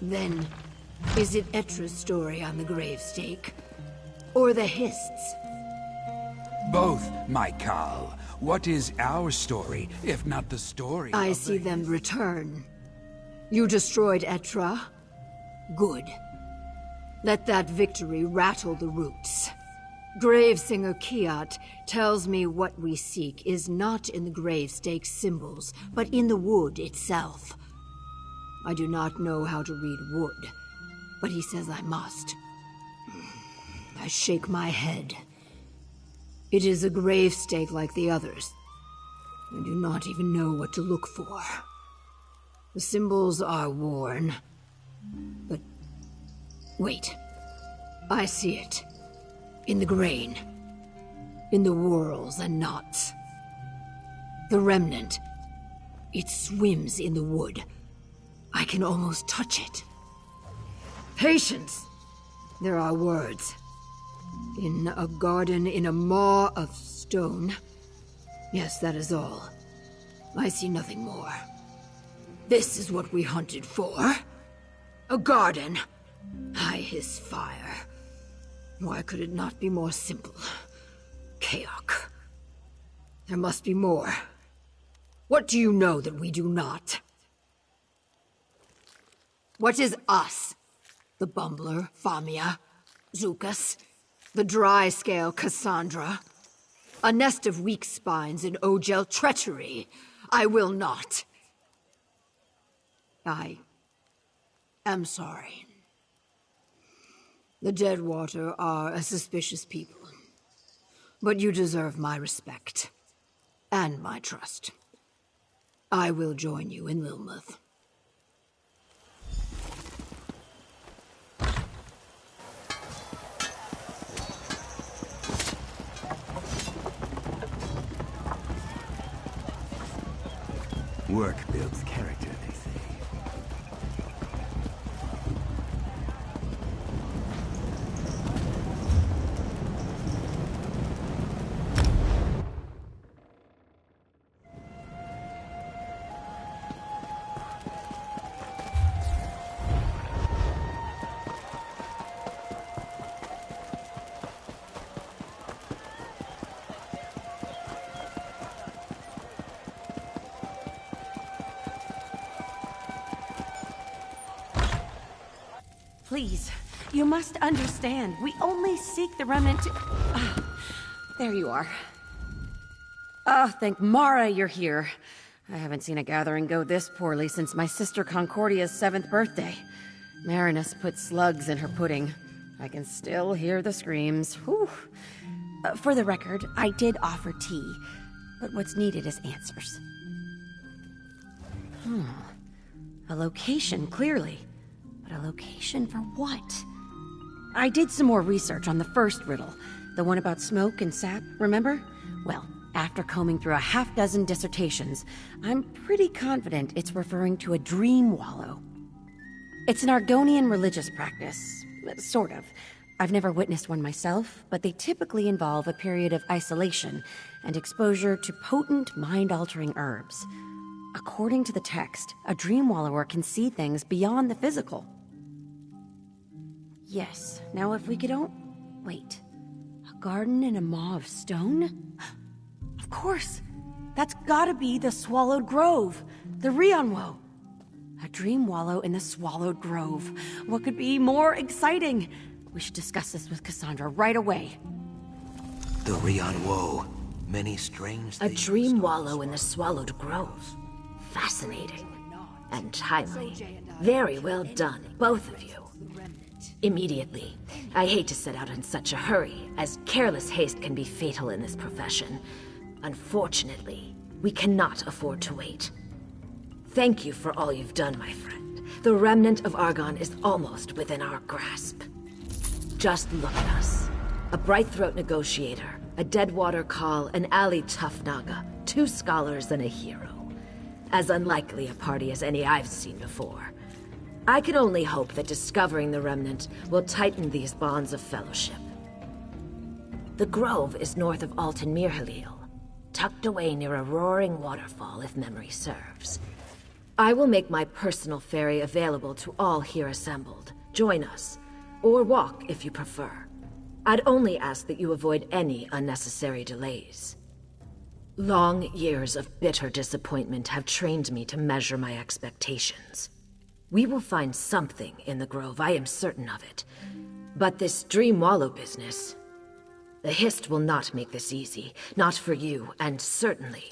Then, is it Etra's story on the gravestake? Or the Hist's? Both, my Carl. What is our story, if not the story I of see them return. You destroyed Etra? Good. Let that victory rattle the roots. Gravesinger Kiat tells me what we seek is not in the gravestake symbols, but in the wood itself. I do not know how to read wood, but he says I must. I shake my head. It is a gravestake like the others. I do not even know what to look for. The symbols are worn, but wait. I see it. In the grain. In the whorls and knots. The remnant. It swims in the wood. I can almost touch it. Patience! There are words. In a garden in a maw of stone. Yes, that is all. I see nothing more. This is what we hunted for. A garden. I hiss fire. Why could it not be more simple? Kaok. There must be more. What do you know that we do not? What is us? The Bumbler, Famia, Zukas, the dry-scale Cassandra. A nest of weak spines and Ogel treachery. I will not. I am sorry. The Deadwater are a suspicious people. But you deserve my respect. And my trust. I will join you in Lilmuth. Work builds character, they say. Please, you must understand. We only seek the remnant to... there you are. Thank Mara you're here. I haven't seen a gathering go this poorly since my sister Concordia's 7th birthday. Marinus put slugs in her pudding. I can still hear the screams. Whew. For the record, I did offer tea, but what's needed is answers. A location, clearly. But a location for what? I did some more research on the first riddle, the one about smoke and sap, remember? Well, after combing through a half-dozen dissertations, I'm pretty confident it's referring to a dream wallow. It's an Argonian religious practice, sort of. I've never witnessed one myself, but they typically involve a period of isolation and exposure to potent, mind-altering herbs. According to the text, a dream wallower can see things beyond the physical. Yes, now if we could wait. A garden in a maw of stone? Of course! That's gotta be the Swallowed Grove! The Rionwo! A dream wallow in the Swallowed Grove. What could be more exciting? We should discuss this with Cassandra right away. The Rionwo. Many strange A things. dream wallow in the Swallowed Grove. Fascinating. And timely. Very well done, both of you. Immediately. I hate to set out in such a hurry, as careless haste can be fatal in this profession. Unfortunately, we cannot afford to wait. Thank you for all you've done, my friend. The remnant of Argon is almost within our grasp. Just look at us. A Brightthroat negotiator, a Deadwater Call, an alley tough Naga, 2 scholars and a hero. As unlikely a party as any I've seen before. I can only hope that discovering the remnant will tighten these bonds of fellowship. The Grove is north of Alton Mirhalil, tucked away near a roaring waterfall if memory serves. I will make my personal ferry available to all here assembled. Join us, or walk if you prefer. I'd only ask that you avoid any unnecessary delays. Long years of bitter disappointment have trained me to measure my expectations. We will find something in the Grove, I am certain of it. But this Dream Wallow business... The Hist will not make this easy. Not for you, and certainly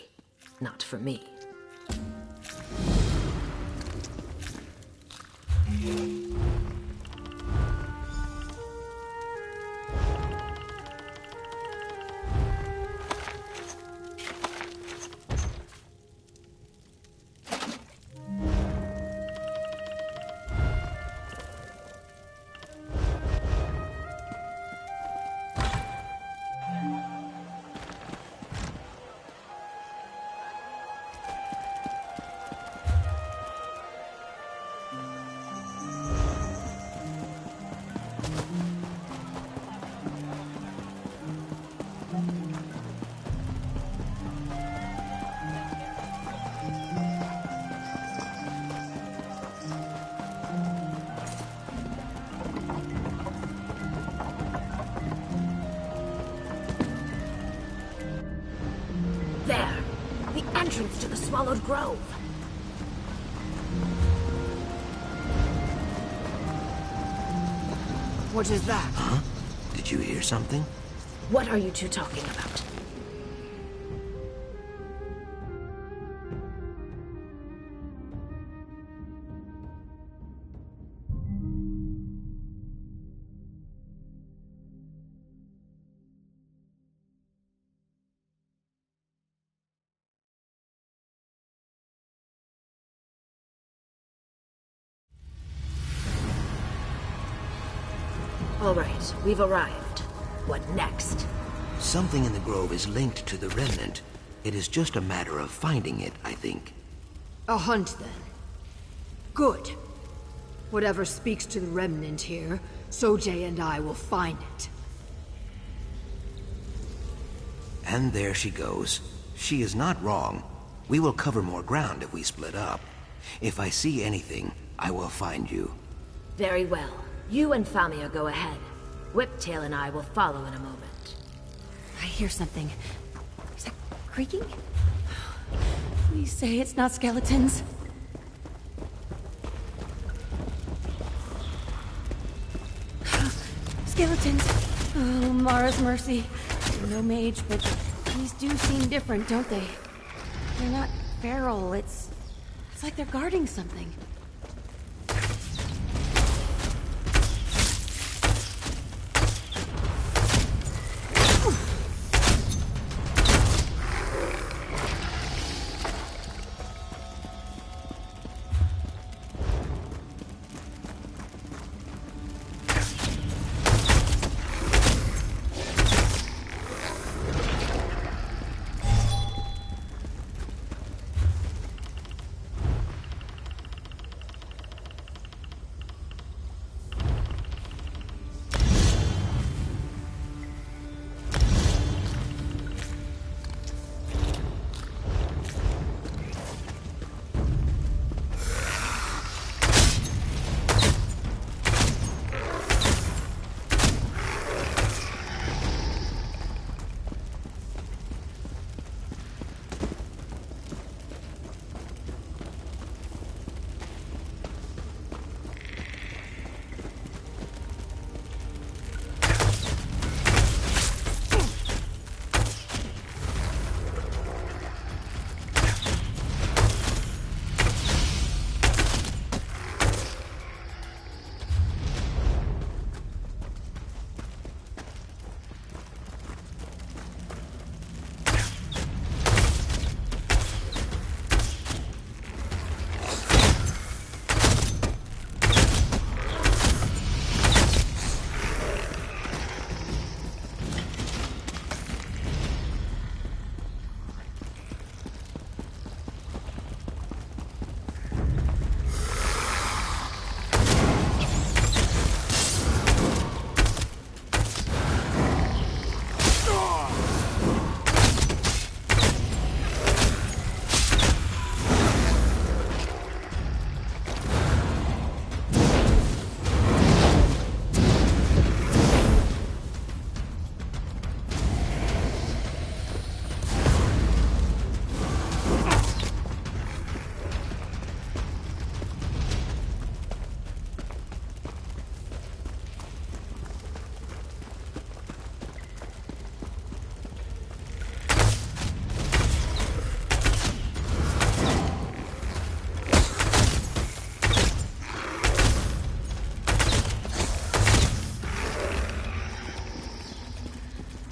not for me. There! The entrance to the Swallowed Grove! What is that? Huh? Did you hear something? What are you two talking about? All right, we've arrived. What next? Something in the Grove is linked to the remnant. It is just a matter of finding it, I think. A hunt, then. Good. Whatever speaks to the remnant here, Sojay and I will find it. And there she goes. She is not wrong. We will cover more ground if we split up. If I see anything, I will find you. Very well. You and Famia go ahead. Whiptail and I will follow in a moment. I hear something. Is that creaking? Please say it's not skeletons. Skeletons! Oh, Mara's mercy. I'm no mage, but these do seem different, don't they? They're not feral, it's like they're guarding something.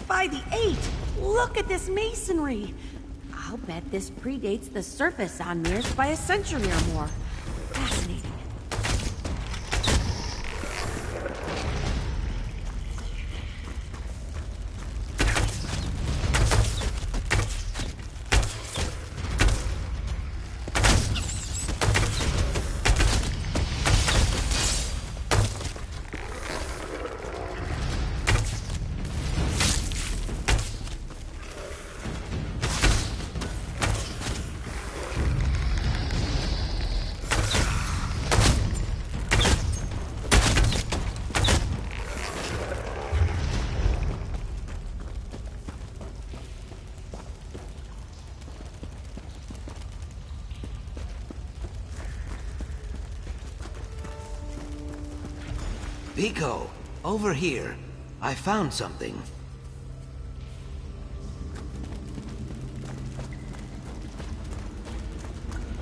by the 8! Look at this masonry! I'll bet this predates the surface Anmirs by a century or more. Fascinating. Pico, over here. I found something.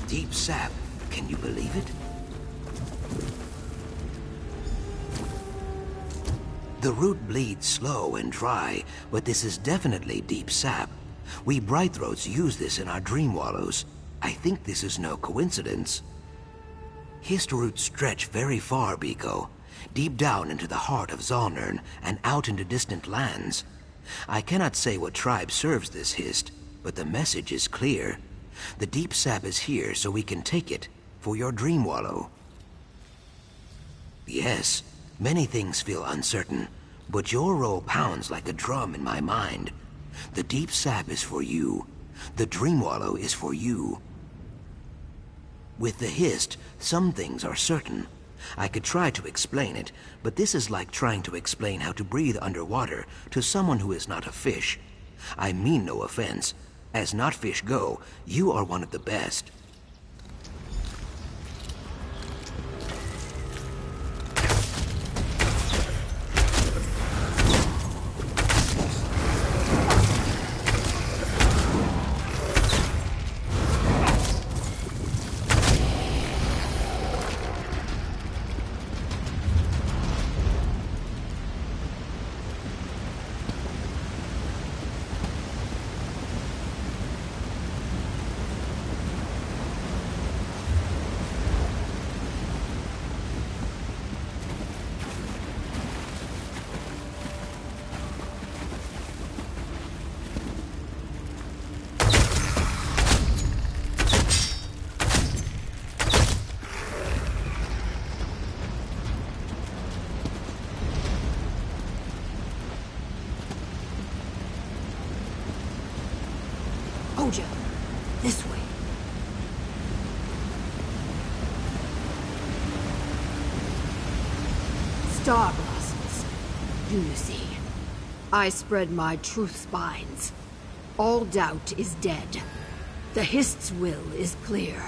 Deep sap. Can you believe it? The root bleeds slow and dry, but this is definitely deep sap. We Brightthroats use this in our dream wallows. I think this is no coincidence. Hist roots stretch very far, Pico. Deep down into the heart of Zalnern and out into distant lands. I cannot say what tribe serves this Hist, but the message is clear. The deep sap is here so we can take it for your dream wallow. Yes, many things feel uncertain, but your role pounds like a drum in my mind. The deep sap is for you. The dream wallow is for you. With the Hist, some things are certain. I could try to explain it, but this is like trying to explain how to breathe underwater to someone who is not a fish. I mean no offense. As not fish go, you are one of the best. Hoja, this way. Star blossoms. Do you see? I spread my truth spines. All doubt is dead. The Hist's will is clear.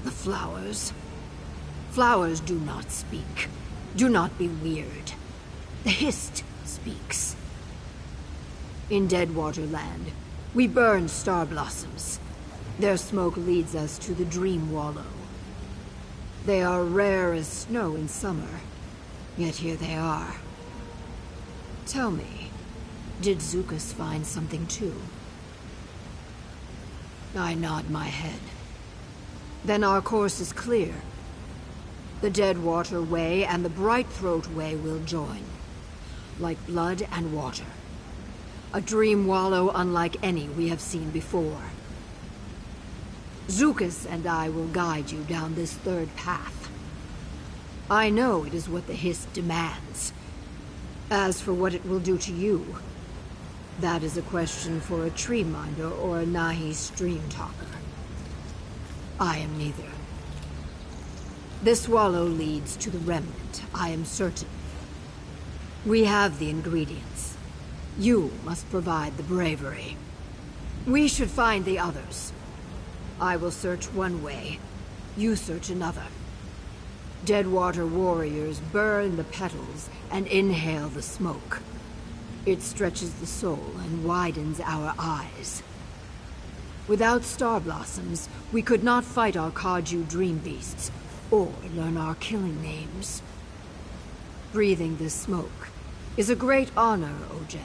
The flowers. Flowers do not speak. Do not be weird. The Hist speaks. In Deadwater Land, we burn star blossoms. Their smoke leads us to the Dream Wallow. They are rare as snow in summer, yet here they are. Tell me, did Zucus find something too? I nod my head. Then our course is clear. The Deadwater Way and the Brightthroat Way will join, like blood and water. A dream wallow unlike any we have seen before. Zucus and I will guide you down this third path. I know it is what the Hist demands. As for what it will do to you, that is a question for a tree minder or a Nahi stream talker. I am neither. This wallow leads to the remnant, I am certain. We have the ingredients. You must provide the bravery. We should find the others. I will search one way. You search another. Deadwater warriors burn the petals and inhale the smoke. It stretches the soul and widens our eyes. Without star blossoms, we could not fight our Kaju dream beasts, or learn our killing names. Breathing this smoke, is a great honor, Ojel.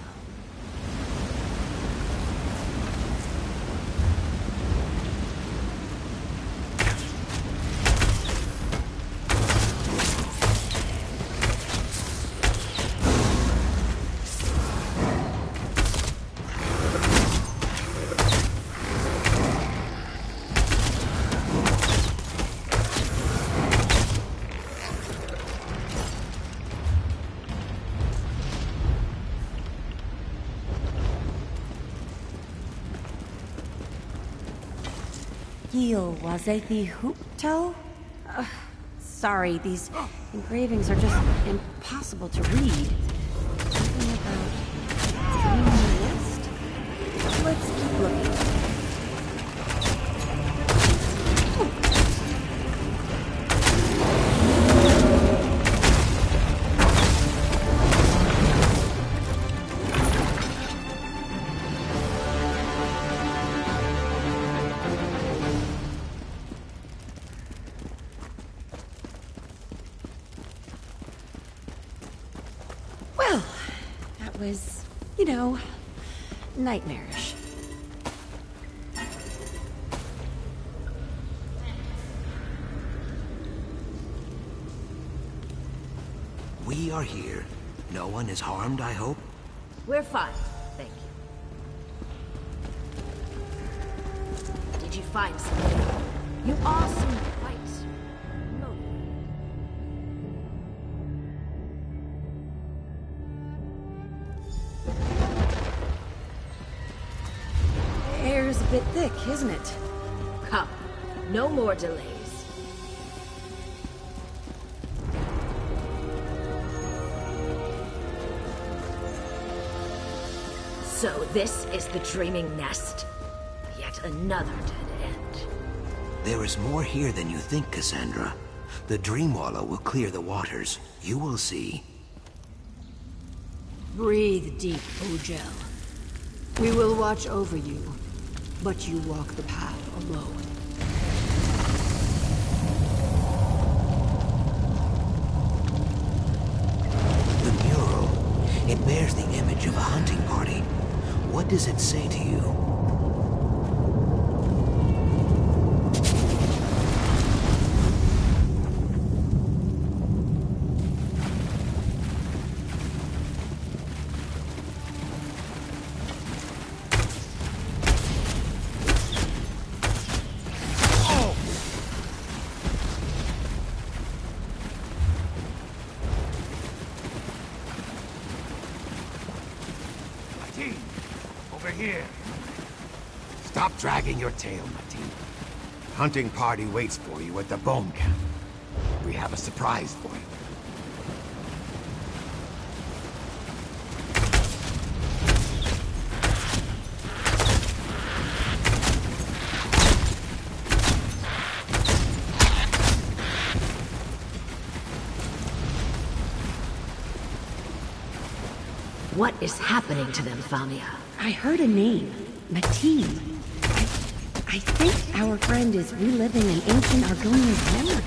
Gil Wazethi Hooptel? Sorry, these engravings are just impossible to read. Something about dream mist? Let's keep looking. Was, you know, nightmarish. We are here. No one is harmed, I hope? We're fine, thank you. Did you find something? You all seem quite lonely. Air's a bit thick, isn't it? Come, no more delays. So this is the Dreaming Nest. Yet another dead end. There is more here than you think, Cassandra. The Dreamwallow will clear the waters. You will see. Breathe deep, Ojel. We will watch over you, but you walk the path alone. The mural. It bears the image of a hunting party. What does it say to you? Here. Stop dragging your tail, Martin. Hunting party waits for you at the bone camp. We have a surprise for you. What is happening to them, Famia? I heard a name. Mateen. I think our friend is reliving an ancient Argonian's memories.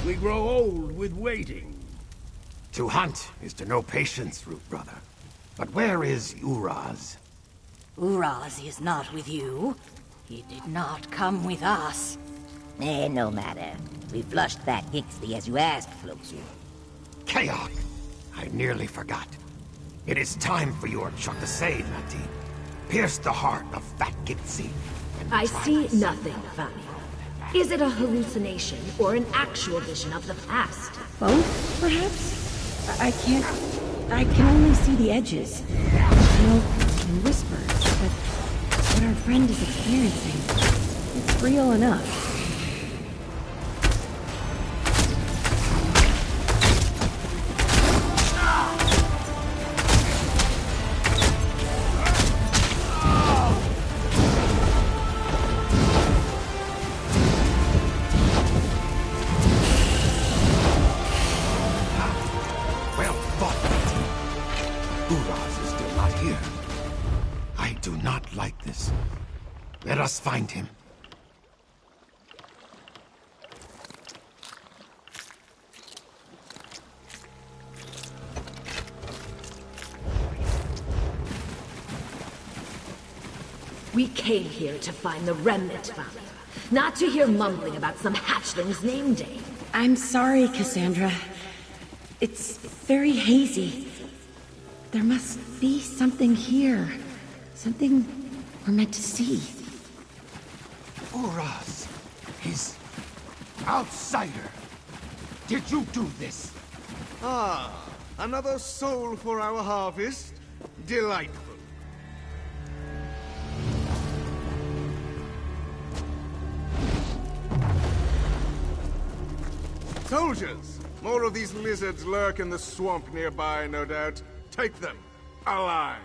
We grow old with waiting. To hunt is to know patience, Root Brother. But where is Uraz? Uraz is not with you. He did not come with us. No matter. We flushed that Gixley as you asked, Flozu. Chaos! I nearly forgot. It is time for your Chakasade, Nati. Pierce the heart of Fat Gixi. I see nothing, Fami. Is it a hallucination or an actual vision of the past? Both, perhaps? I can only see the edges. Smoke and whispers, but what our friend is experiencing, it's real enough. Let us find him. We came here to find the remnant, Fami. Not to hear mumbling about some hatchling's name day. I'm sorry, Cassandra. It's very hazy. There must be something here. Something we're meant to see. Uraz! He's... outsider! Did you do this? Ah, another soul for our harvest? Delightful. Soldiers! More of these lizards lurk in the swamp nearby, no doubt. Take them, alive.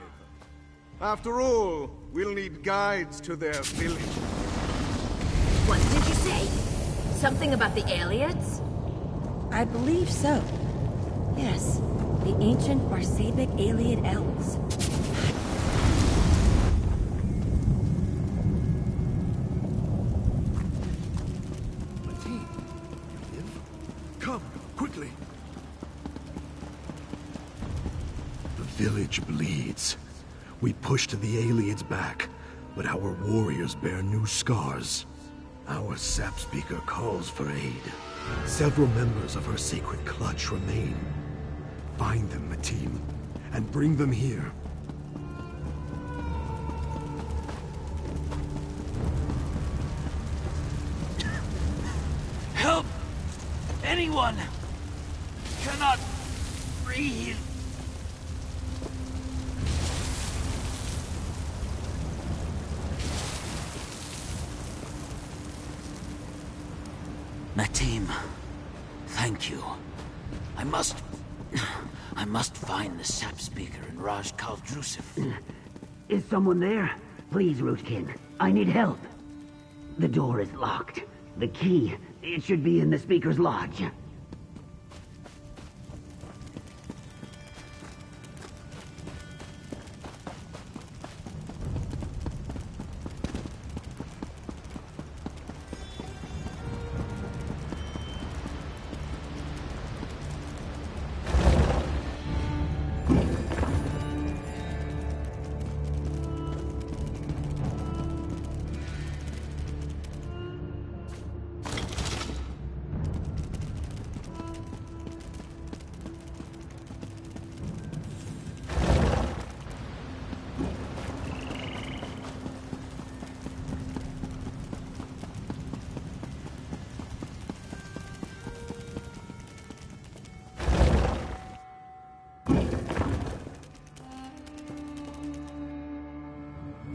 After all, we'll need guides to their village. What did you say? Something about the Ayleids? I believe so. Yes, the ancient Marsabic Ayleid elves. Mateen, you live? Come, quickly. The village bleeds. We pushed the Ayleids back, but our warriors bear new scars. Our sap speaker calls for aid. Several members of her sacred clutch remain. Find them, Mateen, and bring them here. Help! Anyone! Cannot breathe. Mateen, thank you. I must find the sap speaker in Raj Kal Drusif. Is someone there? Please, Rootkin. I need help. The door is locked. The key, it should be in the speaker's lodge.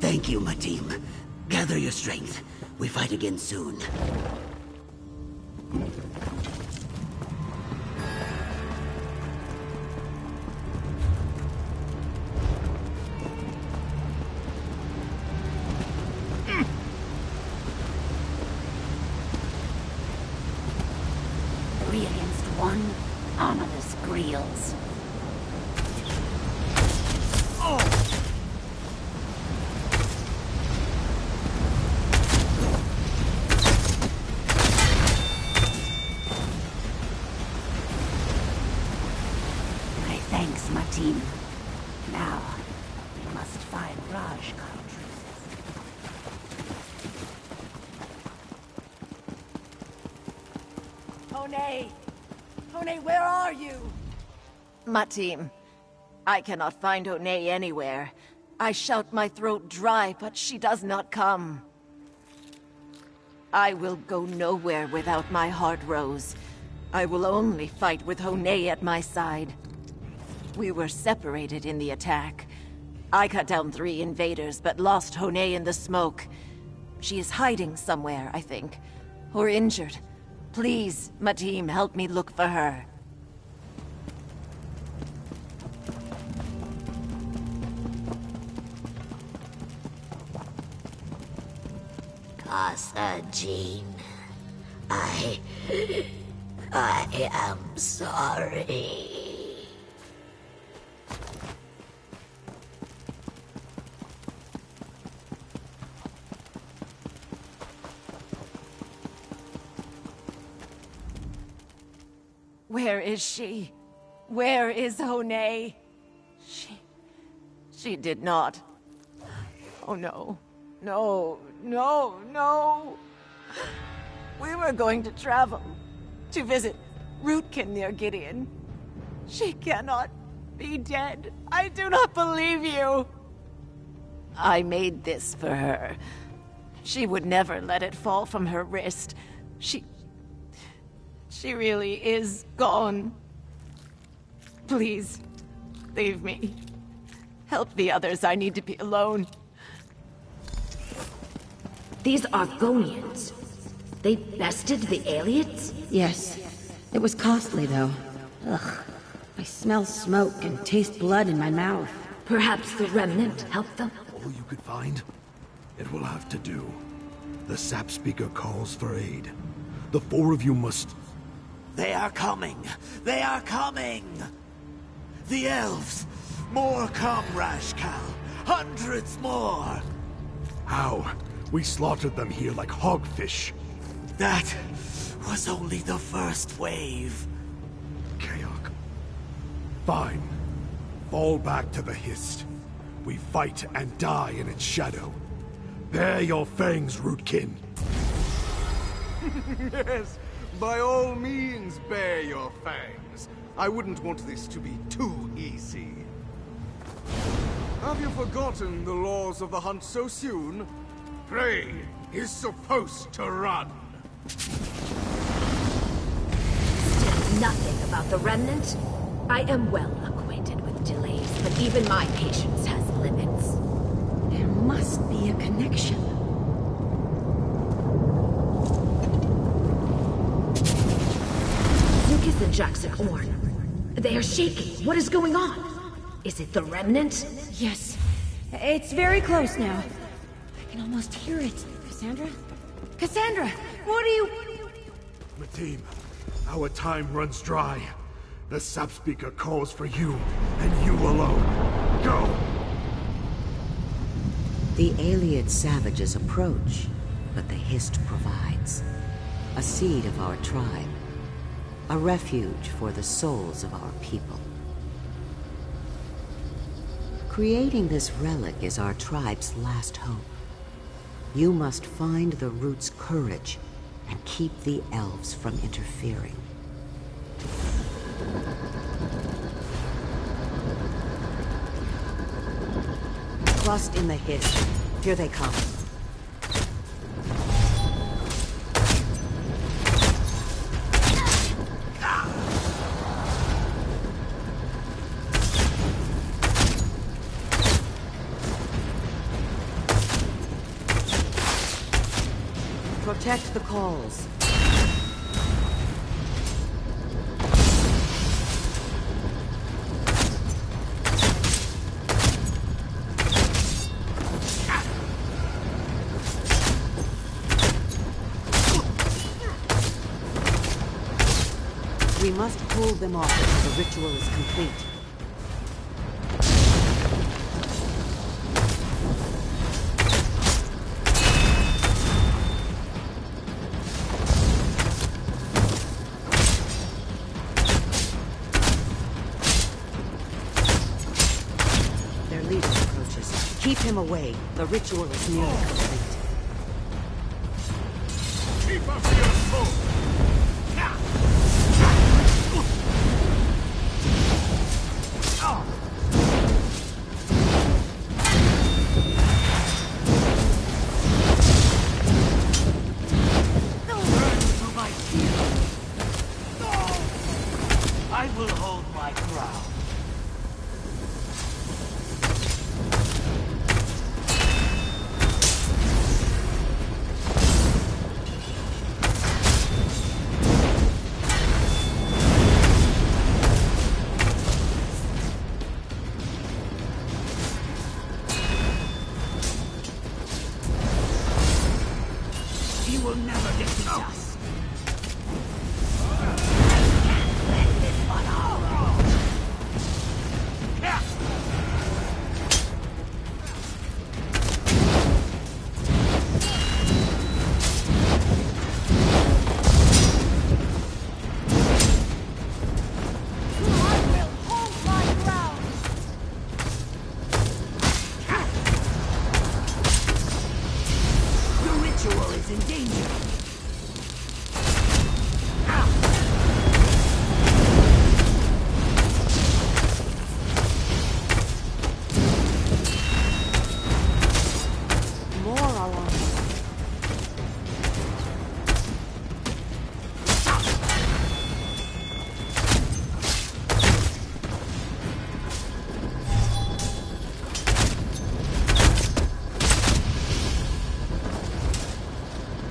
Thank you, Mateen. Gather your strength. We fight again soon. Three against one. Ominous Greels. Yes, Matin. Now, we must find Raj Khal Drusif. Honay! Honay, where are you? Matim, I cannot find Honay anywhere. I shout my throat dry, but she does not come. I will go nowhere without my heart rose. I will only fight with Honay at my side. We were separated in the attack. I cut down 3 invaders, but lost Honay in the smoke. She is hiding somewhere, I think. Or injured. Please, Matim, help me look for her. Kasajin, I am sorry. Where is she? Where is Honay? She did not. Oh no. No, no, no. We were going to travel to visit Rootkin near Gideon. She cannot be dead. I do not believe you. I made this for her. She would never let it fall from her wrist. She really is gone. Please, leave me. Help the others. I need to be alone. These Argonians. They bested the Aliens? Yes. It was costly, though. Ugh. I smell smoke and taste blood in my mouth. Perhaps the Remnant helped them? All you could find? It will have to do. The Sap Speaker calls for aid. The 4 of you must... They are coming! They are coming! The elves! More come, Rashkal! Hundreds more! How? We slaughtered them here like hogfish. That was only the first wave. Kaok. Fine. Fall back to the Hist. We fight and die in its shadow. Bare your fangs, Rootkin. Yes, by all means, bare your fangs. I wouldn't want this to be too easy. Have you forgotten the laws of the hunt so soon? Prey is supposed to run. Still nothing about the Remnant? I am well acquainted with delays, but even my patience has limits. There must be a connection. Lucas and Jackson Orn. They are shaking. What is going on? Is it the Remnant? Yes. It's very close now. I can almost hear it. Cassandra? Cassandra! What are you... Matim, our time runs dry. The Sap Speaker calls for you, and you alone. Go! The alien savages approach, but the Hist provides. A seed of our tribe. A refuge for the souls of our people. Creating this relic is our tribe's last hope. You must find the root's courage and keep the elves from interfering. Trust in the Hist. Here they come. Protect the calls. We must hold them off until the ritual is complete. him away. The ritual is nearly complete. Keep up your smoke! I will hold my ground. He will never defeat us. In danger. More are on.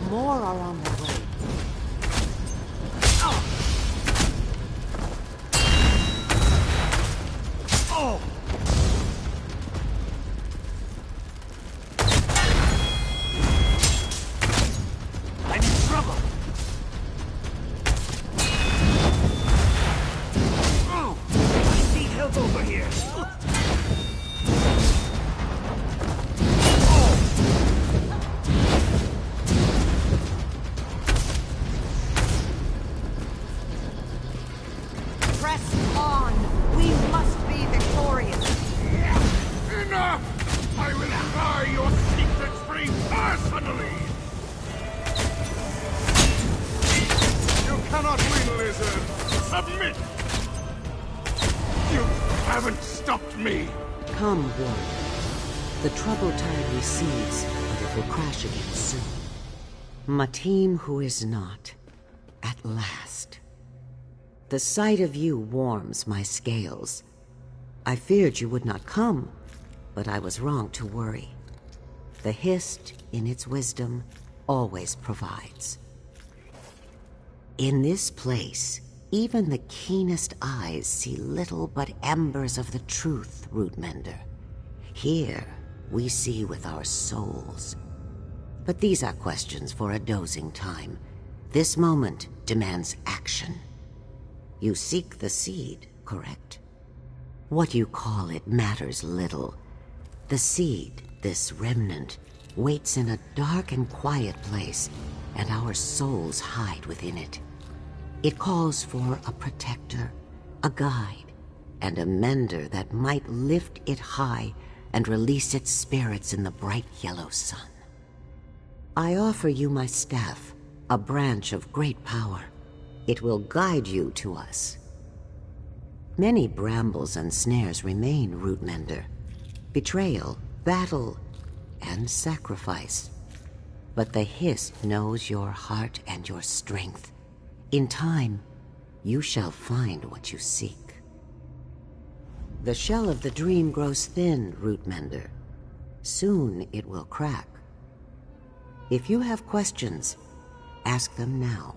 More are on the way. Oh! I'm in trouble. Oh! I need help over here. Press on! We must be victorious! Enough! I will pry your secrets free personally! You cannot win, Lizard! Submit! You haven't stopped me! Come, warrior. The troubled tide recedes, but it will crash again soon. Matim who is not, at last. The sight of you warms my scales. I feared you would not come, but I was wrong to worry. The Hist, in its wisdom, always provides. In this place, even the keenest eyes see little but embers of the truth, Rootmender. Here, we see with our souls. But these are questions for a dozing time. This moment demands action. You seek the seed, correct? What you call it matters little. The seed, this remnant, waits in a dark and quiet place, and our souls hide within it. It calls for a protector, a guide, and a mender that might lift it high and release its spirits in the bright yellow sun. I offer you my staff, a branch of great power. It will guide you to us. Many brambles and snares remain, Rootmender. Betrayal, battle, and sacrifice. But the Hist knows your heart and your strength. In time, you shall find what you seek. The shell of the dream grows thin, Rootmender. Soon it will crack. If you have questions, ask them now.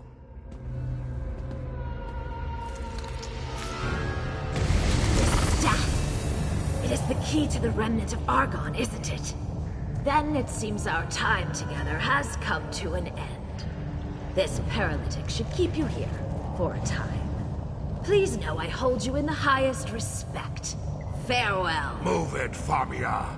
It is the key to the remnant of Argon, isn't it? Then it seems our time together has come to an end. This paralytic should keep you here for a time. Please know I hold you in the highest respect. Farewell. Move it, Famia.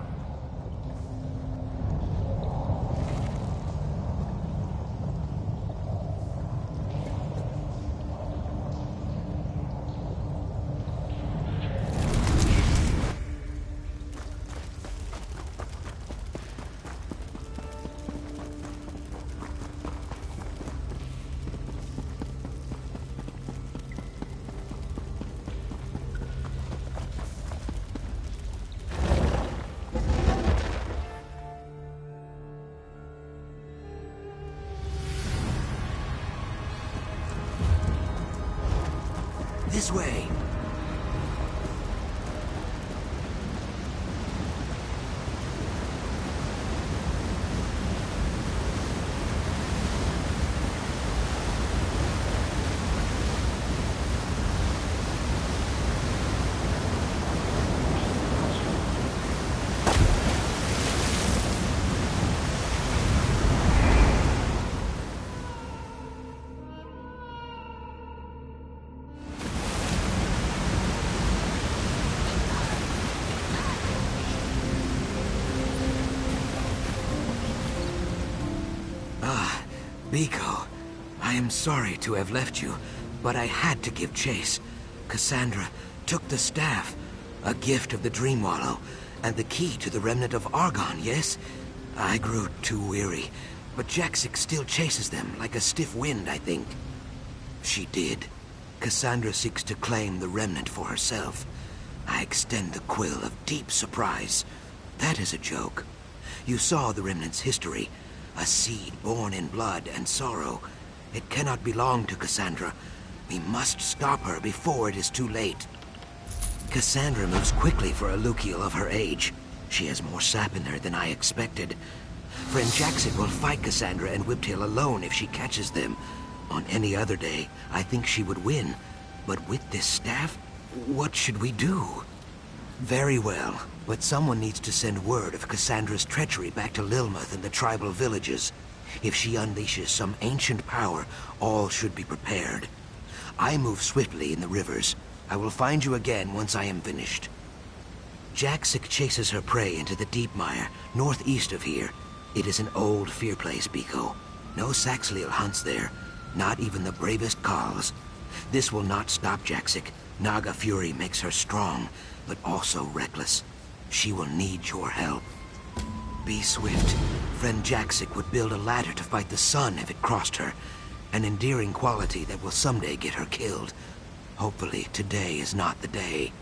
This way. Biko, I am sorry to have left you, but I had to give chase. Cassandra took the staff, a gift of the Dreamwallow, and the key to the remnant of Argon, yes? I grew too weary, but Jaxic still chases them like a stiff wind, I think. She did. Cassandra seeks to claim the remnant for herself. I extend the quill of deep surprise. That is a joke. You saw the remnant's history. A seed born in blood and sorrow. It cannot belong to Cassandra. We must stop her before it is too late. Cassandra moves quickly for a Lukiel of her age. She has more sap in her than I expected. Friend Jaxic will fight Cassandra and Whiptail alone if she catches them. On any other day, I think she would win. But with this staff, what should we do? Very well, but someone needs to send word of Cassandra's treachery back to Lilmoth and the tribal villages. If she unleashes some ancient power, all should be prepared. I move swiftly in the rivers. I will find you again once I am finished. Jaxic chases her prey into the Deepmire, northeast of here. It is an old fear place, Biko. No Saxhleel hunts there, not even the bravest Khals. This will not stop Jaxic. Naga fury makes her strong, but also reckless. She will need your help. Be swift. Friend Jaxic would build a ladder to fight the sun if it crossed her. An endearing quality that will someday get her killed. Hopefully, today is not the day.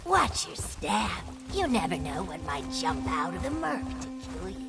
Watch your step. You never know what might jump out of the murk to kill you.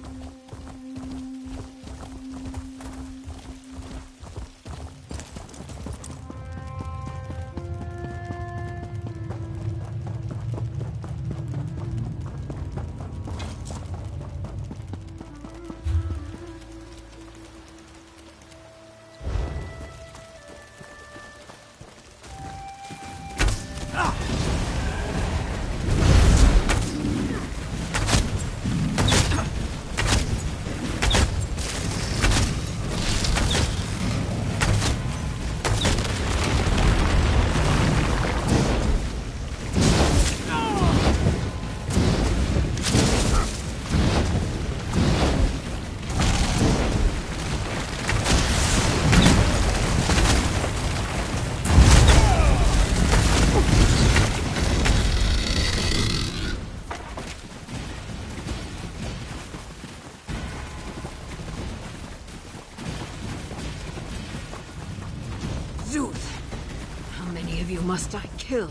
of you must I kill?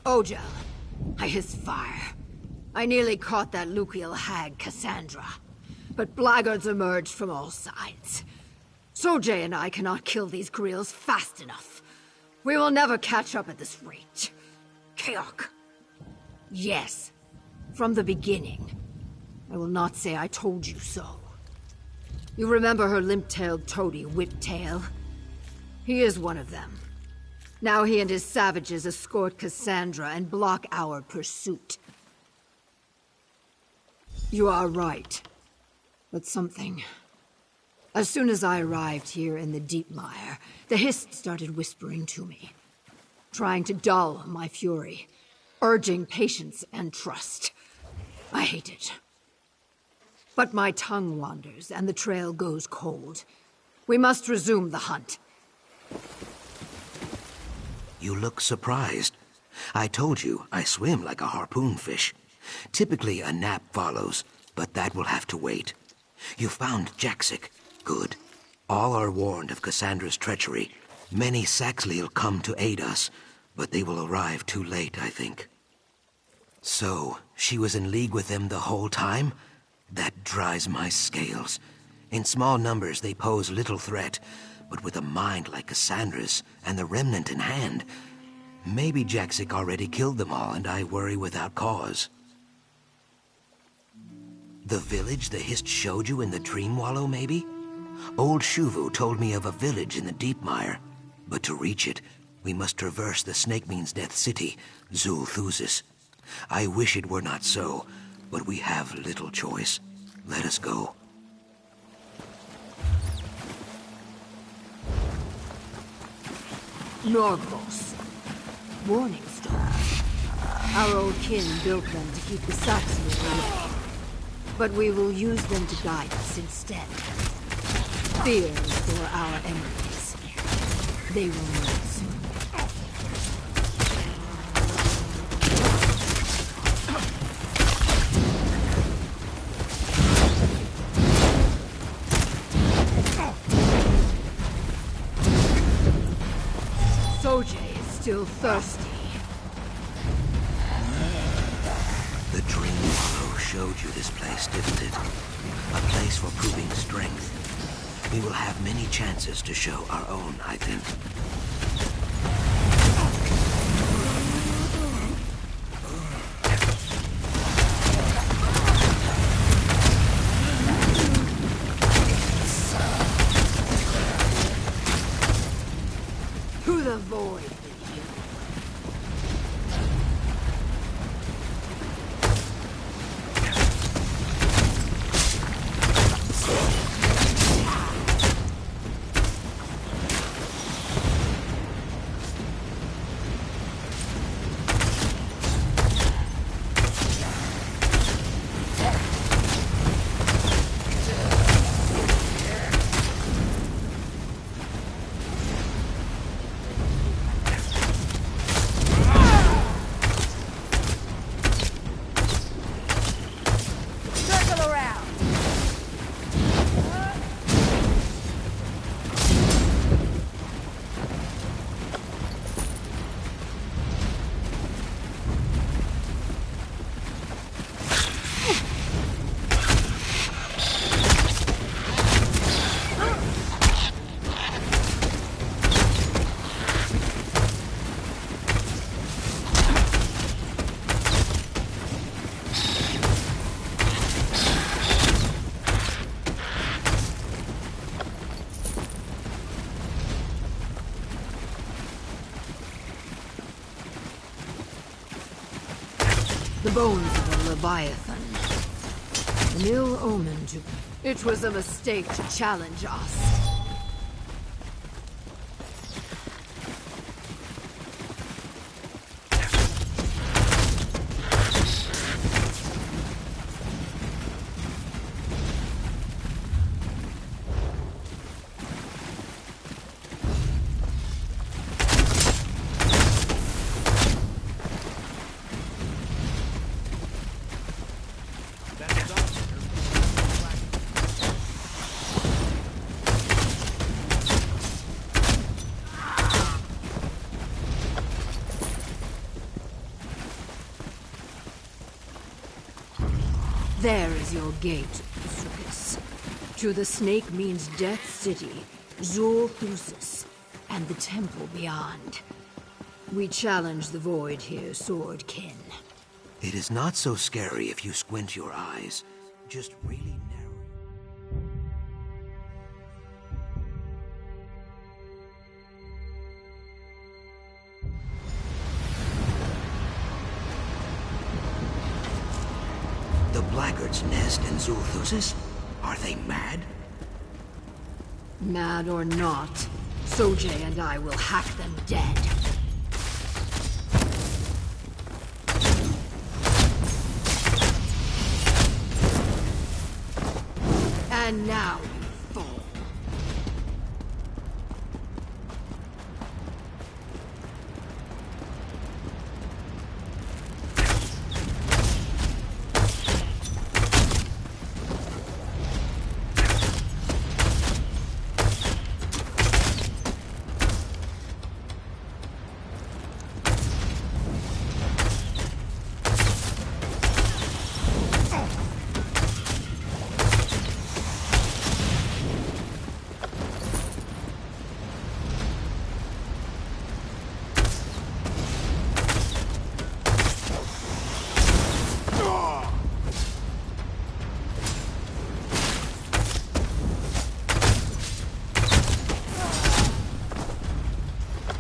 Ojel, I hiss fire. I nearly caught that Lukiel hag, Cassandra. But blackguards emerged from all sides. Sojay and I cannot kill these Greels fast enough. We will never catch up at this rate. Keok. Yes, from the beginning. I will not say I told you so. You remember her limp-tailed toady, Whiptail? He is one of them. Now he and his savages escort Cassandra and block our pursuit. You are right. But something... As soon as I arrived here in the Deepmire, the Hist started whispering to me, trying to dull my fury, urging patience and trust. I hate it. But my tongue wanders and the trail goes cold. We must resume the hunt. You look surprised. I told you I swim like a harpoon fish. Typically a nap follows, but that will have to wait. You found Jaxic. Good. All are warned of Cassandra's treachery. Many Saxhley'll come to aid us, but they will arrive too late, I think. So, she was in league with them the whole time? That dries my scales. In small numbers they pose little threat, but with a mind like Cassandra's and the remnant in hand, maybe Jaxic already killed them all and I worry without cause. The village the Hist showed you in the Dream Wallow, maybe? Old Shuvu told me of a village in the Deepmire, but to reach it, we must traverse the Snakemean's Death City, Zul'Thuzis. I wish it were not so, but we have little choice. Let us go. Norgvos. Warning stones. Our old kin built them to keep the Saxons away. But we will use them to guide us instead. Fear is for our enemies. They will know soon. Sojay is still thirsty. The Dream Wallow showed you this place, didn't it? A place for proving strength. We will have many chances to show our own, I think. To the void. The bones of a Leviathan. An ill omen to... It was a mistake to challenge us. There is your gate, Zuckuss. To the snake means Death City, Xul-Thusis, and the temple beyond. We challenge the void here, Swordkin. It is not so scary if you squint your eyes. Just really narrow. The Blackguard's nest in Xul-Thusis? Are they mad? Mad or not, Sojay and I will hack them dead. And now you fall.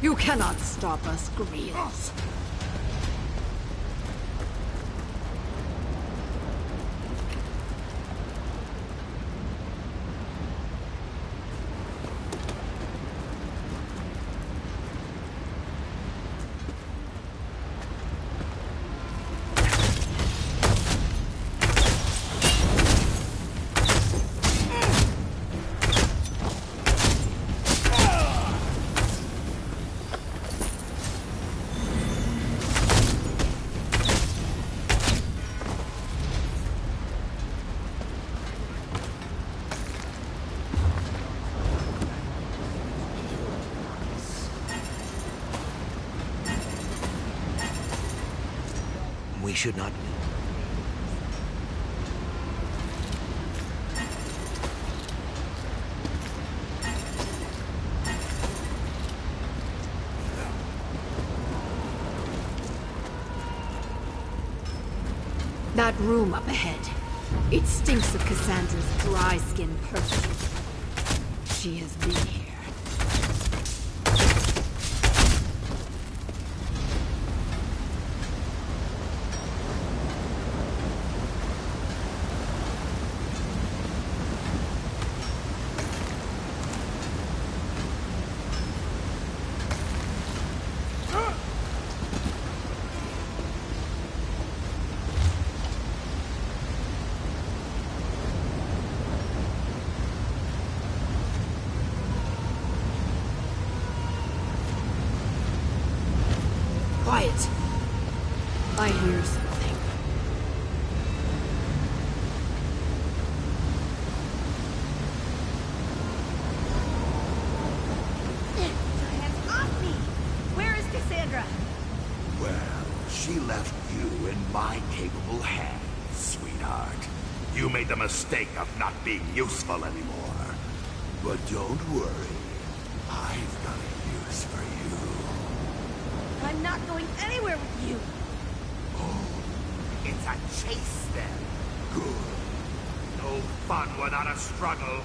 You cannot stop us, Greels. We should not... That room up ahead. It stinks of Cassandra's dry skin perfume. She has been here. Quiet. I hear something. Hands off me! Where is Cassandra? Well, she left you in my capable hands, sweetheart. You made the mistake of not being useful anymore. But don't worry. I've got a use for you. I'm not going anywhere with you. Oh, it's a chase then. Good. No fun without a struggle.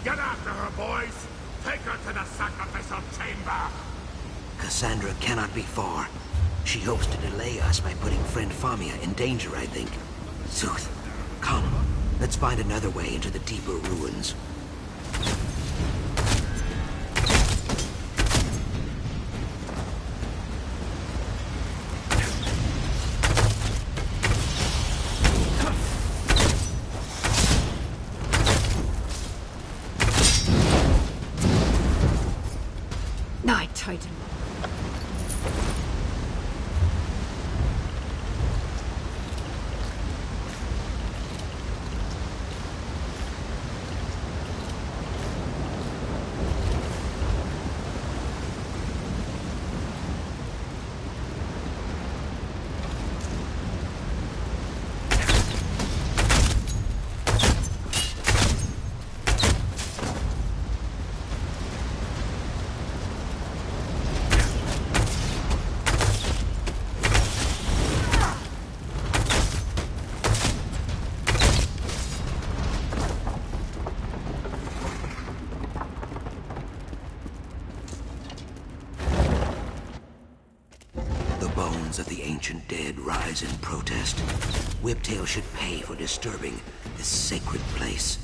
Get after her, boys. Take her to the sacrificial chamber. Cassandra cannot be far. She hopes to delay us by putting friend Famia in danger, I think. Sooth, come. Let's find another way into the deeper ruins. Night Titan. bones of the ancient dead rise in protest, Whiptail should pay for disturbing this sacred place.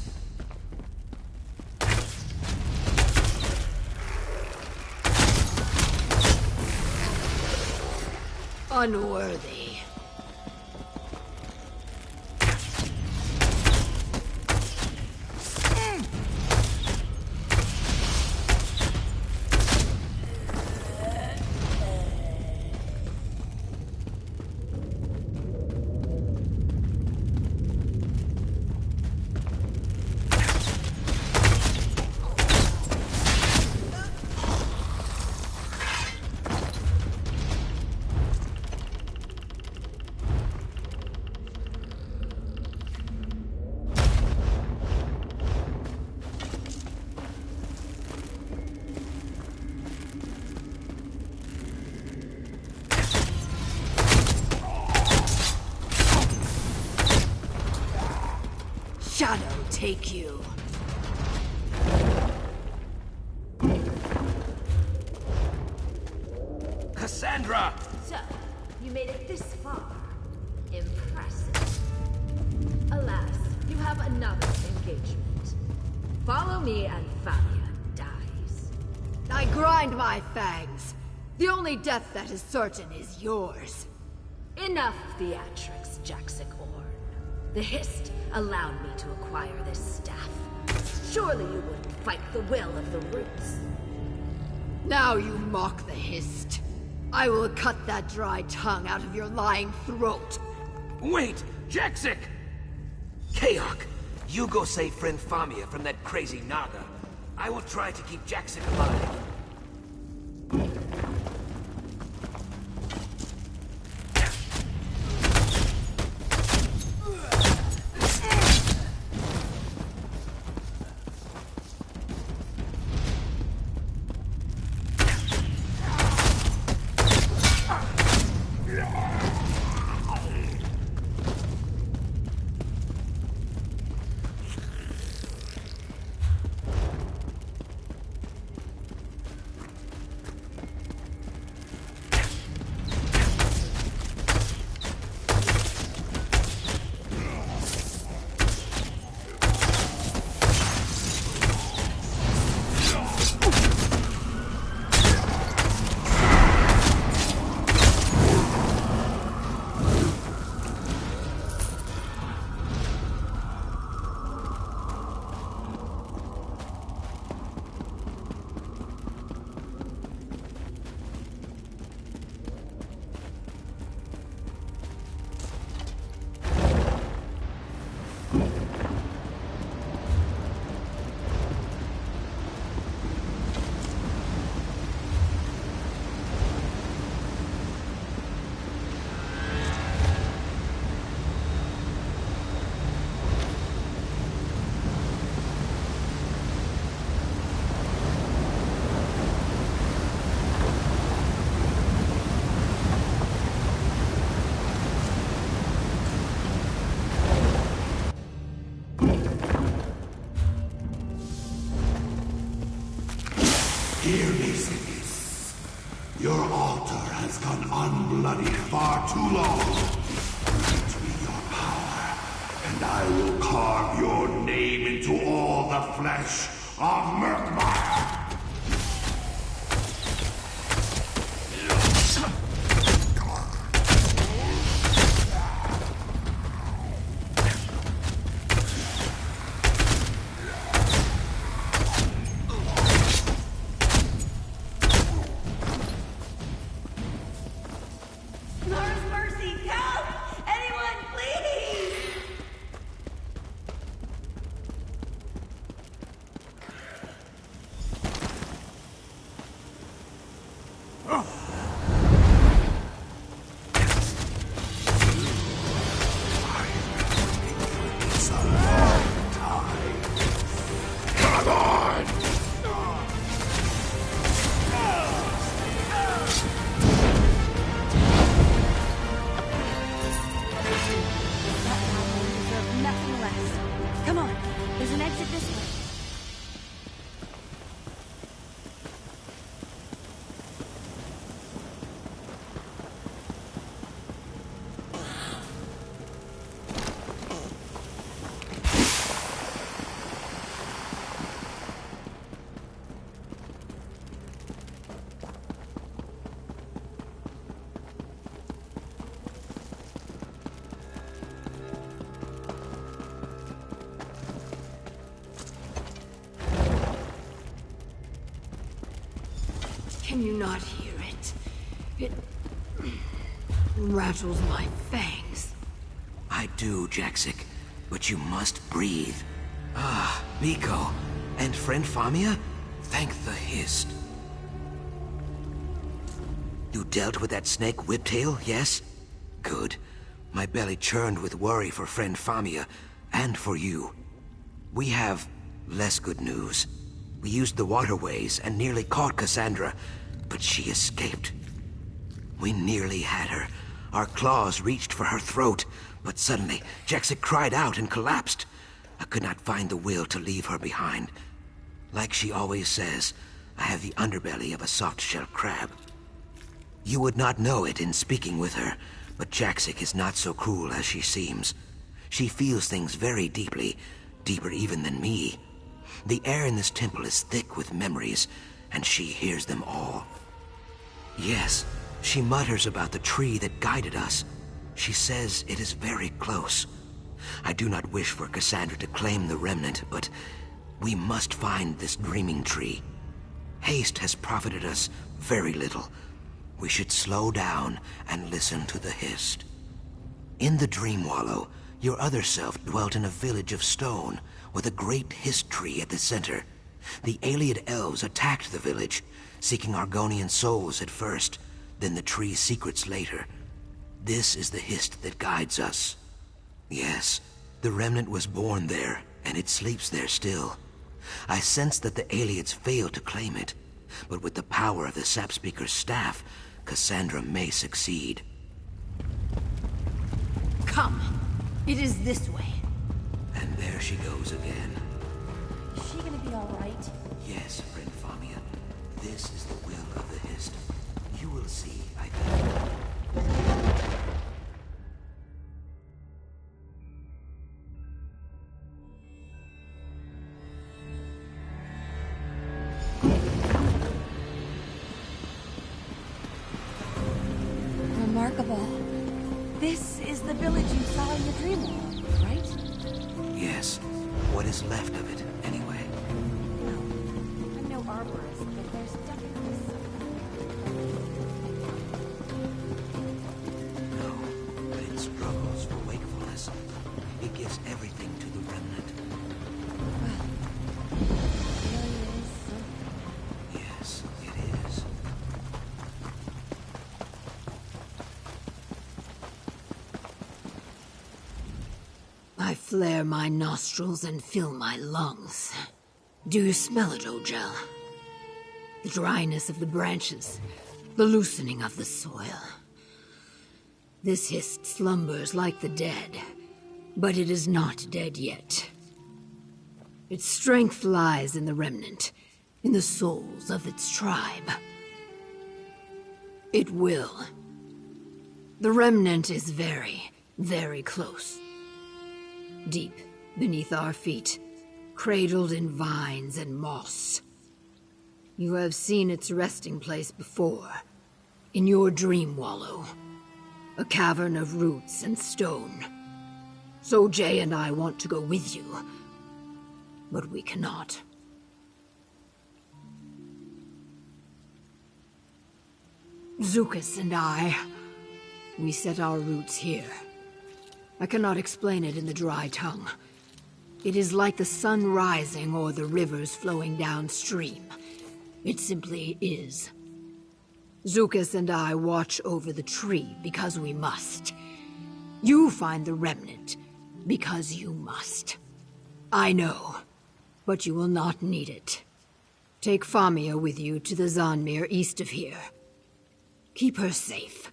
Unworthy. Shadow take you. Cassandra! So, you made it this far. Impressive. Alas, you have another engagement. Follow me and Famia dies. I grind my fangs. The only death that is certain is yours. Enough theatrics, Jaxic Orn. The Hist allowed me to acquire this staff. Surely you wouldn't fight the will of the roots. Now you mock the Hist. I will cut that dry tongue out of your lying throat. Wait! Jaxic! Kaok, you go save friend Famia from that crazy Naga. I will try to keep Jaxic alive. Hear me, Sidious. Your altar has gone unbloodied far too long. Grant me your power, and I will carve your name into all the flesh of Murkmire. Can you not hear it? It rattles my fangs. I do, Jaxic, but you must breathe. Ah, Miko. And friend Famia? Thank the Hist. You dealt with that snake Whiptail, yes? Good. My belly churned with worry for friend Famia, and for you. We have less good news. We used the waterways and nearly caught Cassandra, but she escaped. We nearly had her. Our claws reached for her throat, but suddenly Jaxic cried out and collapsed. I could not find the will to leave her behind. Like she always says, I have the underbelly of a soft-shell crab. You would not know it in speaking with her, but Jaxic is not so cruel as she seems. She feels things very deeply, deeper even than me. The air in this temple is thick with memories, and she hears them all. Yes, she mutters about the tree that guided us. She says it is very close. I do not wish for Cassandra to claim the remnant, but we must find this dreaming tree. Haste has profited us very little. We should slow down and listen to the Hist. In the Dream Wallow, your other self dwelt in a village of stone, with a great Hist tree at the center. The Ayleid elves attacked the village, seeking Argonian souls at first, then the tree's secrets later. This is the Hist that guides us. Yes, the remnant was born there, and it sleeps there still. I sense that the Ayleids failed to claim it, but with the power of the Sapspeaker's staff, Cassandra may succeed. Come! It is this way. And there she goes again. Is she gonna be alright? Yes, friend Famia. This is the will of the Hist. You will see, I think. Remarkable. This is the village you saw in the dream world, right? Yes. What is left of it, anyway? I'm no arborist, but there's definitely something. No, but it struggles for wakefulness. It gives everything to the remnant. Well, it really is something. Yes, it is. I flare my nostrils and fill my lungs. Do you smell it, Ojel? The dryness of the branches, the loosening of the soil. This Hist slumbers like the dead, but it is not dead yet. Its strength lies in the remnant, in the souls of its tribe. It will. The remnant is very, very close. Deep beneath our feet, cradled in vines and moss. You have seen its resting place before, in your dream wallow. A cavern of roots and stone. So Jay and I want to go with you, but we cannot. Zucus and I, we set our roots here. I cannot explain it in the dry tongue. It is like the sun rising or the rivers flowing downstream. It simply is. Zucus and I watch over the tree because we must. You find the remnant because you must. I know, but you will not need it. Take Famia with you to the Zanmir east of here. Keep her safe.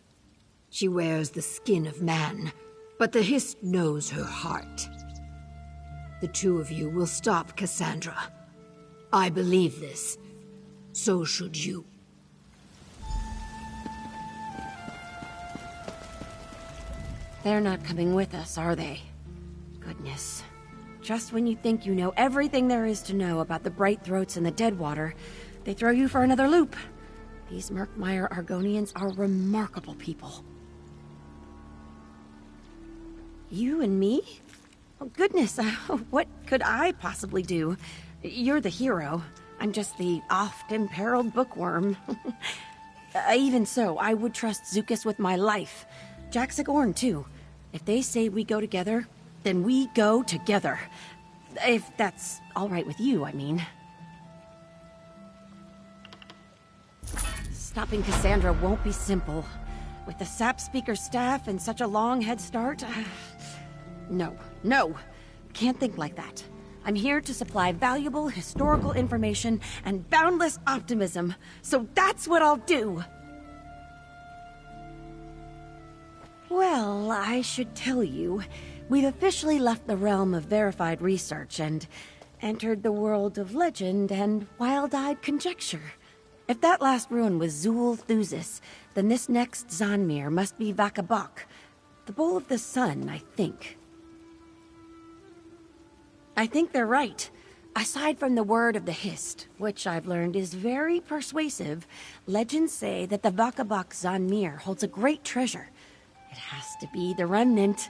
She wears the skin of man, but the Hist knows her heart. The two of you will stop Cassandra. I believe this. So should you. They're not coming with us, are they? Goodness. Just when you think you know everything there is to know about the Bright Throats and the Deadwater, they throw you for another loop. These Murkmire Argonians are remarkable people. You and me? Oh, goodness, what could I possibly do? You're the hero. I'm just the oft-imperiled bookworm. Even so, I would trust Zucus with my life. Jack Sigorn, too. If they say we go together, then we go together. If that's all right with you, I mean. Stopping Cassandra won't be simple. With the Sap Speaker staff and such a long head start... No. Can't think like that. I'm here to supply valuable historical information and boundless optimism, so that's what I'll do! Well, I should tell you, we've officially left the realm of verified research and entered the world of legend and wild-eyed conjecture. If that last ruin was Zul Thusis, then this next Zanmir must be Vakabok, the Bowl of the Sun, I think. I think they're right. Aside from the word of the Hist, which I've learned is very persuasive, legends say that the Vakabok Zanmir holds a great treasure. It has to be the remnant.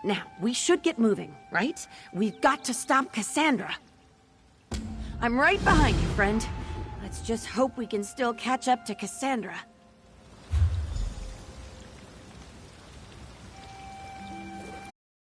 Now, we should get moving, right? We've got to stop Cassandra. I'm right behind you, friend. Let's just hope we can still catch up to Cassandra.